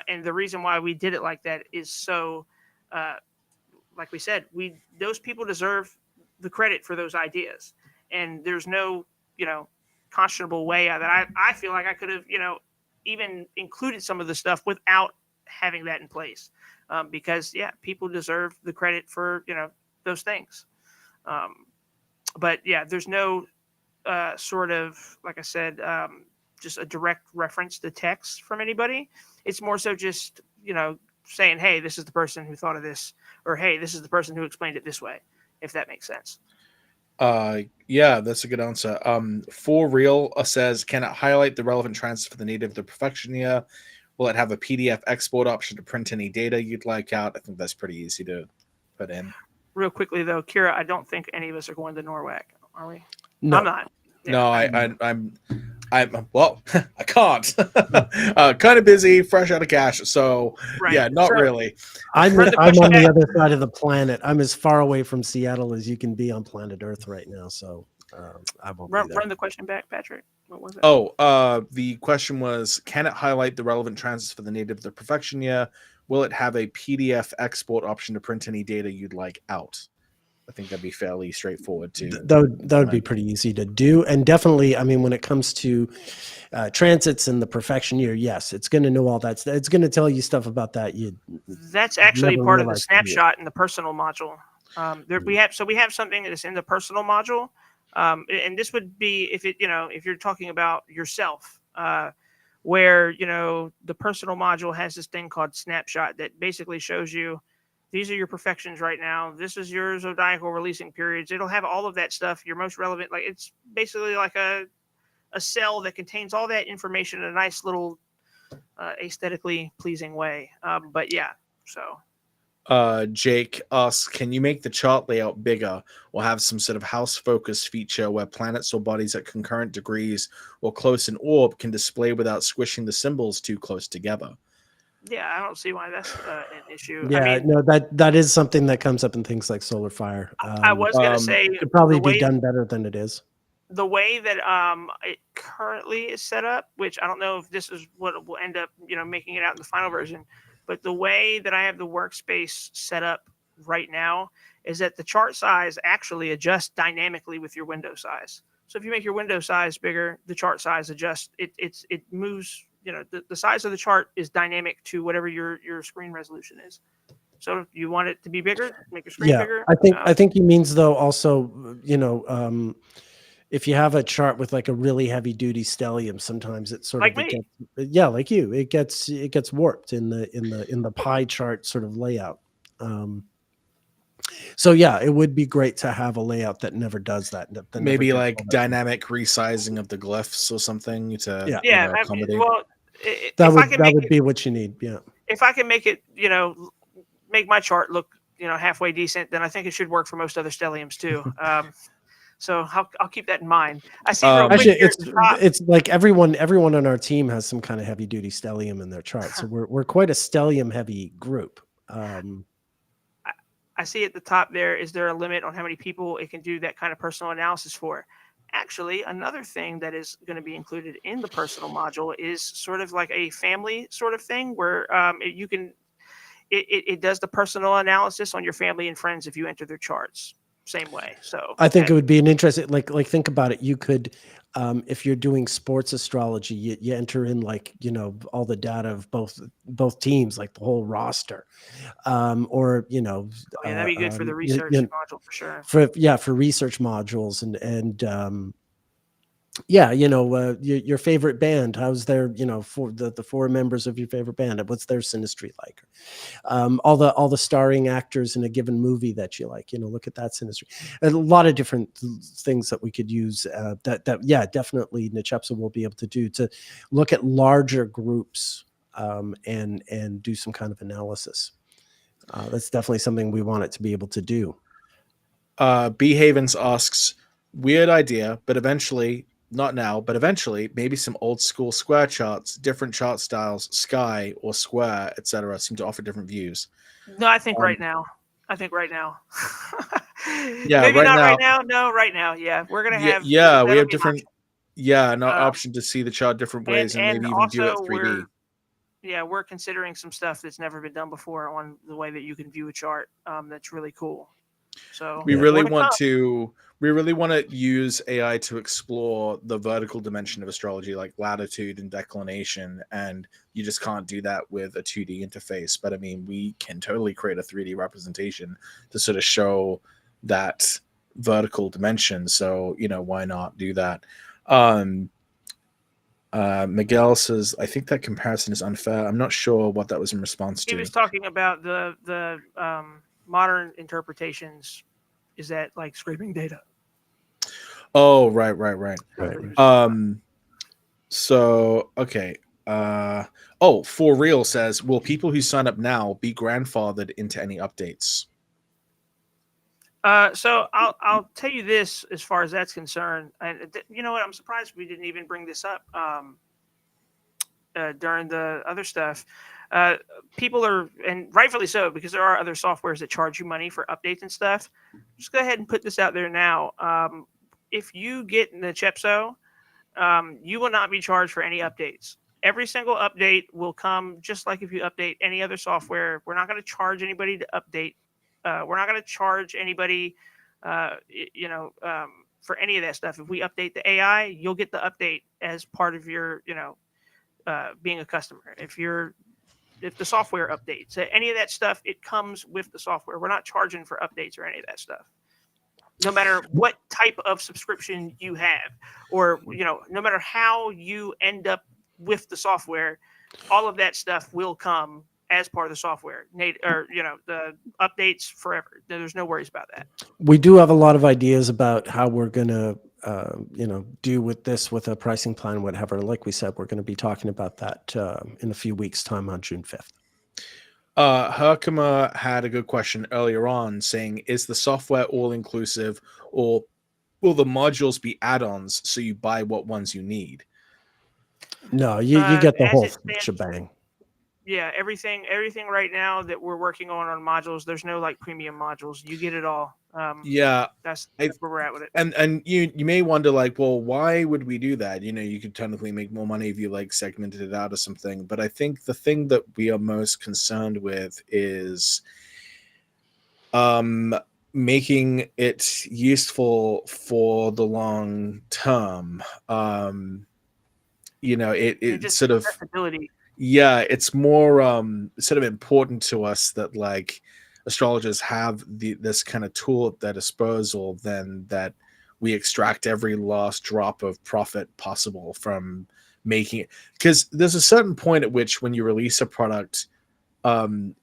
And the reason why we did it like that is so, uh, like we said, those people deserve the credit for those ideas. And there's no, conscionable way that I feel like I could have, even included some of the stuff without having that in place. Because, yeah, people deserve the credit for, those things. But yeah, there's no sort of, like I said, just a direct reference to text from anybody. It's more so just, saying, hey, this is the person who thought of this, or hey, this is the person who explained it this way, if that makes sense. Yeah, that's a good answer. For real says, can it highlight the relevant transfer for the need of the perfection year? Will it have a PDF export option to print any data you'd like out? I think that's pretty easy to put in. Real quickly though, Kira, I don't think any of us are going to Norwalk, are we? No. I'm not. Yeah. No, I'm well, I can't. Kind of busy, fresh out of cash. So Right. yeah, not So, really. I'm Run the on question the back. other side of the planet. I'm as far away from Seattle as you can be on planet Earth right now. So I won't be there. Run the question back, Patrick. What was it? Oh, the question was, can it highlight the relevant transfers for the need of the perfection year? Will it have a PDF export option to print any data you'd like out? I think that'd be fairly straightforward too. That would be pretty easy to do. And definitely, I mean, when it comes to transits and the perfection year, yes, it's going to know all that. It's going to tell you stuff about that. That's actually never part of the realized you did. snapshot in the personal module. We have something that's in the personal module, and this would be if you're talking about yourself, where the personal module has this thing called snapshot that basically shows you, these are your perfections right now. This is your zodiacal releasing periods. It'll have all of that stuff, your most relevant. Like, it's basically like a cell that contains all that information in a nice little aesthetically pleasing way. But yeah, so. Jake asks, can you make the chart layout bigger or have some sort of house focus feature where planets or bodies at concurrent degrees or close in orb can display without squishing the symbols too close together? Yeah, I don't see why that's an issue. Yeah, I mean, no, that is something that comes up in things like solar fire. I was going to say, Could probably the be way done better than it is. the way that it currently is set up, which I don't know if this is what will end up, making it out in the final version, but the way that I have the workspace set up right now is that the chart size actually adjusts dynamically with your window size. So if you make your window size bigger, the chart size adjusts. It moves. The size of the chart is dynamic to whatever your screen resolution is. So if you want it to be bigger, make your screen bigger. I think he means though also, if you have a chart with like a really heavy duty stellium, sometimes it's sort like of me. like you, it gets warped in the pie chart sort of layout. So yeah, it would be great to have a layout that never does that. that Maybe never like dynamic resizing of the glyphs or something to accommodate. That would be what you need. Yeah. If I can make it, make my chart look, halfway decent, then I think it should work for most other stelliums too. So I'll keep that in mind. I see. Actually, it's like everyone on our team has some kind of heavy duty stellium in their chart, so we're quite a stellium heavy group. I see at the top there, is there a limit on how many people it can do that kind of personal analysis for? Actually, another thing that is going to be included in the personal module is sort of like a family sort of thing where you can, it does the personal analysis on your family and friends if you enter their charts. Same way. So I think it would be an interesting, like think about it. You could, if you're doing sports astrology, you enter in like, you know, all the data of both teams, like the whole roster, or, you know, oh, yeah, that'd be good for the you research know, module for sure. for research modules and yeah, you know, your favorite band, how's their, you know, for the four members of your favorite band, what's their synastry like? All the starring actors in a given movie that you like, you know, look at that synastry. A lot of different things that we could use that yeah, definitely Nechepso will be able to do, to look at larger groups and do some kind of analysis. That's definitely something we want it to be able to do. B Havens asks, weird idea, but eventually, not now, but eventually, maybe some old school square charts, different chart styles, sky or square, etc., seem to offer different views. No, I think right now. I think right now. Yeah, Maybe right not now. right now. No, right now. Yeah, we're gonna have. Yeah, we that'll have be an different. option. Yeah, an option to see the chart different ways and And maybe even view it also 3D. we're considering some stuff that's never been done before on the way that you can view a chart. That's really cool. So We Yeah. really more to want come. to use AI to explore the vertical dimension of astrology, like latitude and declination, and you just can't do that with a 2D interface. But I mean, we can totally create a 3D representation to sort of show that vertical dimension. So, you know, why not do that? Miguel says, I think that comparison is unfair. I'm not sure what that was in response He to. was talking about the modern interpretations. Is that like scraping data? Oh, right. Right. So okay. For real says, will people who sign up now be grandfathered into any updates? So I'll tell you this as far as that's concerned, and you know what? I'm surprised we didn't even bring this up during the other stuff. People are, and rightfully so, because there are other softwares that charge you money for updates and stuff. Just go ahead and put this out there now. If you get Nechepso, you will not be charged for any updates. Every single update will come just like if you update any other software. We're not going to charge anybody to update. We're not going to charge anybody, for any of that stuff. If we update the AI, you'll get the update as part of your, being a customer. If the software updates, any of that stuff, it comes with the software. We're not charging for updates or any of that stuff. No matter what type of subscription you have, or no matter how you end up with the software, all of that stuff will come as part of the software. The updates forever. There's no worries about that. We do have a lot of ideas about how we're going to, do with this, with a pricing plan, whatever. Like we said, we're going to be talking about that in a few weeks' time on June 5th. Herkimer had a good question earlier on saying, is the software all inclusive, or will the modules be add-ons so you buy what ones you need? No, you get the whole it stands, shebang. Yeah, everything right now that we're working on modules, there's no like premium modules. You get it all. That's where we're at with it. And you may wonder, like, well, why would we do that? You could technically make more money if you like segmented it out or something. But I think the thing that we are most concerned with is making it useful for the long term. It's sort of accessibility. Yeah, it's more sort of important to us that like astrologers have this kind of tool at their disposal than that we extract every last drop of profit possible from making it. Because there's a certain point at which when you release a product, we kind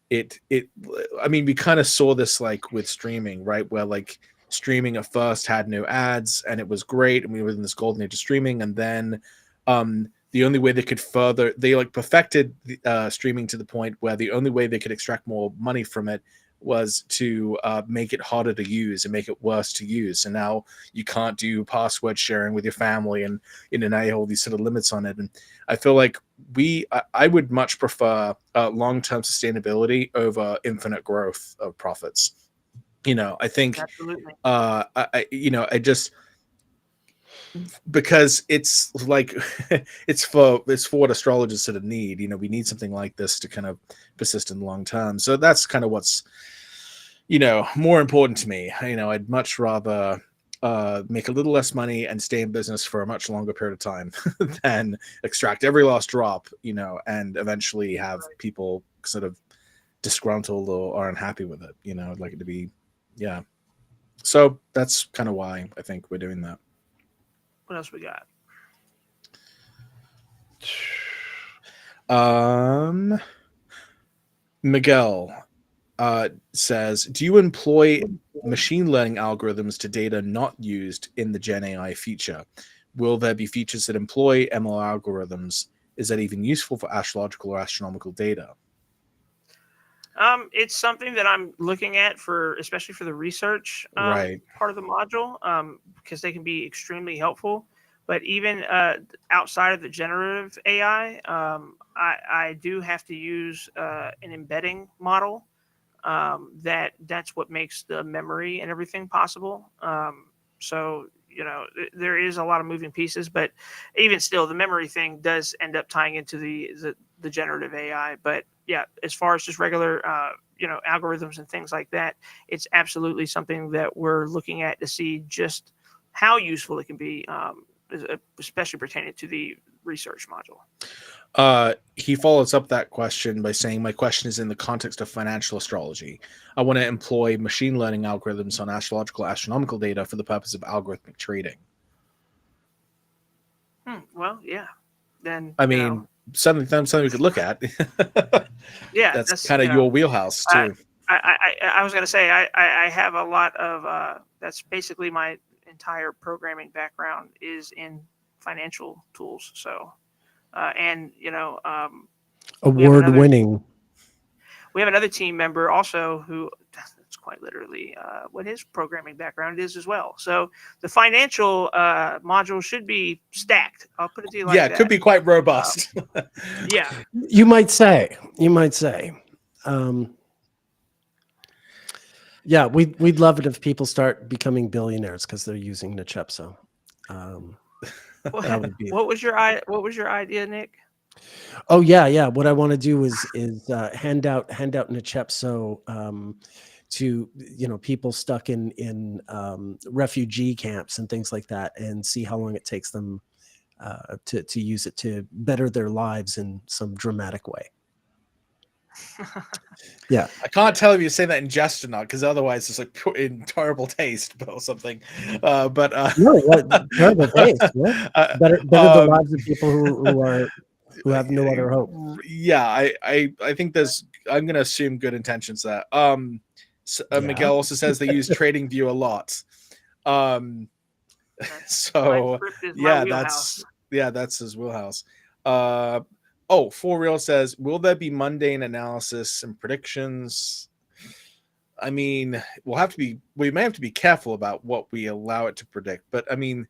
of saw this like with streaming, right? Where like streaming at first had no ads and it was great, and we were in this golden age of streaming, and then the only way they could perfected streaming to the point where the only way they could extract more money from it was to make it harder to use and make it worse to use. And now you can't do password sharing with your family, and now you have all these sort of limits on it. And I feel like I would much prefer long-term sustainability over infinite growth of profits. I think Absolutely. I just, because it's like it's for what astrologers sort of need. We need something like this to kind of persist in the long term. So that's kind of what's more important to me. I'd much rather make a little less money and stay in business for a much longer period of time than extract every last drop, and eventually have people sort of disgruntled or unhappy with it. I'd like it to be, yeah. So that's kind of why I think we're doing that. What else we got? Miguel says, do you employ machine learning algorithms to data not used in the Gen AI feature? Will there be features that employ ML algorithms? Is that even useful for astrological or astronomical data? It's something that I'm looking at especially for the research Right. part of the module, because they can be extremely helpful. But even outside of the generative AI, I do have to use an embedding model. That's what makes the memory and everything possible. So there is a lot of moving pieces, but even still, the memory thing does end up tying into the generative AI. But yeah, as far as just regular algorithms and things like that, it's absolutely something that we're looking at to see just how useful it can be, especially pertaining to the research module. He follows up that question by saying, my question is in the context of financial astrology. I want to employ machine learning algorithms on astrological astronomical data for the purpose of algorithmic trading. Well, yeah. Then I mean, something we could look at. Yeah, that's kind of your wheelhouse too. I was going to say I have a lot of that's basically my entire programming background is in financial tools. So and award-winning. We have another team member also who that's quite literally what his programming background is as well. So the financial module should be stacked. I'll put it to you like that. Yeah, it could be quite robust. Yeah. You might say. Yeah, we'd love it if people start becoming billionaires because they're using Nechepso. What was your idea, Nick? Oh yeah. What I want to do is hand out Nechepso to people stuck in refugee camps and things like that, and see how long it takes them to use it to better their lives in some dramatic way. Yeah, I can't tell if you say that in jest or not, because otherwise it's like in terrible taste or something. But no, terrible taste. Yeah. Better the lives of people who have no other hope. Yeah, I think I'm going to assume good intentions there. Miguel also says they use TradingView a lot. So yeah, that's his wheelhouse. For Real says, will there be mundane analysis and predictions? I mean, we may have to be careful about what we allow it to predict, but I mean,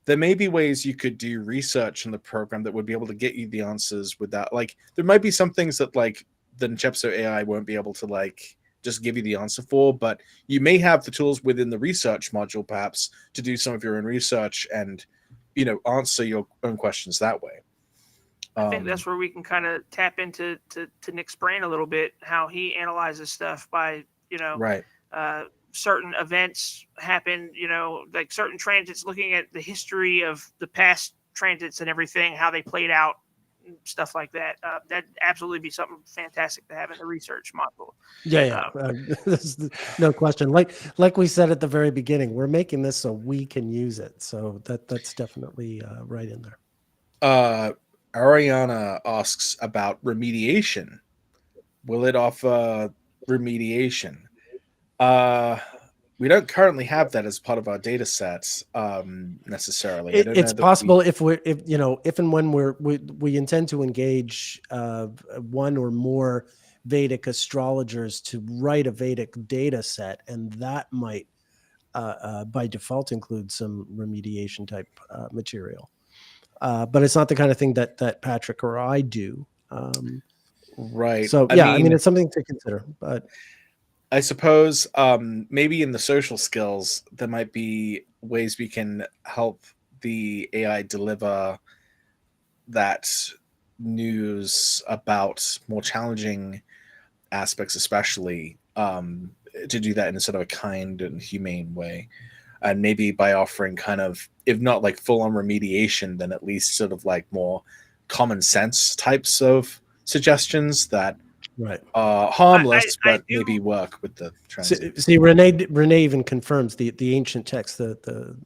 there may be ways you could do research in the program that would be able to get you the answers without, like, there might be some things that like the Nechepso AI won't be able to like just give you the answer for, but you may have the tools within the research module perhaps to do some of your own research and answer your own questions that way. I think that's where we can kind of tap into Nick's brain a little bit, how he analyzes stuff by right. Certain events happen, like certain transits, looking at the history of the past transits and everything, how they played out, stuff like that. That'd absolutely be something fantastic to have in the research module. Yeah. No question. Like we said at the very beginning, we're making this so we can use it. So that's definitely right in there. Ariana asks about remediation. Will it offer remediation? We don't currently have that as part of our data sets necessarily. It's possible if and when we intend to engage one or more Vedic astrologers to write a Vedic data set, and that might by default include some remediation type material. But it's not the kind of thing that Patrick or I do. Right. So yeah, I mean, it's something to consider. But I suppose maybe in the social skills, there might be ways we can help the AI deliver that news about more challenging aspects, especially to do that in a sort of a kind and humane way. And maybe by offering kind of, if not like full on remediation, then at least sort of like more common sense types of suggestions that Right. are I, harmless, I but maybe do. work with the trends. See, Renee even confirms the ancient text, the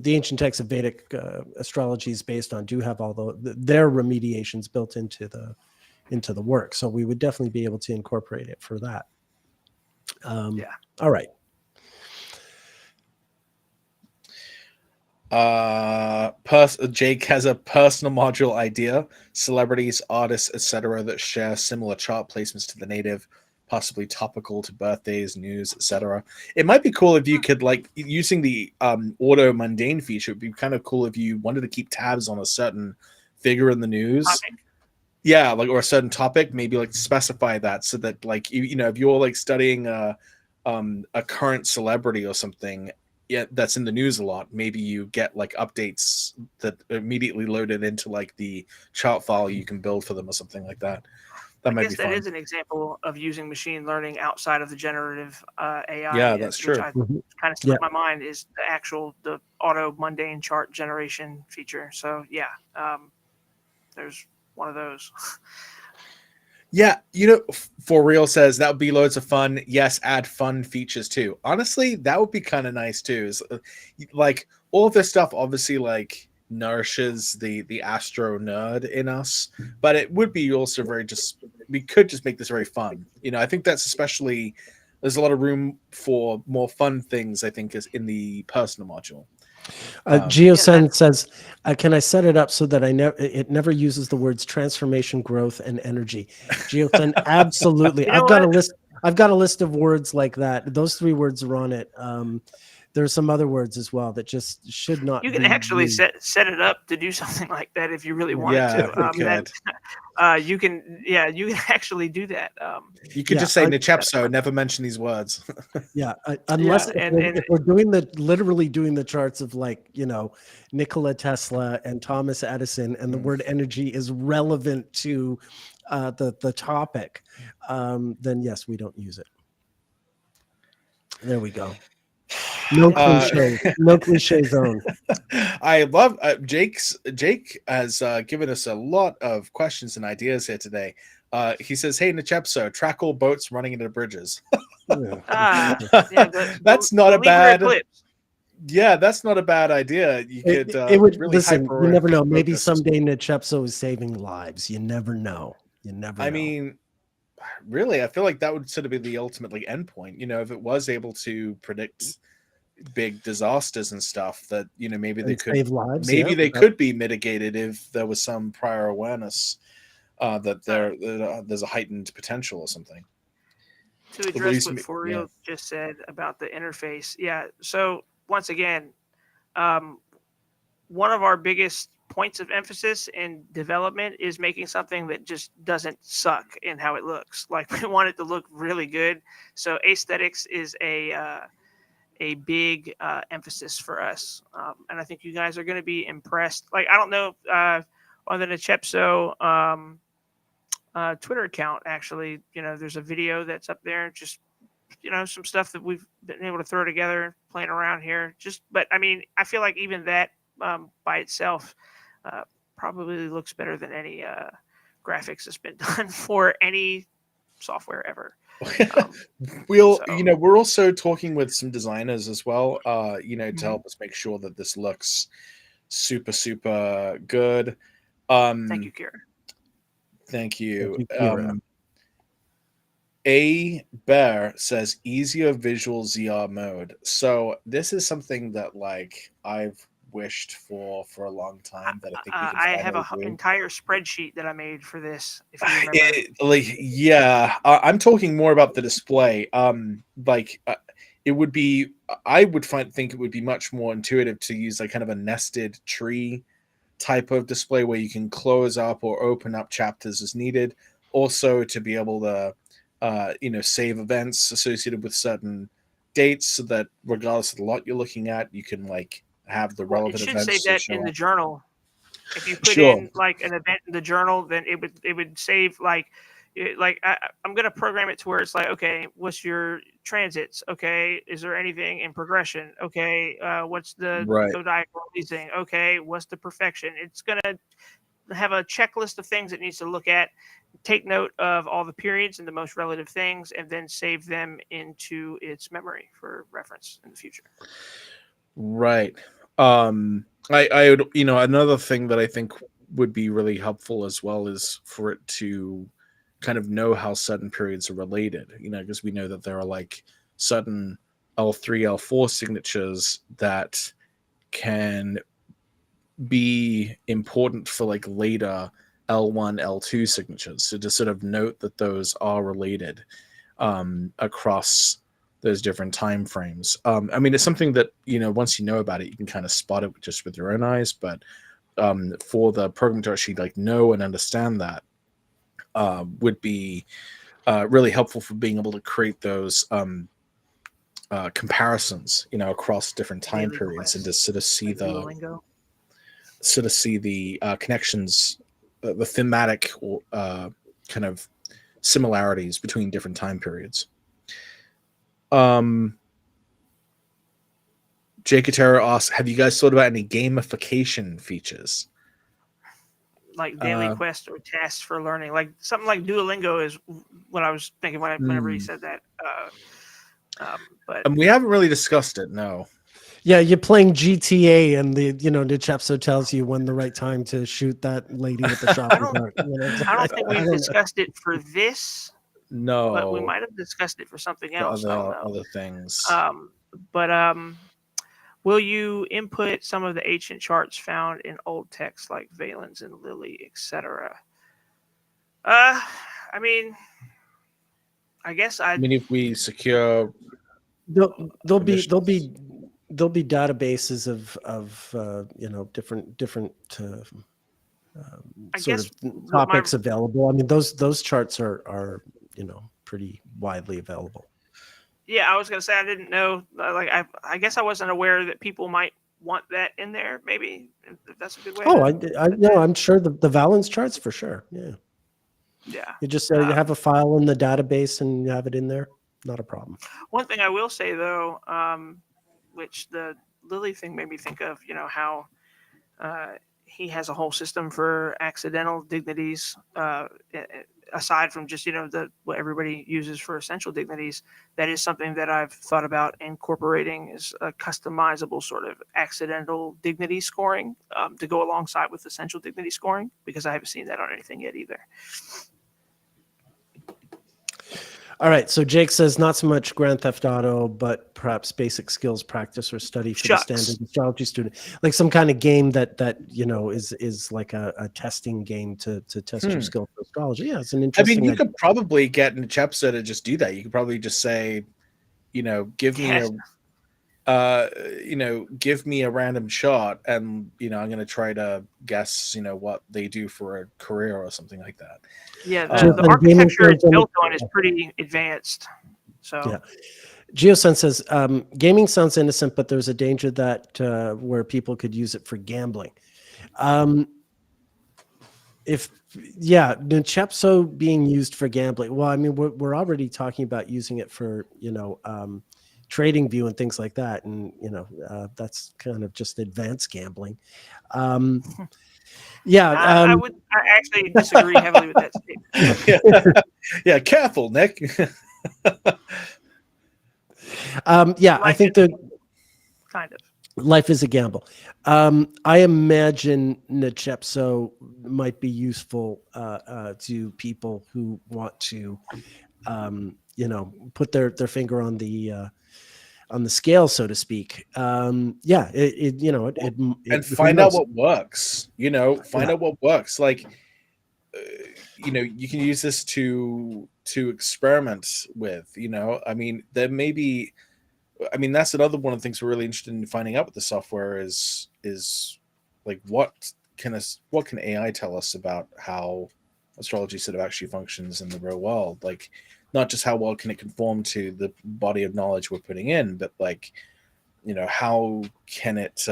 ancient texts of Vedic astrology is based on do have all their remediations built into the work. So we would definitely be able to incorporate it for that. Yeah. All right. Jake has a personal module idea: celebrities, artists, etc., that share similar chart placements to the native, possibly topical to birthdays, news, etc. It might be cool if you could, like, using the auto mundane feature. It'd be kind of cool if you wanted to keep tabs on a certain figure in the news. Topic. Yeah, like, or a certain topic, maybe like specify that so that, like, you know, if you're like studying a current celebrity or something, yeah, that's in the news a lot, maybe you get like updates that are immediately loaded into like the chart file you can build for them or something like that. That I might be guess that fun. is an example of using machine learning outside of the generative Yeah, AI, that's which true. I Mhm. kind of Yeah. slipped my mind, is the auto mundane chart generation feature. So yeah, there's one of those. Yeah, you know, For Real says that would be loads of fun. Yes, add fun features too. Honestly, that would be kind of nice too. Like, all of this stuff obviously like nourishes the astro nerd in us, but it would be also very just, we could just make this very fun. You know, I think that's especially, there's a lot of room for more fun things, I think, is in the personal module. Yeah, that, Geosen says, "Can I set it up so that it never uses the words transformation, growth, and energy?" Geosen, absolutely. you know what? I've got a list of words like that. Those three words are on it. There's some other words as well that just should You not can be actually used. set it up to do something like that if you really wanted Yeah, to. we could. You can, yeah, you can actually do that. You could Yeah, just say That's kind of Nechepso, fun. never mention these words. yeah. Unless Yeah, and if we're literally doing the charts of, like, Nikola Tesla and Thomas Edison, and the word energy is relevant to the topic, then yes, we don't use it. There we go. No cliche. No cliche zone. I love Jake has given us a lot of questions and ideas here today. He says, "Hey, Nechepso, track all boats running into bridges." yeah, That's not the a Libra bad. eclipse. Yeah, that's not a bad idea. You could It would, really listen. You hyper never know. Maybe focus. someday Nechepso is saving lives. You never know. You never I know. mean, really, I feel like that would sort of be the ultimate like endpoint. You know, if it was able to predict big disasters and stuff, that, you know, maybe they And could, save lives. Yeah. maybe they could be mitigated if there was some prior awareness that there's a heightened potential or something. To At address least, what yeah. Foriel just said about the interface, yeah. So once again, um, one of our biggest points of emphasis in development is making something that just doesn't suck in how it looks. Like, we want it to look really good. So aesthetics is a big emphasis for us, and I think you guys are going to be impressed. Like, I don't know on the Nechepso Twitter account, actually, there's a video that's up there, just some stuff that we've been able to throw together playing around here. But I mean, I feel like even that by itself uh, probably looks better than any graphics that's been done for any software ever. So We're also talking with some designers as well, to Mhm. help us make sure that this looks super, super good. Thank you, Kira. Thank Thank you. you, Kira. A Bear says easier visual ZR mode. So this is something that, like, I've wished for a long time, that I think we can I have finally a do. entire spreadsheet that I made for this, if you remember. I'm talking more about the display. It would be, I would think it would be much more intuitive to use like kind of a nested tree type of display where you can close up or open up chapters as needed. Also, to be able to save events associated with certain dates, so that regardless of the lot you're looking at, you can like have the Well, it relevant should events save to that show in the up. journal. If you put Sure. in like an event in the journal, then it would save like I'm gonna program it to where it's like, okay, what's your transits? Okay, is there anything in progression? Okay, what's the Right. zodiacal thing? Okay, what's the perfection? It's gonna have a checklist of things it needs to look at, take note of all the periods and the most relative things, and then save them into its memory for reference in the future. Right. I would, another thing that I think would be really helpful as well is for it to kind of know how certain periods are related, because we know that there are like certain L3, L4 signatures that can be important for like later L1, L2 signatures. So to sort of note that those are related across those different time frames. I mean, it's something that, once you know about it, you can kind of spot it just with your own eyes. But for the program to actually like know and understand that would be really helpful for being able to create those comparisons, across different time Daily periods, and to quest, sort of see like the Duolingo. connections, the thematic kind of similarities between different time periods. Jake Atero asks, have you guys thought about any gamification features? Like daily quest or tasks for learning, like something like Duolingo is what I was thinking whenever he said that. But we haven't really discussed it. No. Yeah, you're playing GTA, and Nechepso tells you when the right time to shoot that lady with the shopping cart. I don't think we've discussed it for this. No, but we might have discussed it for something else. I don't know. Other things. But will you input some of the ancient charts found in old texts like Valens and Lilly, etc.? I mean, I guess I mean, if we secure, there'll be databases of different sort of topics available. I mean, those charts are pretty widely available. Yeah, I was gonna say I didn't know. Like I guess I wasn't aware that people might want that in there. Maybe if that's a good way. Oh, I know. I'm sure the Valens charts for sure. Yeah. Yeah. You just you have a file in the database and you have it in there. Not a problem. One thing I will say though, which the Lilly thing made me think of, how he has a whole system for accidental dignities, aside from just what everybody uses for essential dignities. That is something that I've thought about incorporating, is a customizable sort of accidental dignity scoring to go alongside with essential dignity scoring, because I haven't seen that on anything yet either. All right, so Jake says not so much Grand Theft Auto, but perhaps basic skills practice or study for the standard astrology student, like some kind of game that is like a testing game to test your skill for astrology. Yeah, it's an interesting. I mean, you could probably get Nechepso to just do that. You could probably just say, give me give me a random shot, and I'm going to try to guess, what they do for a career or something like that. Yeah, the architecture it's built on is pretty advanced. So yeah. GeoSun says, gaming sounds innocent, but there's a danger that where people could use it for gambling. Nechepso being used for gambling. Well, I mean, we're already talking about using it for, trading view and things like that. And, that's kind of just advanced gambling. I actually disagree heavily with that statement. Yeah, careful, Nick. I think the kind of life is a gamble. I imagine Nechepso might be useful to people who want to, put their finger on the scale, so to speak. And find out what works. Find out what works. Like, you can use this to experiment with. I mean, there may be. I mean, that's another one of the things we're really interested in finding out with the software is like what can AI tell us about how astrology sort of actually functions in the real world. Like, not just how well can it conform to the body of knowledge we're putting in, but like, how can it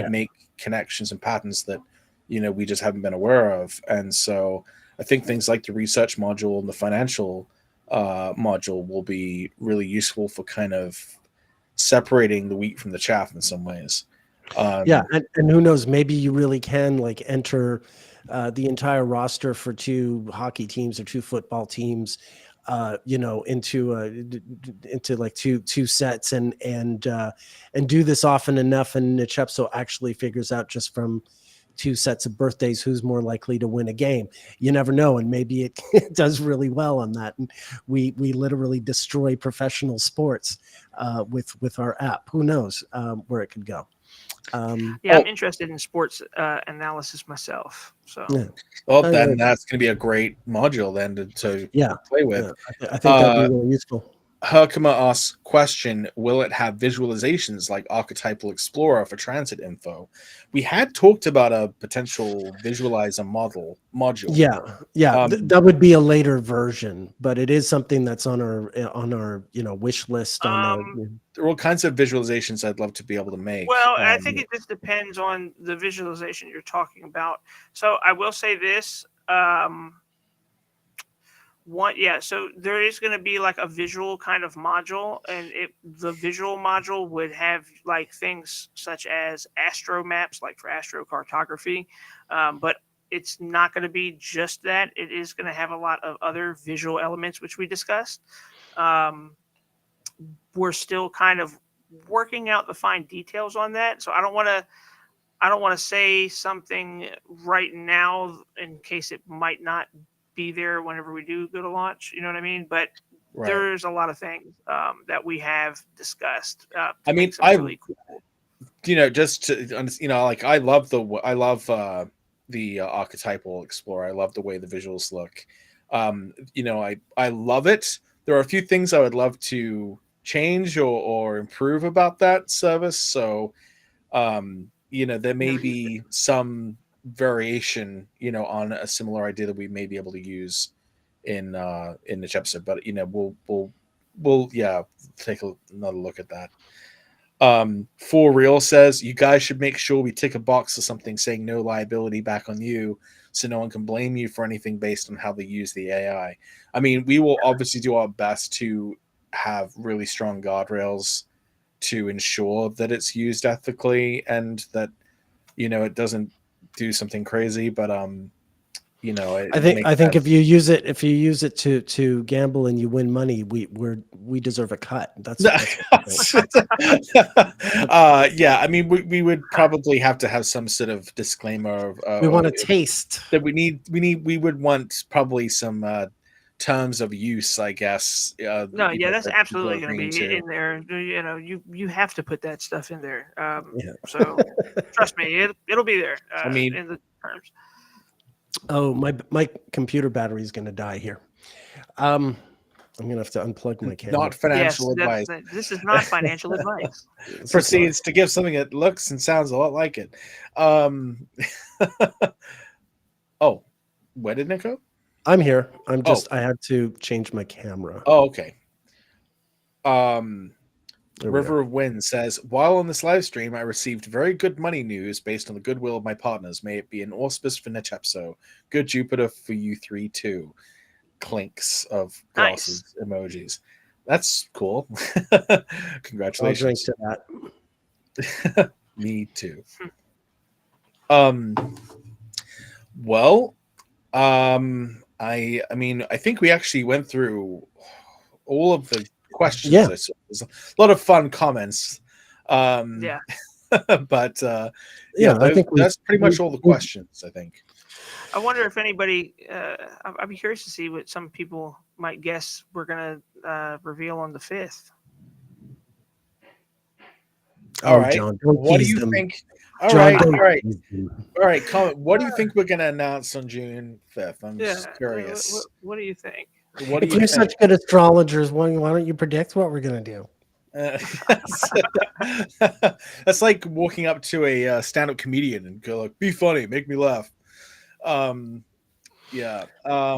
make connections and patterns that we just haven't been aware of. And so I think things like the research module and the financial module will be really useful for kind of separating the wheat from the chaff in some ways. And who knows, maybe you really can like enter the entire roster for 2 hockey teams or 2 football teams, into like two sets and do this often enough, and Nechepso actually figures out just from 2 sets of birthdays who's more likely to win a game. You never know, and maybe it, it does really well on that, and we literally destroy professional sports with our app. Who knows where it could go. I'm interested in sports analysis myself. So, then that's going to be a great module then to play with. Yeah. I think that'd be really useful. Herkimer asks, question, will it have visualizations like Archetypal Explorer for transit info? We had talked about a potential visualizer module. That would be a later version, but it is something that's on our wish list. There are all kinds of visualizations I'd love to be able to make. Well, I think it just depends on the visualization you're talking about. So I will say this. So there is going to be like a visual kind of module, and the visual module would have like things such as astro maps, like for astrocartography, but it's not going to be just that. It is going to have a lot of other visual elements, which we discussed. We're still kind of working out the fine details on that, so I don't want to say something right now in case it might not be there whenever we do go to launch, you know what I mean? But there's a lot of things that we have discussed. I mean, really cool. Just to, like I love the Archetypal Explorer. I love the way the visuals look. I love it. There are a few things I would love to change or improve about that service. So, there may be some variation, on a similar idea that we may be able to use in Nechepso, but we'll take another look at that. For Real says, you guys should make sure we tick a box or something saying no liability back on you, so no one can blame you for anything based on how they use the AI. I mean, we will obviously do our best to have really strong guardrails to ensure that it's used ethically and that it doesn't do something crazy, but I think if you use it to gamble and you win money, we deserve a cut. That's I mean, we would probably have to have some sort of disclaimer of we want a taste that we would want probably some terms of use, I guess. That's absolutely going to be in there. You have to put that stuff in there. So trust me, it'll be there. I mean, in the terms. Oh, my computer battery is going to die here. I'm going to have to unplug my camera. Not financial advice. This is not financial advice. Proceeds to give something that looks and sounds a lot like it. Oh, where did it go? I'm here. I had to change my camera. Oh, okay. River of Wind says, while on this live stream, I received very good money news based on the goodwill of my partners. May it be an auspice for Nechepso. Good Jupiter for you 3 too. Clinks of glasses emojis. That's cool. Congratulations. I'll drink to that. Me too. I mean, I think we actually went through all of the questions. Yeah. There's a lot of fun comments. But I think that's pretty much all the questions, I think. I wonder if anybody, I'd be curious to see what some people might guess we're going to reveal on the 5th. All right. John, what do you think? All right. Comment. What do you think we're going to announce on June 5th? I'm just curious. What do you think? If you're such good astrologers, why don't you predict what we're going to do? That's like walking up to a stand-up comedian and go like, "Be funny, make me laugh." Yeah.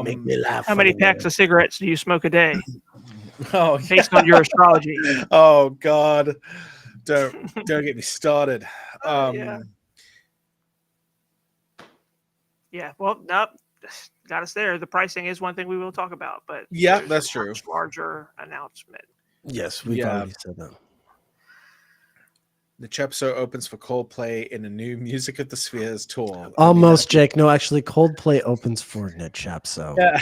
Make me laugh. How many for a packs minute. of cigarettes do you smoke a day Oh, based on your astrology? Oh God. Don't get me started. Yeah. Yeah. Well, nope. Got us there. The pricing is one thing we will talk about, but Yeah, there's that's a true. much larger announcement. Yes, we've Yeah. already said that. Nechepso opens for Coldplay in a new Music of the Spheres tour. I mean, Almost, Jake. No, actually, Coldplay opens for Nechepso. yeah.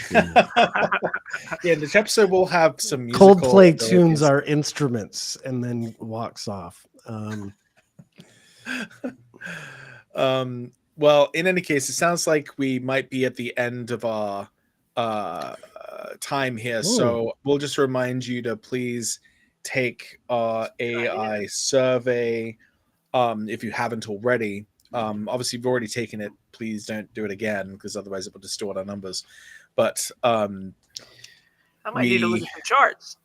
Yeah, Nechepso will have some musical Coldplay tunes abilities. our instruments and then walks off. Well, in any case, it sounds like we might be at the end of our time here. So we'll just remind you to please take our AI survey if you haven't already. Obviously, you've already taken it. Please don't do it again because otherwise it will distort our numbers. But I might need to look at some charts.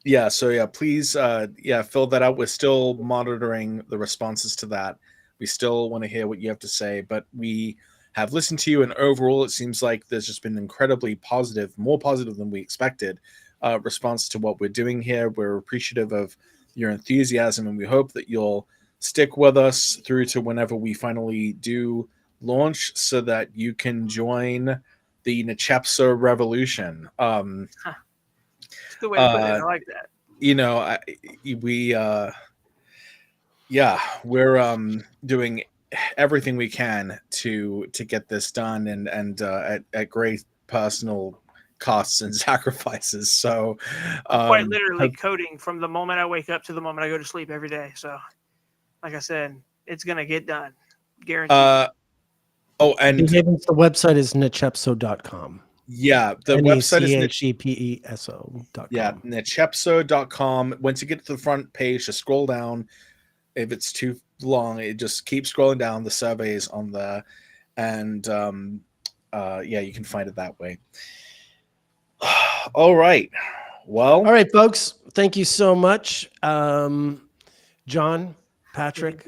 yeah, so yeah, please fill that out. We're still monitoring the responses to that. We still want to hear what you have to say, but we have listened to you, and overall it seems like there's just been incredibly positive, more positive than we expected, response to what we're doing here. We're appreciative of your enthusiasm, and we hope that you'll stick with us through to whenever we finally do launch so that you can join the Nechepso revolution. It's a good way to put it. I like that. You know, we're doing everything we can to get this done, and at great personal costs and sacrifices. So quite literally coding from the moment I wake up to the moment I go to sleep every day. So like I said, it's gonna get done. Guaranteed. And the website is nechepso.com. Yeah, the website is Nechepso.com. Yeah, nechepso.com. Once you get to the front page, just scroll down. If it's too long, it just keeps scrolling down. The survey is on there, and you can find it that way. All right. Well, all right, folks. Thank you so much, John, Patrick,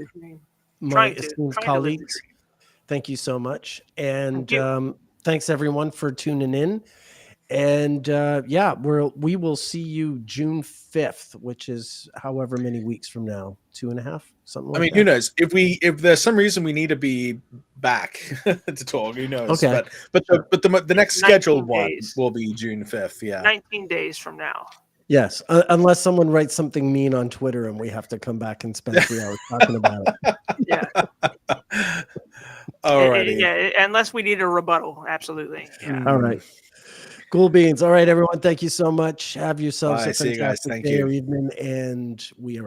my esteemed colleagues. Thank you so much, and thanks everyone for tuning in. And we will see you June 5th, which is however many weeks from now, 2.5, something like that. who knows? If there's some reason we need to be back to talk, who knows? Okay. But the next scheduled one will be June 5th. Yeah, 19 days from now. Yes, unless someone writes something mean on Twitter and we have to come back and spend 3 hours talking about it. Yeah. All righty. Unless we need a rebuttal. Absolutely. Yeah. All right. Cool beans. All right, everyone. Thank you so much. Have yourselves a fantastic day or evening, and we are